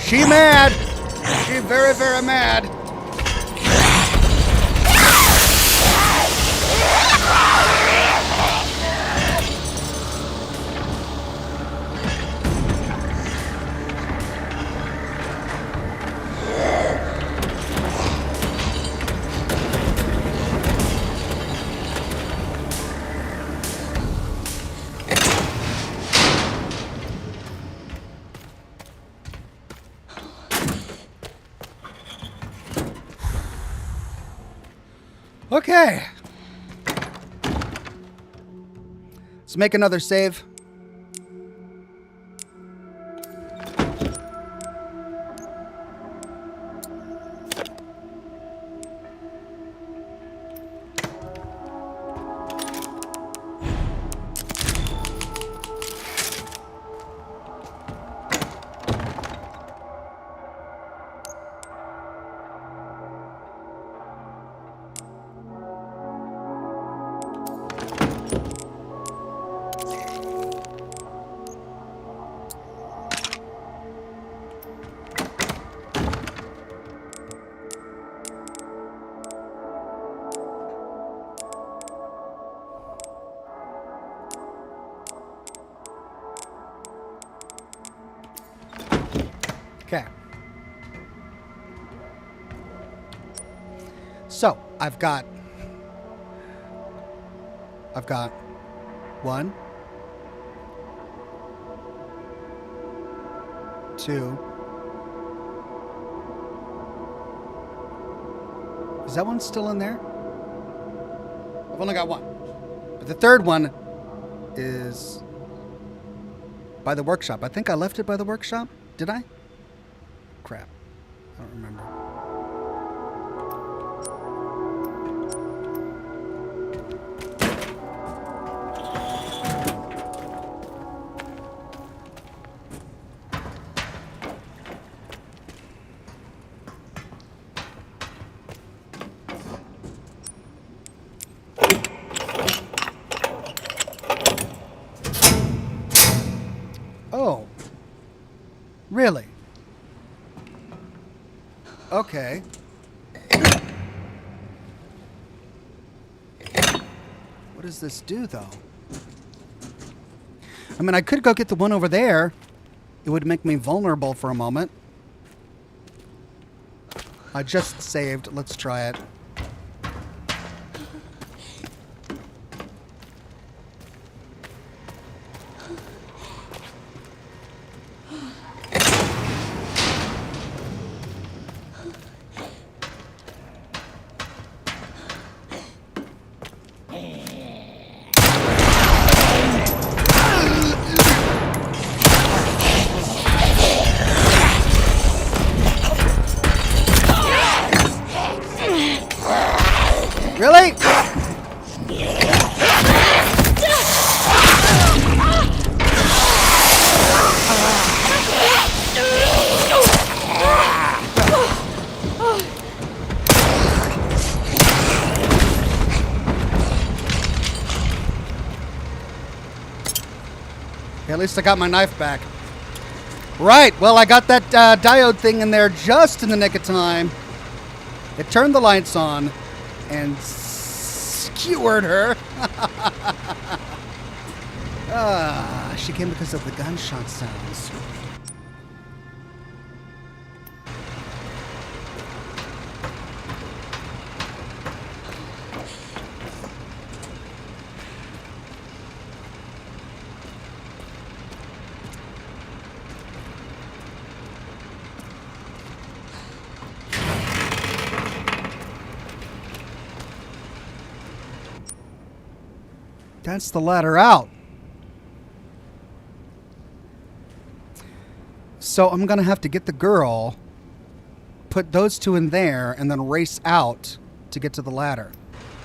She mad. She very, very mad. Okay. Let's make another save. Okay. So, I've got 1, 2. Is that one still in there? I've only got 1. But the third one is by the workshop. I think I left it by the workshop. Did I? Crap. I don't remember. Oh, Okay. What does this do, though? I mean, I could go get the one over there. It would make me vulnerable for a moment. I just saved. Let's try it. Really? At least I got my knife back. Right, well, I got that diode thing in there just in the nick of time. It turned the lights on and skewered her. She came because of the gunshot sounds. That's the ladder out. So I'm going to have to get the girl, put those two in there, and then race out to get to the ladder.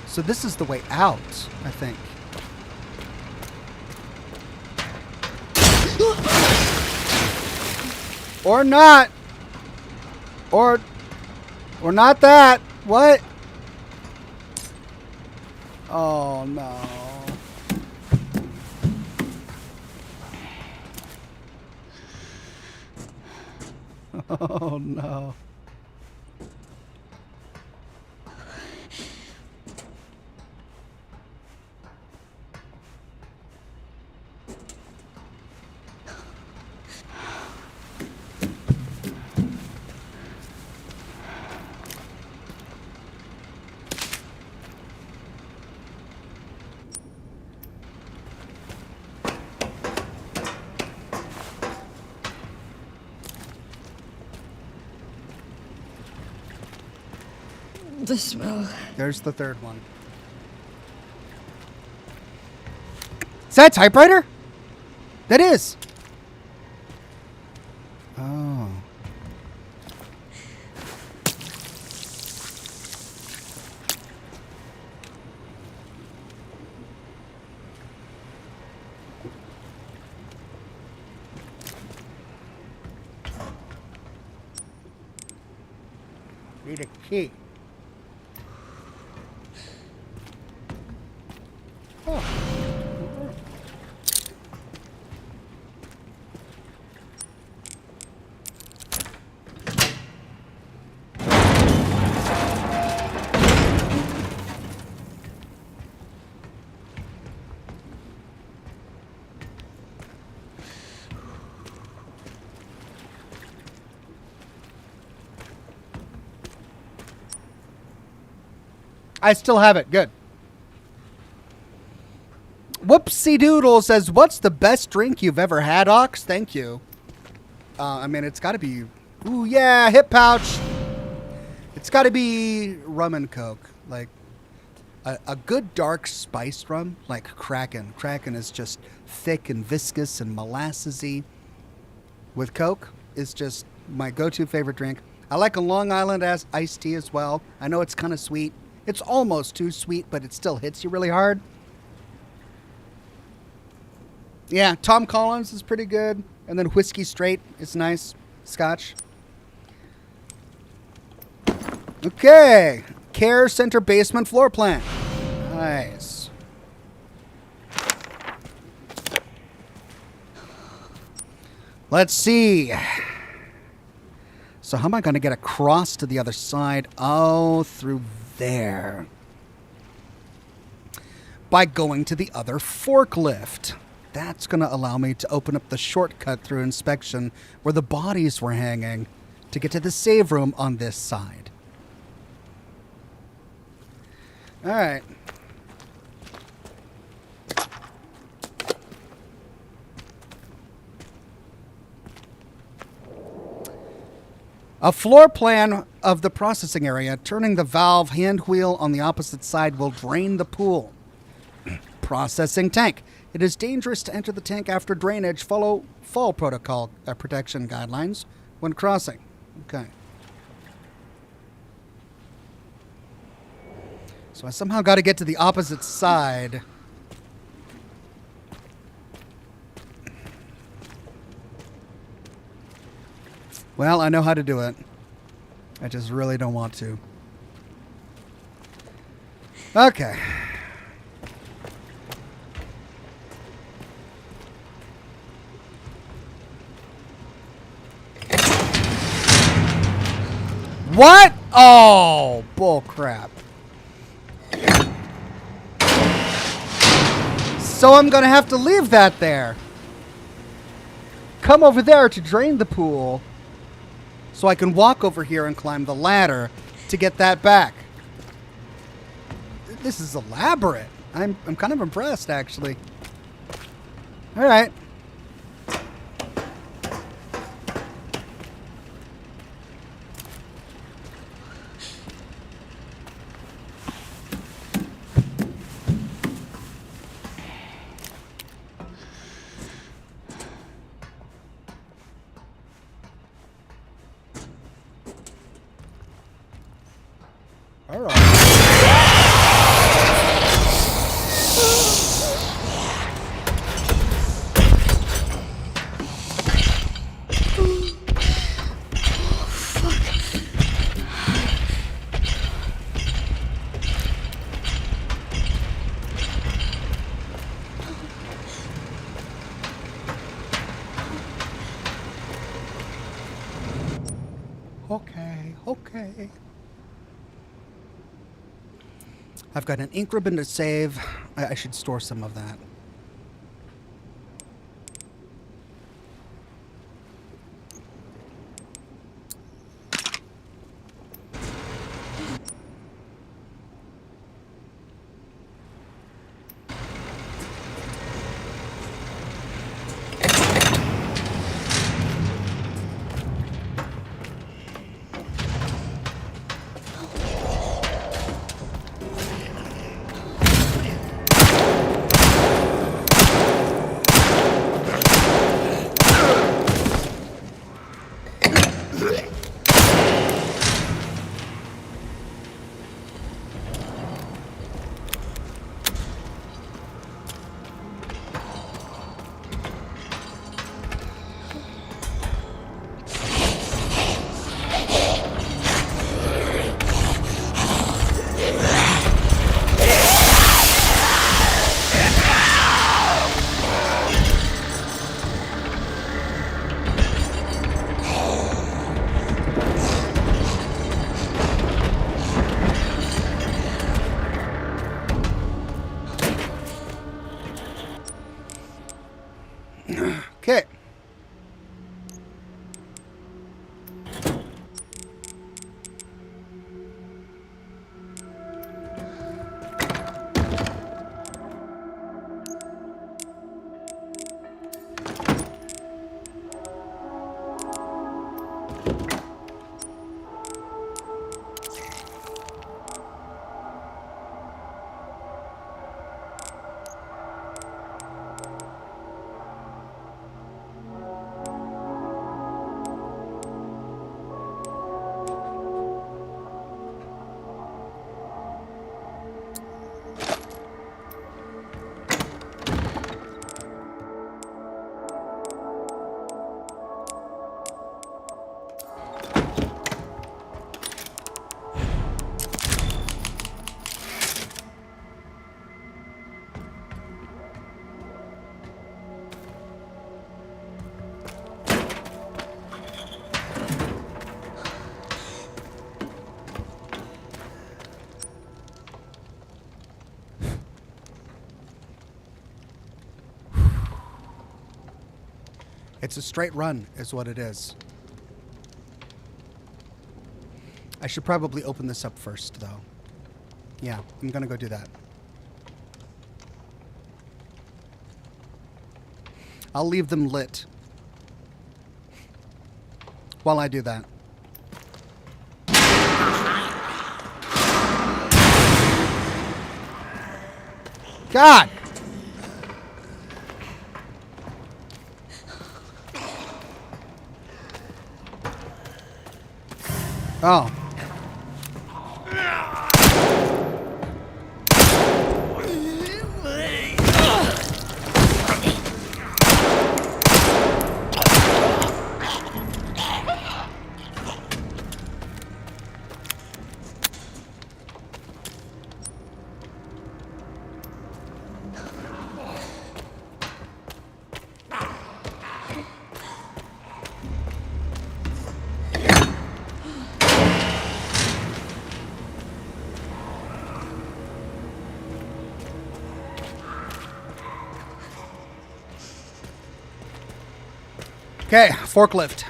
So this is the way out, I think. Or not. Or not that. What? Oh, no. Oh, no. The smell. There's the third one. Is that a typewriter? That is. Oh. Need a key. I still have it. Good. Whoopsie Doodle says, "What's the best drink you've ever had, Ox?" Thank you. I mean, it's got to be... Ooh, yeah, hip pouch. It's got to be rum and Coke. Like, a good dark spiced rum, like Kraken. Kraken is just thick and viscous and molassesy. With Coke is just my go-to favorite drink. I like a Long Island iced tea as well. I know it's kind of sweet. It's almost too sweet, but it still hits you really hard. Yeah, Tom Collins is pretty good. And then Whiskey Straight is nice. Scotch. Okay. Care Center basement floor plan. Nice. Let's see. So how am I going to get across to the other side? Oh, through there. By going to the other forklift. That's going to allow me to open up the shortcut through inspection where the bodies were hanging to get to the save room on this side. All right. A floor plan of the processing area. Turning the valve hand wheel on the opposite side will drain the pool. Processing tank. It is dangerous to enter the tank after drainage. Follow fall protocol protection guidelines when crossing. Okay. So I somehow got to get to the opposite side. Well, I know how to do it. I just really don't want to. Okay. What? Oh, bull crap. So I'm going to have to leave that there. Come over there to drain the pool so I can walk over here and climb the ladder to get that back. This is elaborate. I'm kind of impressed, actually. All right. All right. Okay. I've got an ink ribbon to save. I should store some of that. It's a straight run, is what it is. I should probably open this up first, though. Yeah, I'm gonna go do that. I'll leave them lit while I do that. God! Oh. Okay, forklift.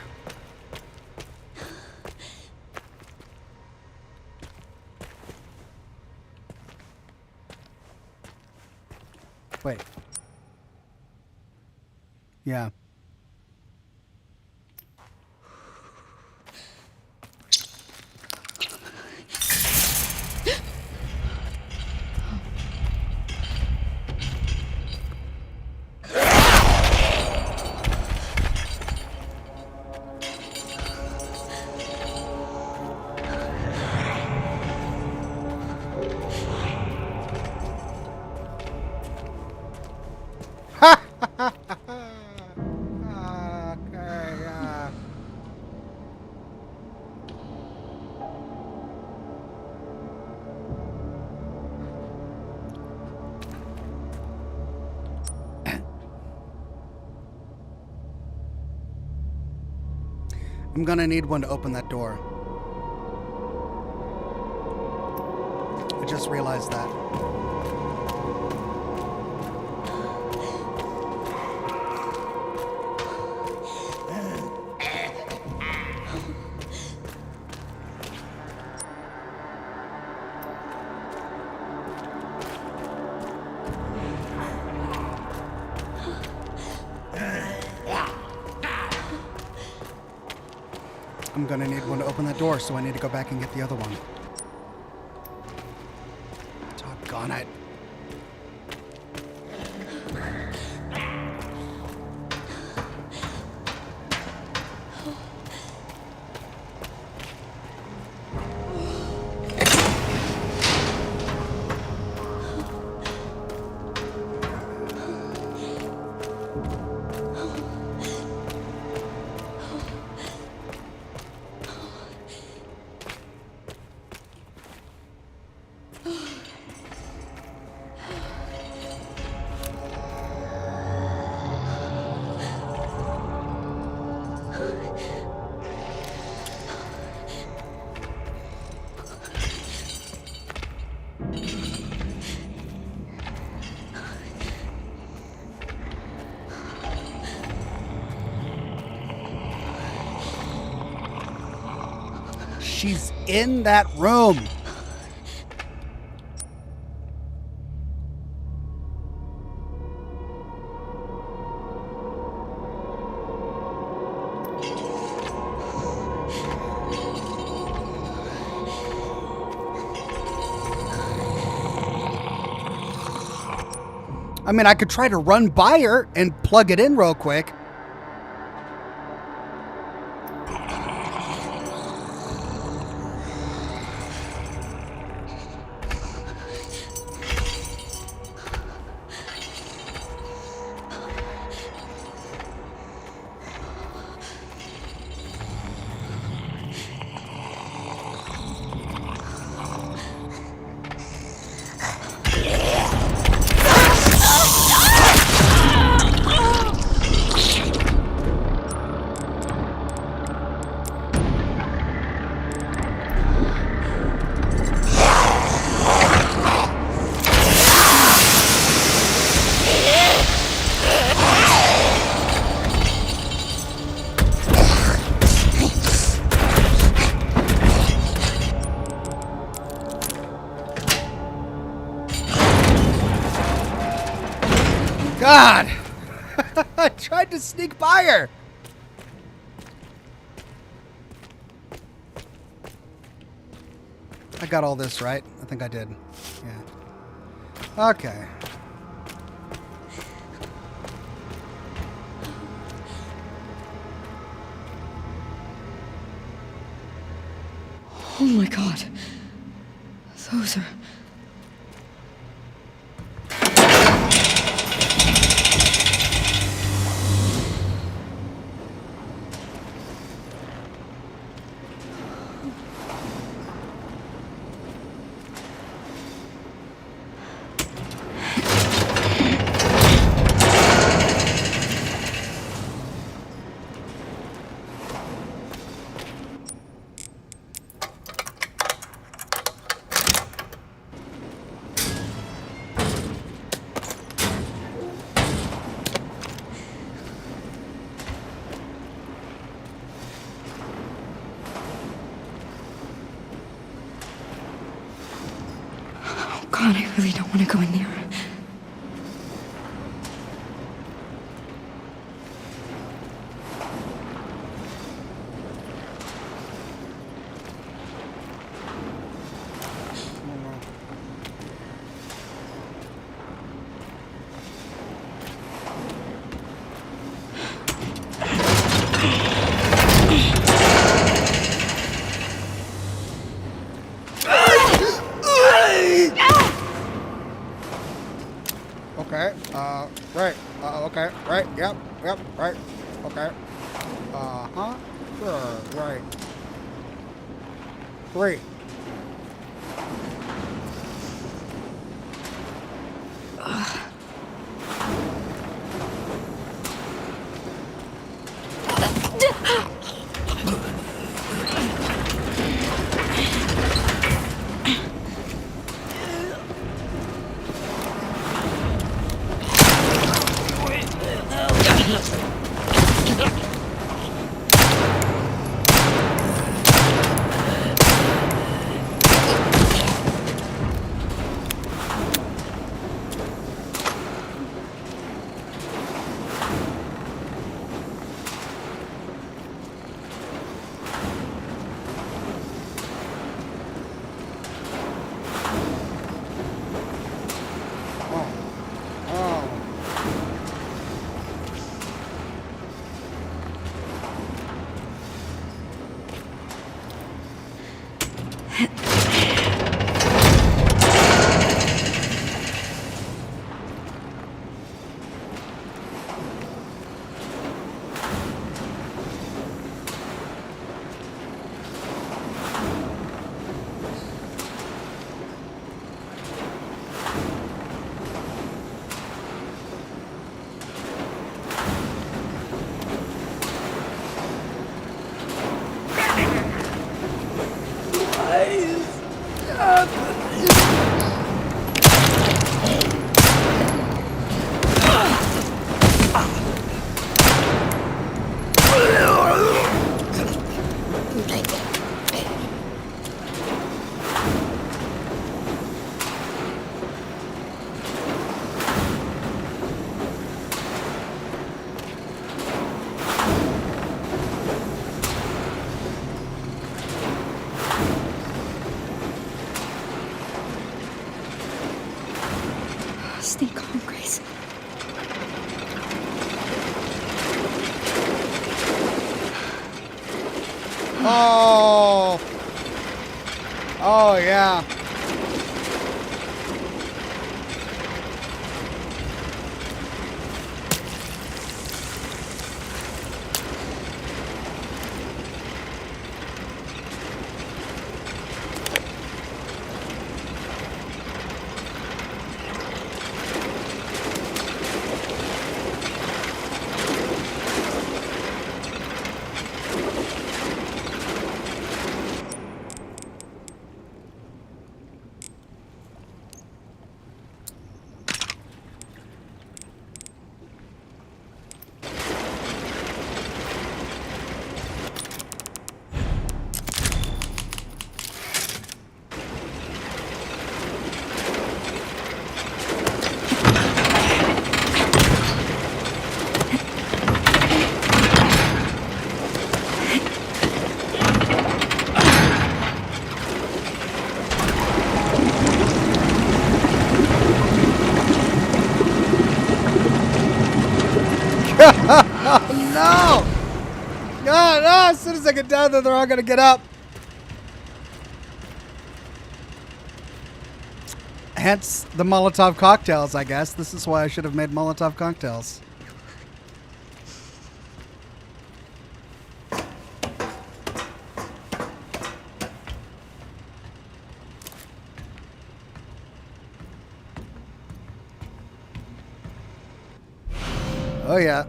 Wait. Yeah. I'm gonna need one to open that door. I just realized that. I'm gonna need one to open that door, so I need to go back and get the other one. Doggone it. She's in that room. I mean, I could try to run by her and plug it in real quick. God! I tried to sneak by her. I got all this right. I think I did. Yeah. Okay. Oh my god. Those are... God, I really don't want to go in there. Okay. Right. Okay. Right. Yep. Yep. Right. Okay. Huh? Sure. Right. Great. Stay calm, Grace. Oh. Oh, yeah. soon as I get down there, they're all gonna get up. Hence the Molotov cocktails, I guess. This is why I should have made Molotov cocktails. Oh, yeah.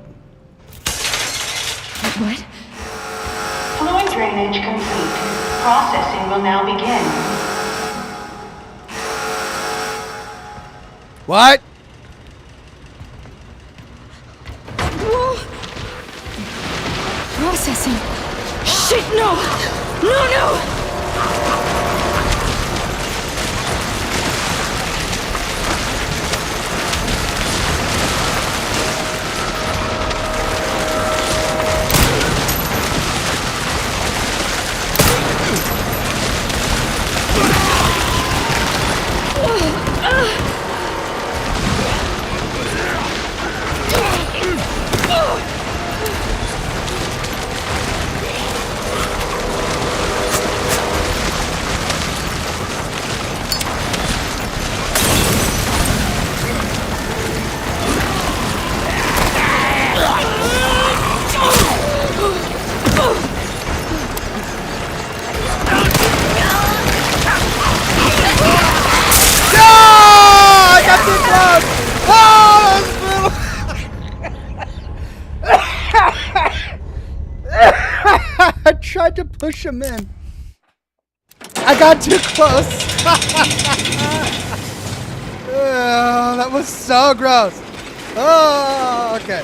What? Fluid drainage complete. Processing will now begin. What? Whoa! Processing. Shit, no! No, no! I got too close! Oh, that was brutal. I tried to push him in. I got too close. Oh, that was so gross. Oh, okay.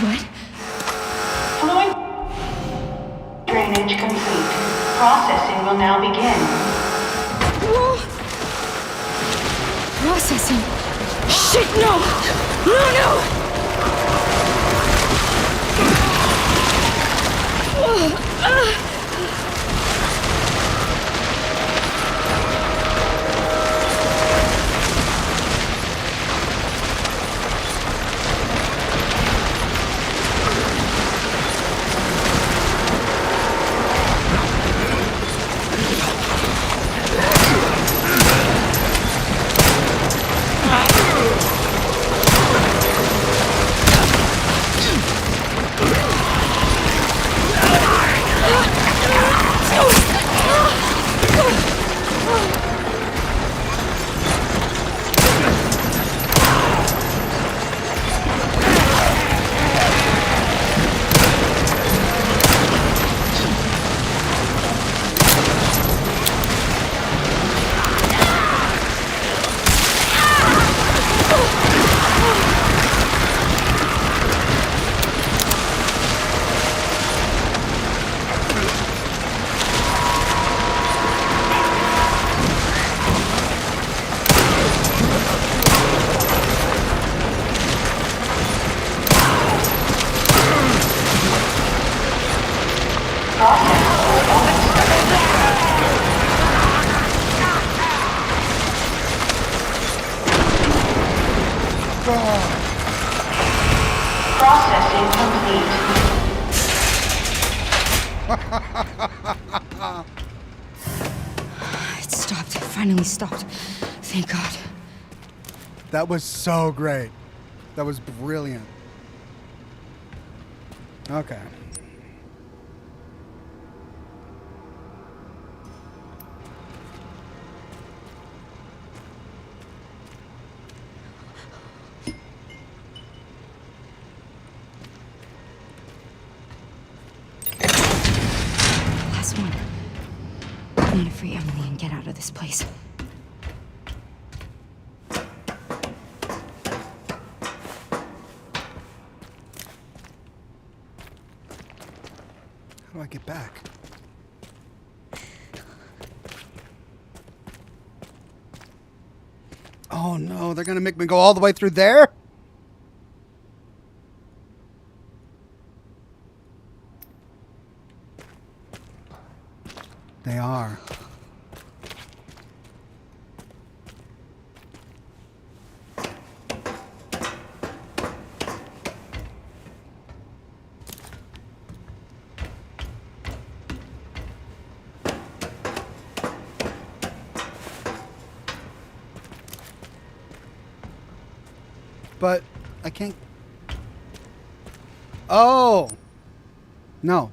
What? Fluid drainage complete. Processing will now begin. Whoa! Processing. Shit, no! No, no! Processing complete. It stopped. It finally stopped. Thank God. That was so great. That was brilliant. Okay. Last one. I'm gonna free Emily and get out of this place. back. Oh no, they're gonna make me go all the way through there? They are. But I can't. Oh! No.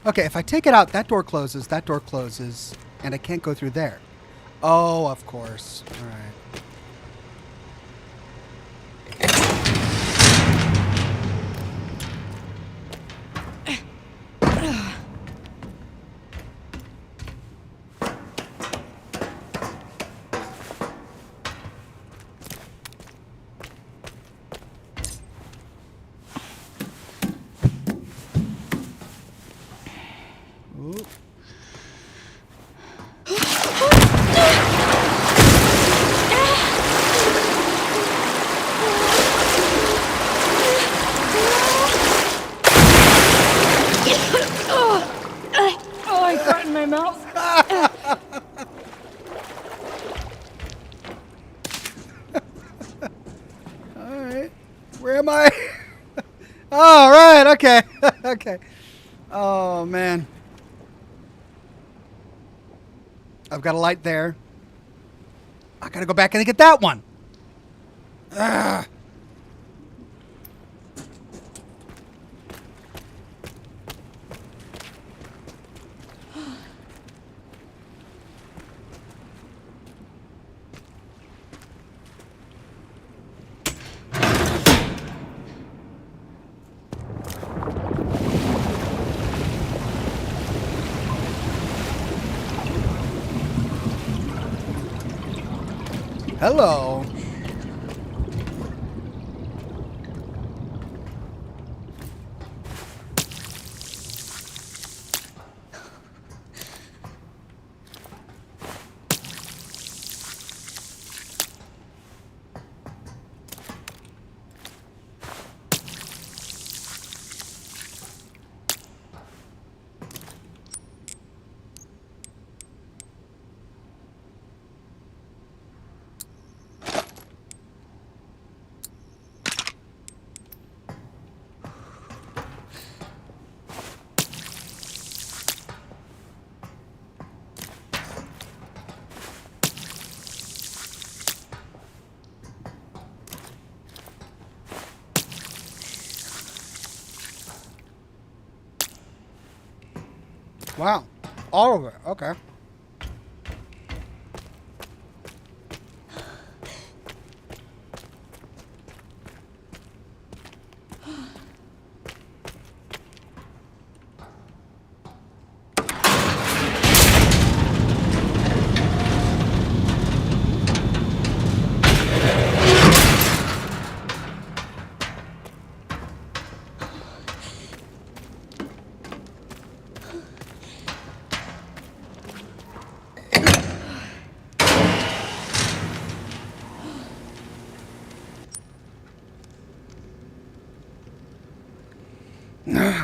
Okay, if I take it out, that door closes, and I can't go through there. Oh, of course. All right. Ooh. Oh, I got in my mouth. All right. Where am I? All right. Okay. Okay. Oh, man. I've got a light there. I got to go back and get that one. Ugh. Hello. Wow. All of it. Okay.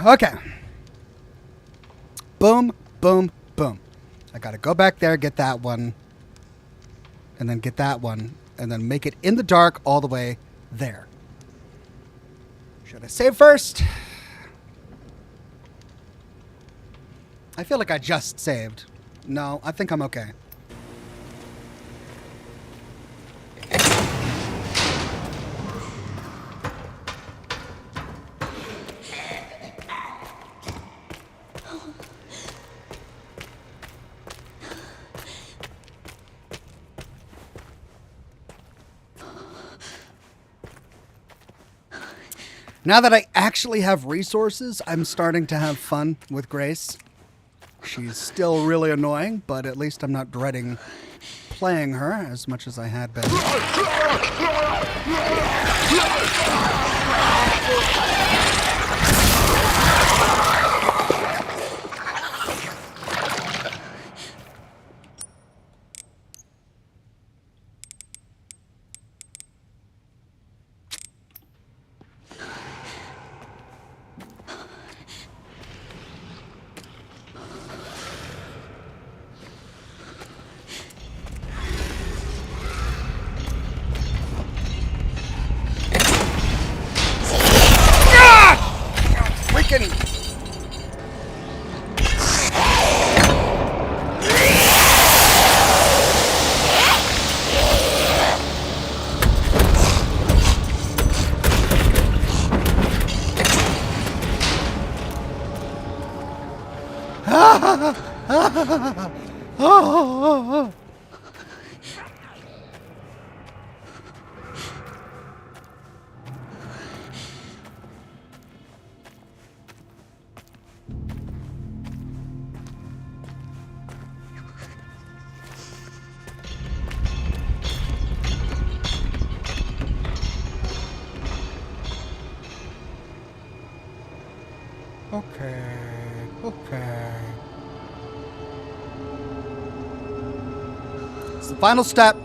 Okay. Boom, boom, boom. I gotta go back there, get that one, and then get that one, and then make it in the dark all the way there. Should I save first? I feel like I just saved. No, I think I'm okay. Now that I actually have resources, I'm starting to have fun with Grace. She's still really annoying, but at least I'm not dreading playing her as much as I had been. Freaking! Okay. It's the final step.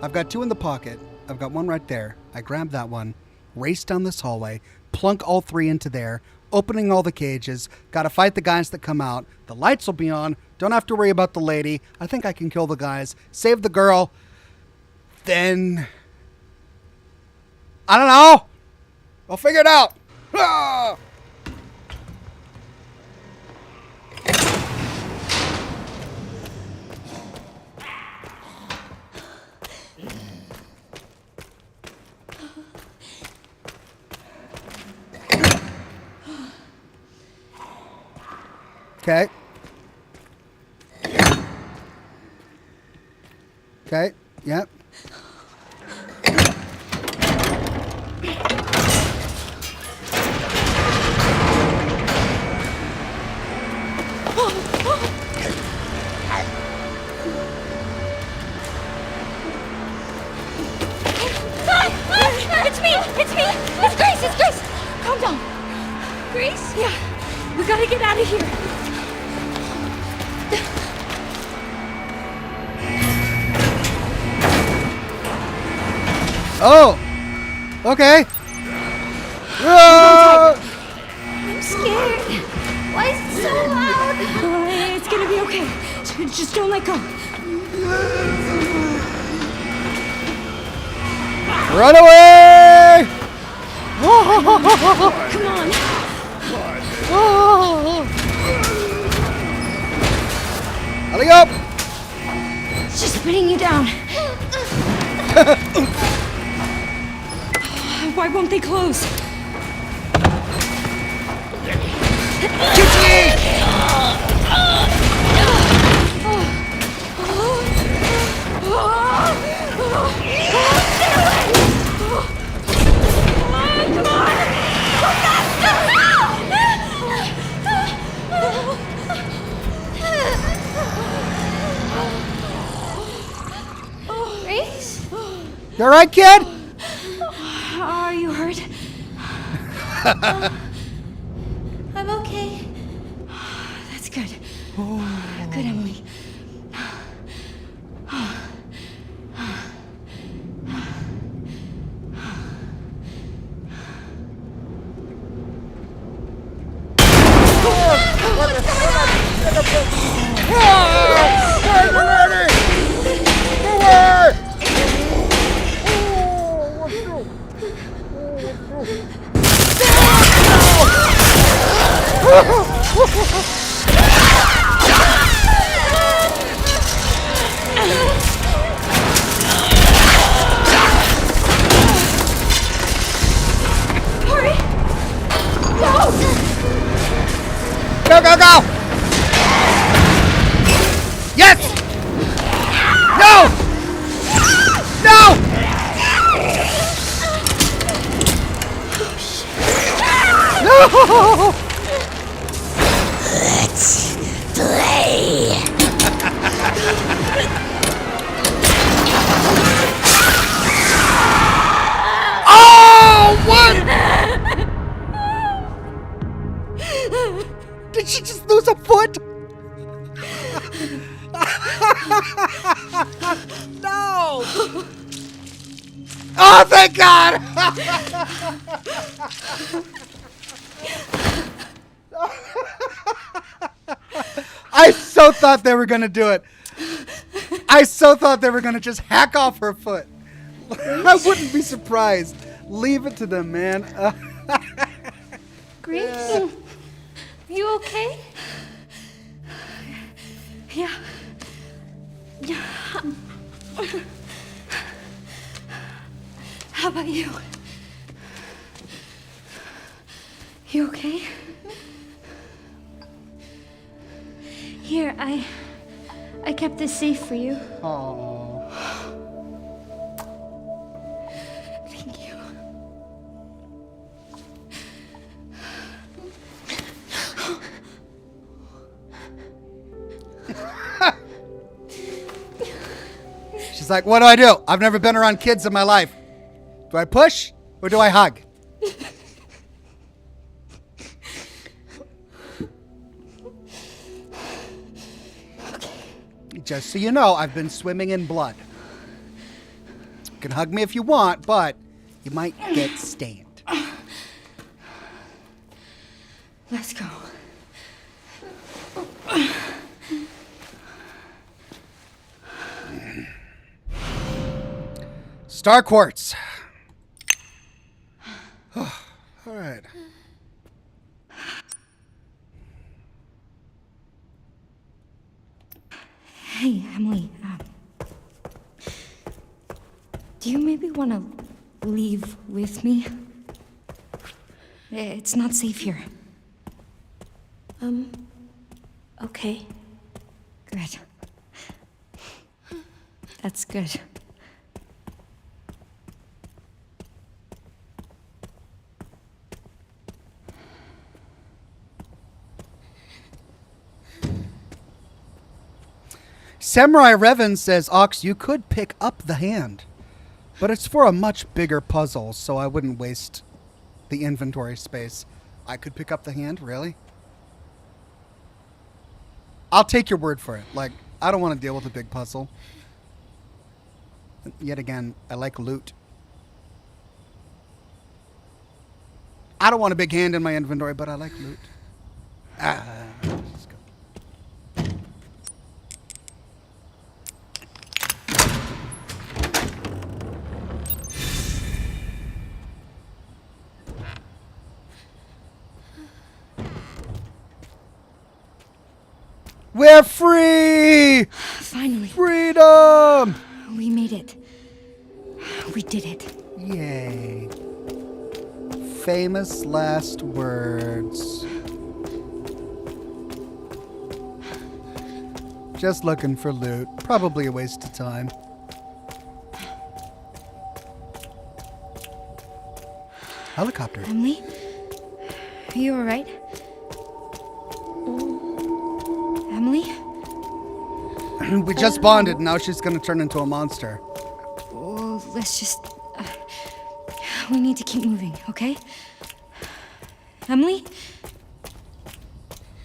I've got 2 in the pocket. I've got 1 right there. I grab that one, race down this hallway, plunk all 3 into there, opening all the cages, gotta fight the guys that come out. The lights will be on. Don't have to worry about the lady. I think I can kill the guys, save the girl. Then... I don't know. I'll figure it out. Ah! Okay. Okay. Yep. It's me! It's me! It's Grace! It's Grace! Calm down. Grace? Yeah. We gotta get out of here. Oh! Okay. Ah! I'm scared. Why is it so loud? It's gonna be okay. Just don't let go. Run away! Come on. Hurry up! It's just putting you down. Why won't they close? Grace? You alright, kid? Are you hurt? I'm okay. That's good. Good, Emily. Go, go, go! Let's play. Oh, what? Did she just lose a foot? No! Oh, thank God! I so thought they were gonna do it. I so thought they were gonna just hack off her foot. I wouldn't be surprised. Leave it to them, man. Grace? You okay? Yeah. Yeah. How about you? You okay? Here, I kept this safe for you. Oh. Thank you. She's like, what do I do? I've never been around kids in my life. Do I push or do I hug? Just so you know, I've been swimming in blood. You can hug me if you want, but you might get stained. Let's go. Star quartz. All right. Hey, Emily. Do you maybe want to leave with me? It's not safe here. Okay. Good. That's good. Samurai Revan says, Ox, you could pick up the hand, but it's for a much bigger puzzle, so I wouldn't waste the inventory space. I could pick up the hand? Really? I'll take your word for it. Like, I don't want to deal with a big puzzle. Yet again, I like loot. I don't want a big hand in my inventory, but I like loot. Let's go. We're free! Finally. Freedom! We made it. We did it. Yay. Famous last words. Just looking for loot. Probably a waste of time. Helicopter. Emily? Are you alright? Emily? We just bonded, and now she's gonna turn into a monster. Well, let's just... we need to keep moving, okay? Emily?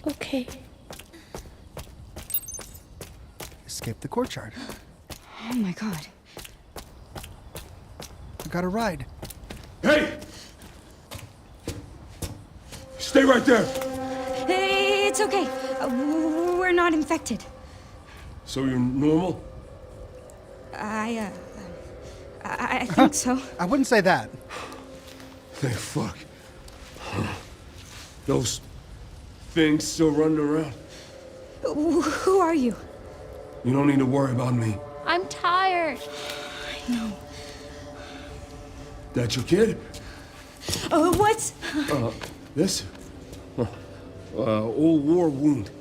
Okay. Escape the courtyard. Oh my god. I got a ride. Hey! Stay right there! Hey, it's okay. We're not infected. So you're normal? I think so. I wouldn't say that. Thank fuck. Those things still running around? Who are you? You don't need to worry about me. I'm tired. I know. That your kid? What? This? Old war wound.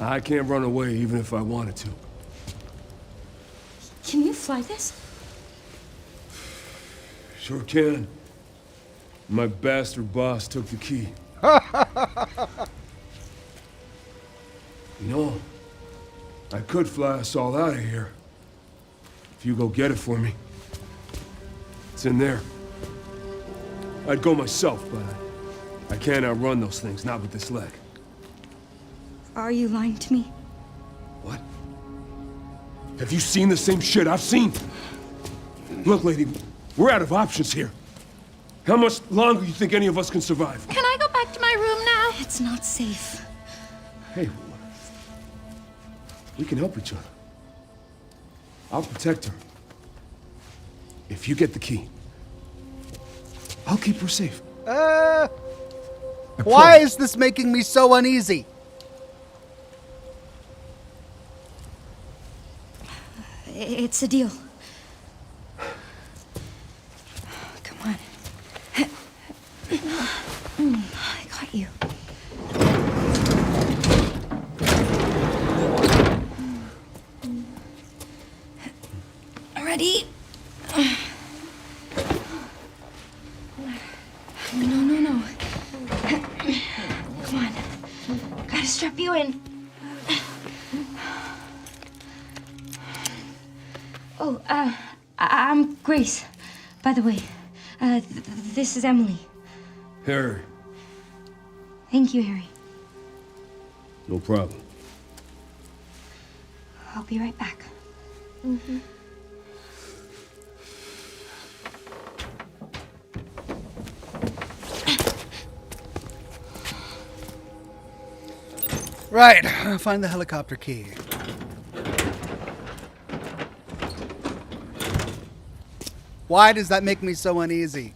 I can't run away even if I wanted to. Can you fly this? Sure can. My bastard boss took the key. You know, I could fly us all out of here. If you go get it for me. It's in there. I'd go myself, but I can't outrun those things, not with this leg. Are you lying to me? What? Have you seen the same shit I've seen? Look, lady, we're out of options here. How much longer do you think any of us can survive? Can I go back to my room now? It's not safe. Hey, we can help each other. I'll protect her. If you get the key, I'll keep her safe. Why is this making me so uneasy? It's a deal. Come on. I got you. Ready? No. Come on. Gotta strap you in. Oh, I'm Grace, by the way. This is Emily. Harry. Thank you, Harry. No problem. I'll be right back. Mm-hmm. Right, I'll find the helicopter key. Why does that make me so uneasy?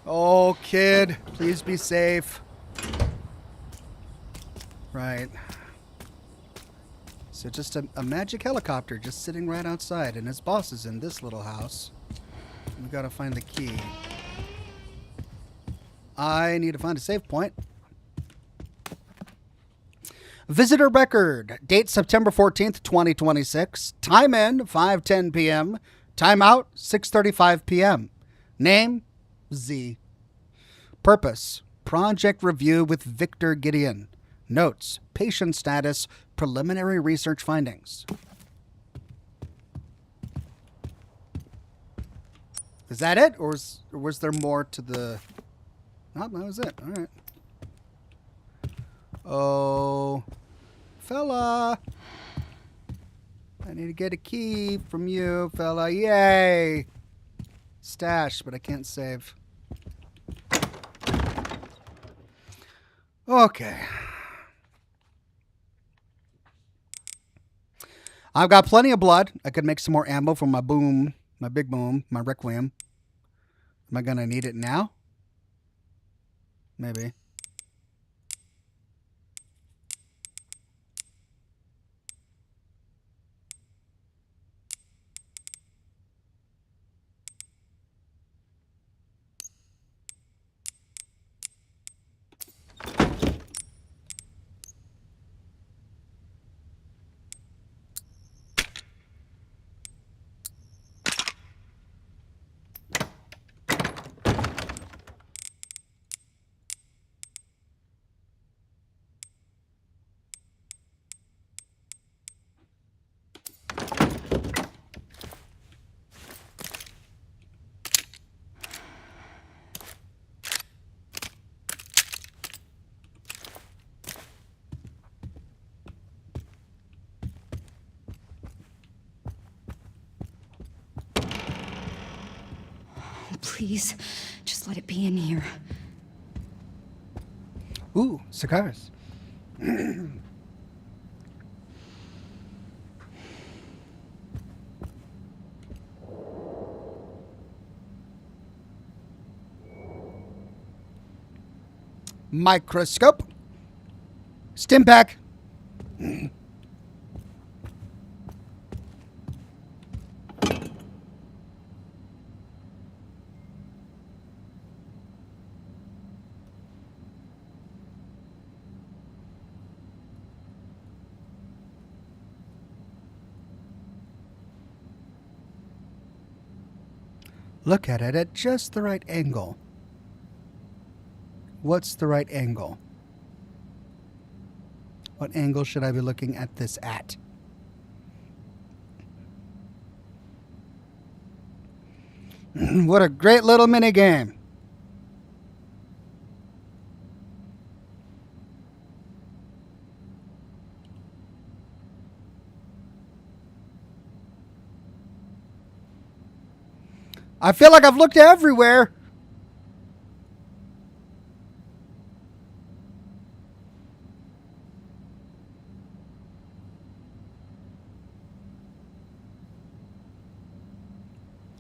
Oh, kid, please be safe. Right. So just a magic helicopter just sitting right outside, and his boss is in this little house. We gotta find the key. I need to find a save point. Visitor record. Date September 14th, 2026. Time in 5:10 p.m. Time out 6:35 p.m. Name Z. Purpose. Project review with Victor Gideon. Notes. Patient status. Preliminary research findings. Is that it? Or was there more to the... No, that was it. All right. Oh, fella. I need to get a key from you, fella. Yay. Stash, but I can't save. Okay. I've got plenty of blood. I could make some more ammo for my boom, my big boom, my Requiem. Am I going to need it now? Maybe. Please, just let it be in here. Ooh, cigars. Microscope. Stim pack. Look at it at just the right angle. What's the right angle? What angle should I be looking at this at? What a great little mini game. I feel like I've looked everywhere.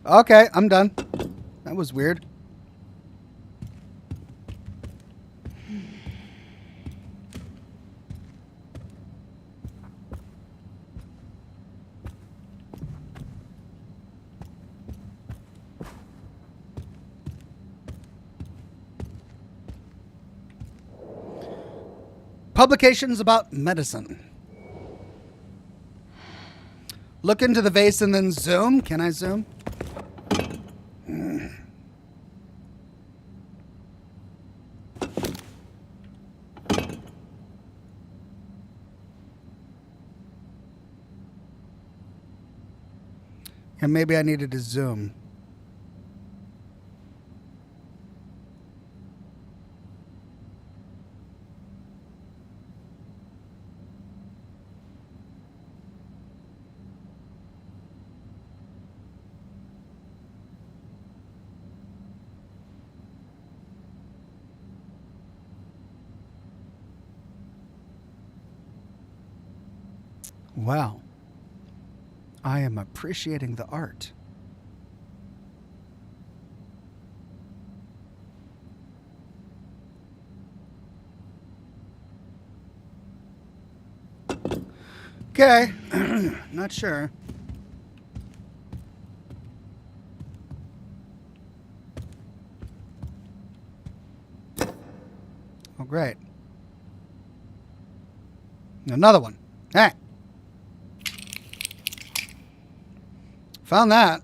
Okay, I'm done. That was weird. Publications about medicine. Look into the vase and then zoom. Can I zoom? And maybe I needed to zoom. Wow. I am appreciating the art. Okay. Not sure. Oh, great. Another one. Hey. Found that.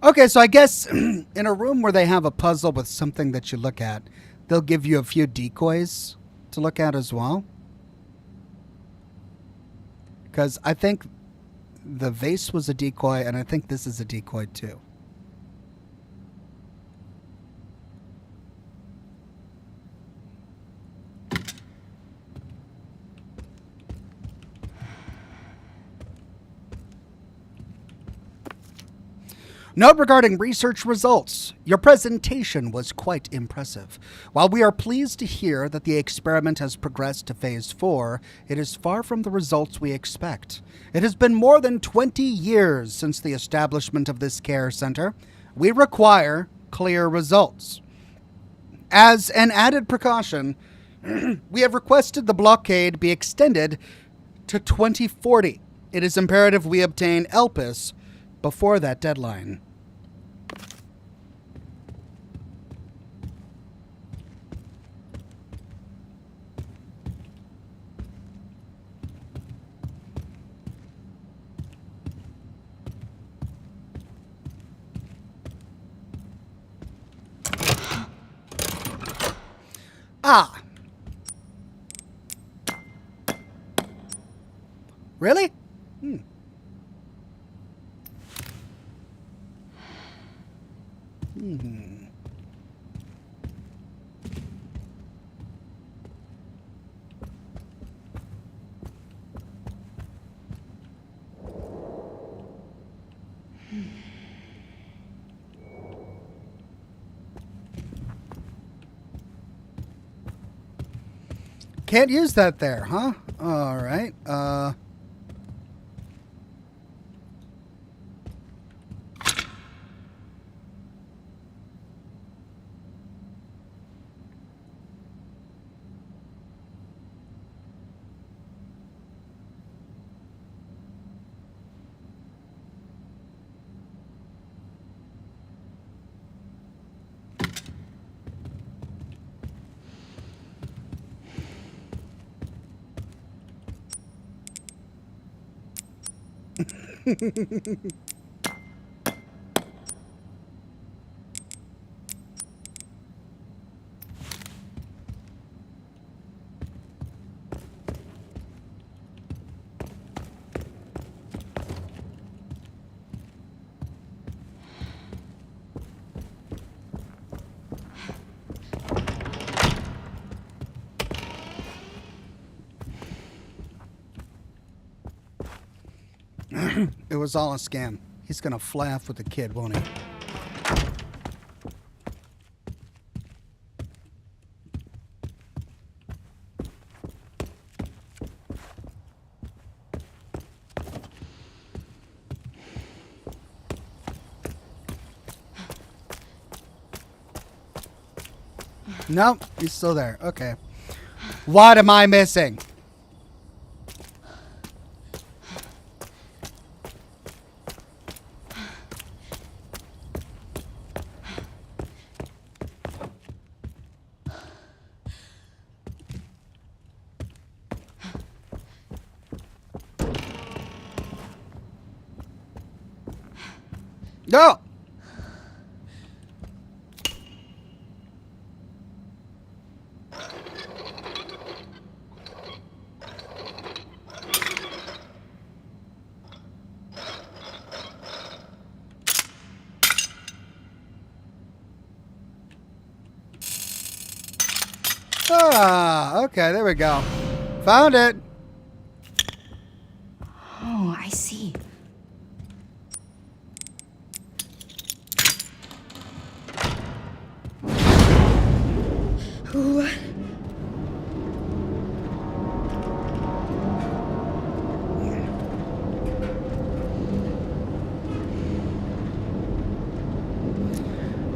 Okay, so I guess in a room where they have a puzzle with something that you look at, they'll give you a few decoys to look at as well. Because I think the vase was a decoy, and I think this is a decoy too. Note regarding research results. Your presentation was quite impressive. While we are pleased to hear that the experiment has progressed to phase 4, it is far from the results we expect. It has been more than 20 years since the establishment of this care center. We require clear results. As an added precaution, we have requested the blockade be extended to 2040. It is imperative we obtain ELPIS before that deadline. Ah. Really? Can't use that there, huh? All right. It was all a scam. He's gonna fly off with the kid, won't he? Nope, he's still there. Okay. What am I missing? No! Ah, okay, there we go. Found it. Oh, I see. What?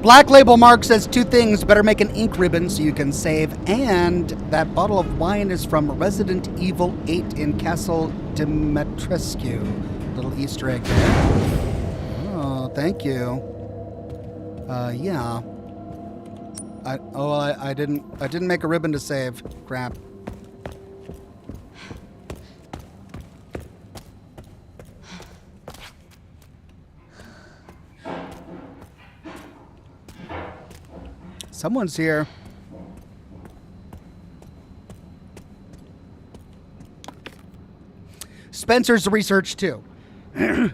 Black Label Mark says two things. Better make an ink ribbon so you can save. And that bottle of wine is from Resident Evil 8 in Castle Dimitrescu. Little Easter egg there. Oh, thank you. Yeah. I didn't make a ribbon to save. Crap. Someone's here. Spencer's research too.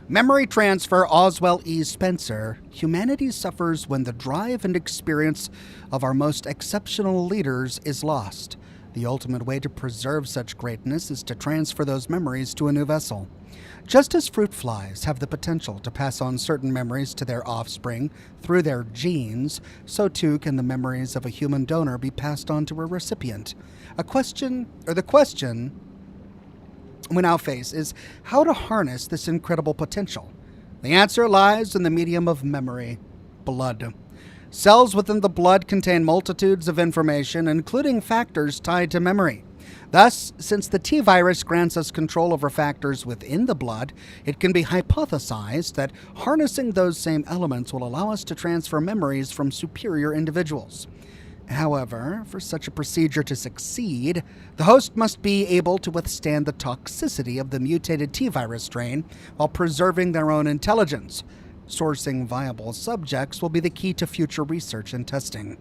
Memory transfer, Oswell E. Spencer. Humanity suffers when the drive and experience of our most exceptional leaders is lost. The ultimate way to preserve such greatness is to transfer those memories to a new vessel. Just as fruit flies have the potential to pass on certain memories to their offspring through their genes, so too can the memories of a human donor be passed on to a recipient. The question we now face is how to harness this incredible potential. The answer lies in the medium of memory, blood. Cells within the blood contain multitudes of information, including factors tied to memory. Thus, since the T-virus grants us control over factors within the blood, it can be hypothesized that harnessing those same elements will allow us to transfer memories from superior individuals. However, for such a procedure to succeed, the host must be able to withstand the toxicity of the mutated T-virus strain while preserving their own intelligence. Sourcing viable subjects will be the key to future research and testing.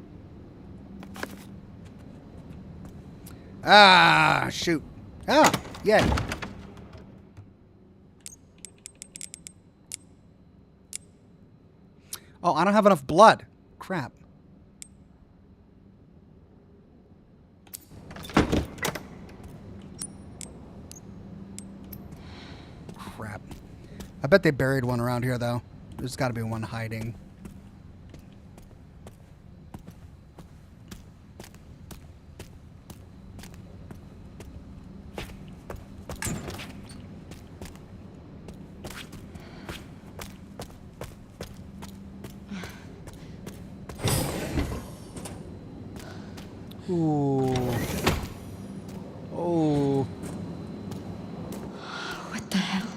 Ah, shoot. Ah, yeah. Oh, I don't have enough blood. Crap. Crap. I bet they buried one around here, though. There's got to be one hiding. Ooh. Oh. What the hell?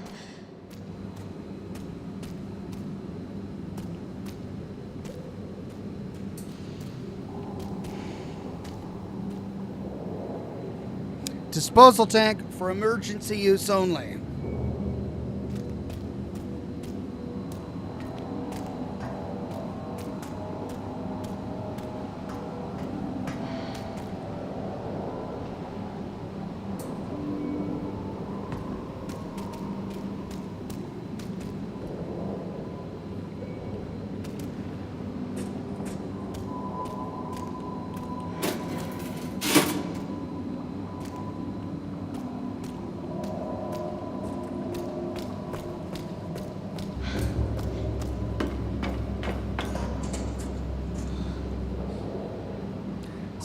Disposal tank for emergency use only.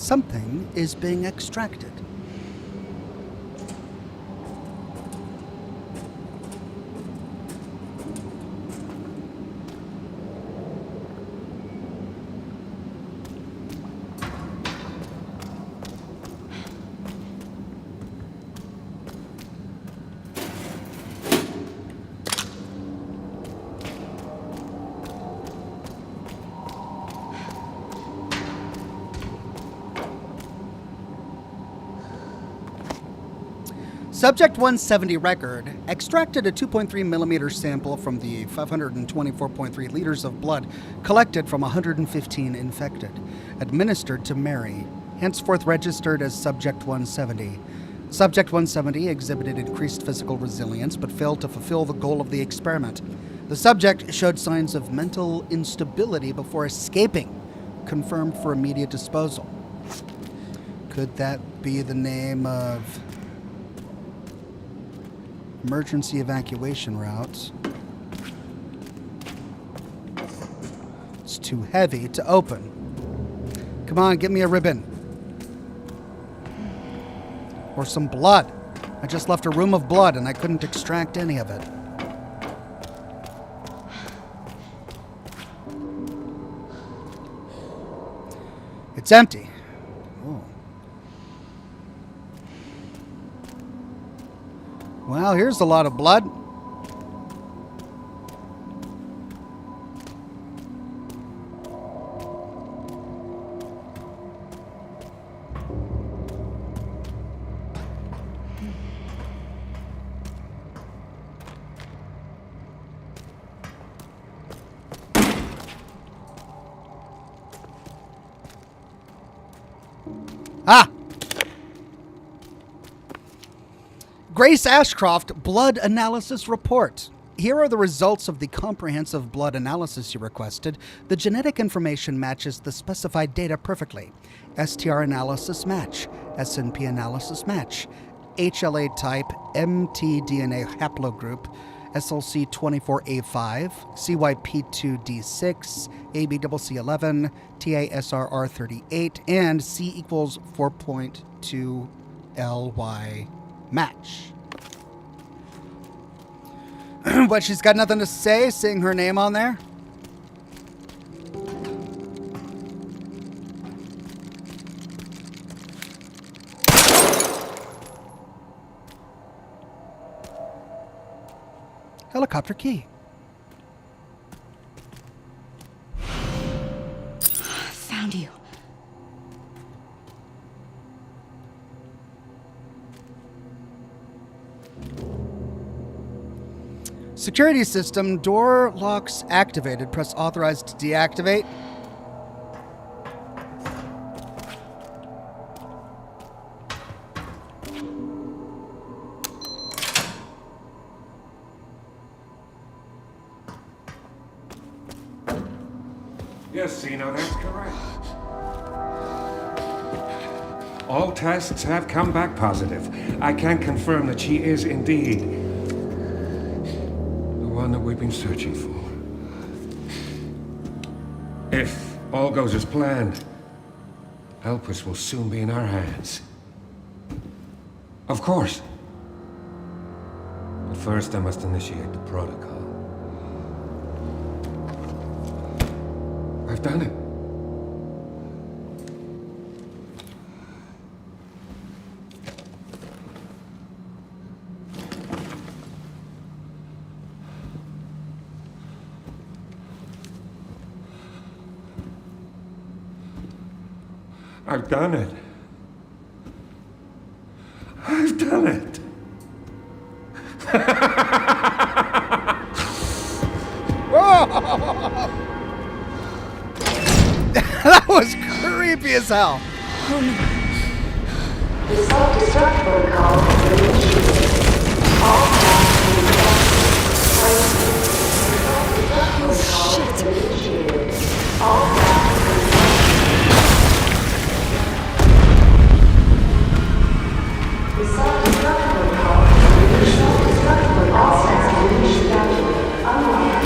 Something is being extracted. Subject 170 record extracted a 2.3 millimeter sample from the 524.3 liters of blood collected from 115 infected, administered to Mary, henceforth registered as Subject 170. Subject 170 exhibited increased physical resilience but failed to fulfill the goal of the experiment. The subject showed signs of mental instability before escaping, confirmed for immediate disposal. Could that be the name of emergency evacuation routes? It's too heavy to open. Come on, get me a ribbon. Or some blood. I just left a room of blood and I couldn't extract any of it. It's empty. Oh. Well, here's a lot of blood. Ah! Grace Ashcroft Blood Analysis Report. Here are the results of the comprehensive blood analysis you requested. The genetic information matches the specified data perfectly. STR analysis match. SNP analysis match. HLA type mtDNA haplogroup. SLC24A5, CYP2D6, ABCC11, TASRR38, and C equals 4.2 LY match. But she's got nothing to say, seeing her name on there? Helicopter key. Found you. Security system, door locks activated. Press authorized to deactivate. Yes, Zeno, that's correct. All tests have come back positive. I can confirm that she is indeed the one that we've been searching for. If all goes as planned, Elpis will soon be in our hands. Of course. But first I must initiate the protocol. I've done it. I've done it. I've done it. That was creepy as hell. The self-destruct protocol has been initiated. All tasks will be done. The self-destruct protocol has been initiated. All tasks The self-destruct protocol has been initiated. All tasks will be initiated. Unlocked.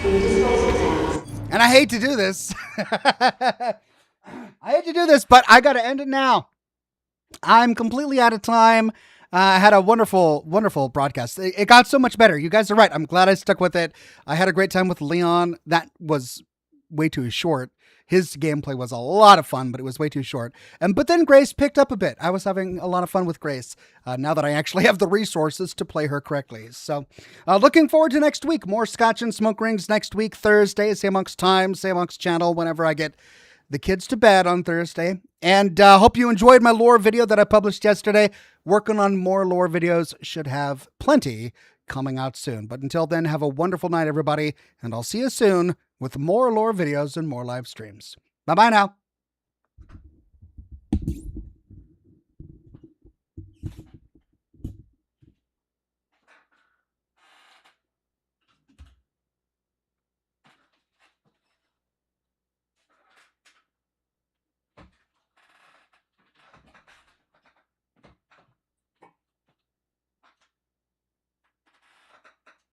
We disposed I hate to do this. I hate to do this, but I got to end it now. I'm completely out of time. I had a wonderful, wonderful broadcast. It got so much better. You guys are right. I'm glad I stuck with it. I had a great time with Leon. That was way too short. His gameplay was a lot of fun, but it was way too short. But then Grace picked up a bit. I was having a lot of fun with Grace now that I actually have the resources to play her correctly. So looking forward to next week. More Scotch and Smoke Rings next week, Thursday, same amongst time, same amongst channel, whenever I get the kids to bed on Thursday. And hope you enjoyed my lore video that I published yesterday. Working on more lore videos, should have plenty coming out soon. But until then, have a wonderful night, everybody. And I'll see you soon with more lore videos and more live streams. Bye-bye now.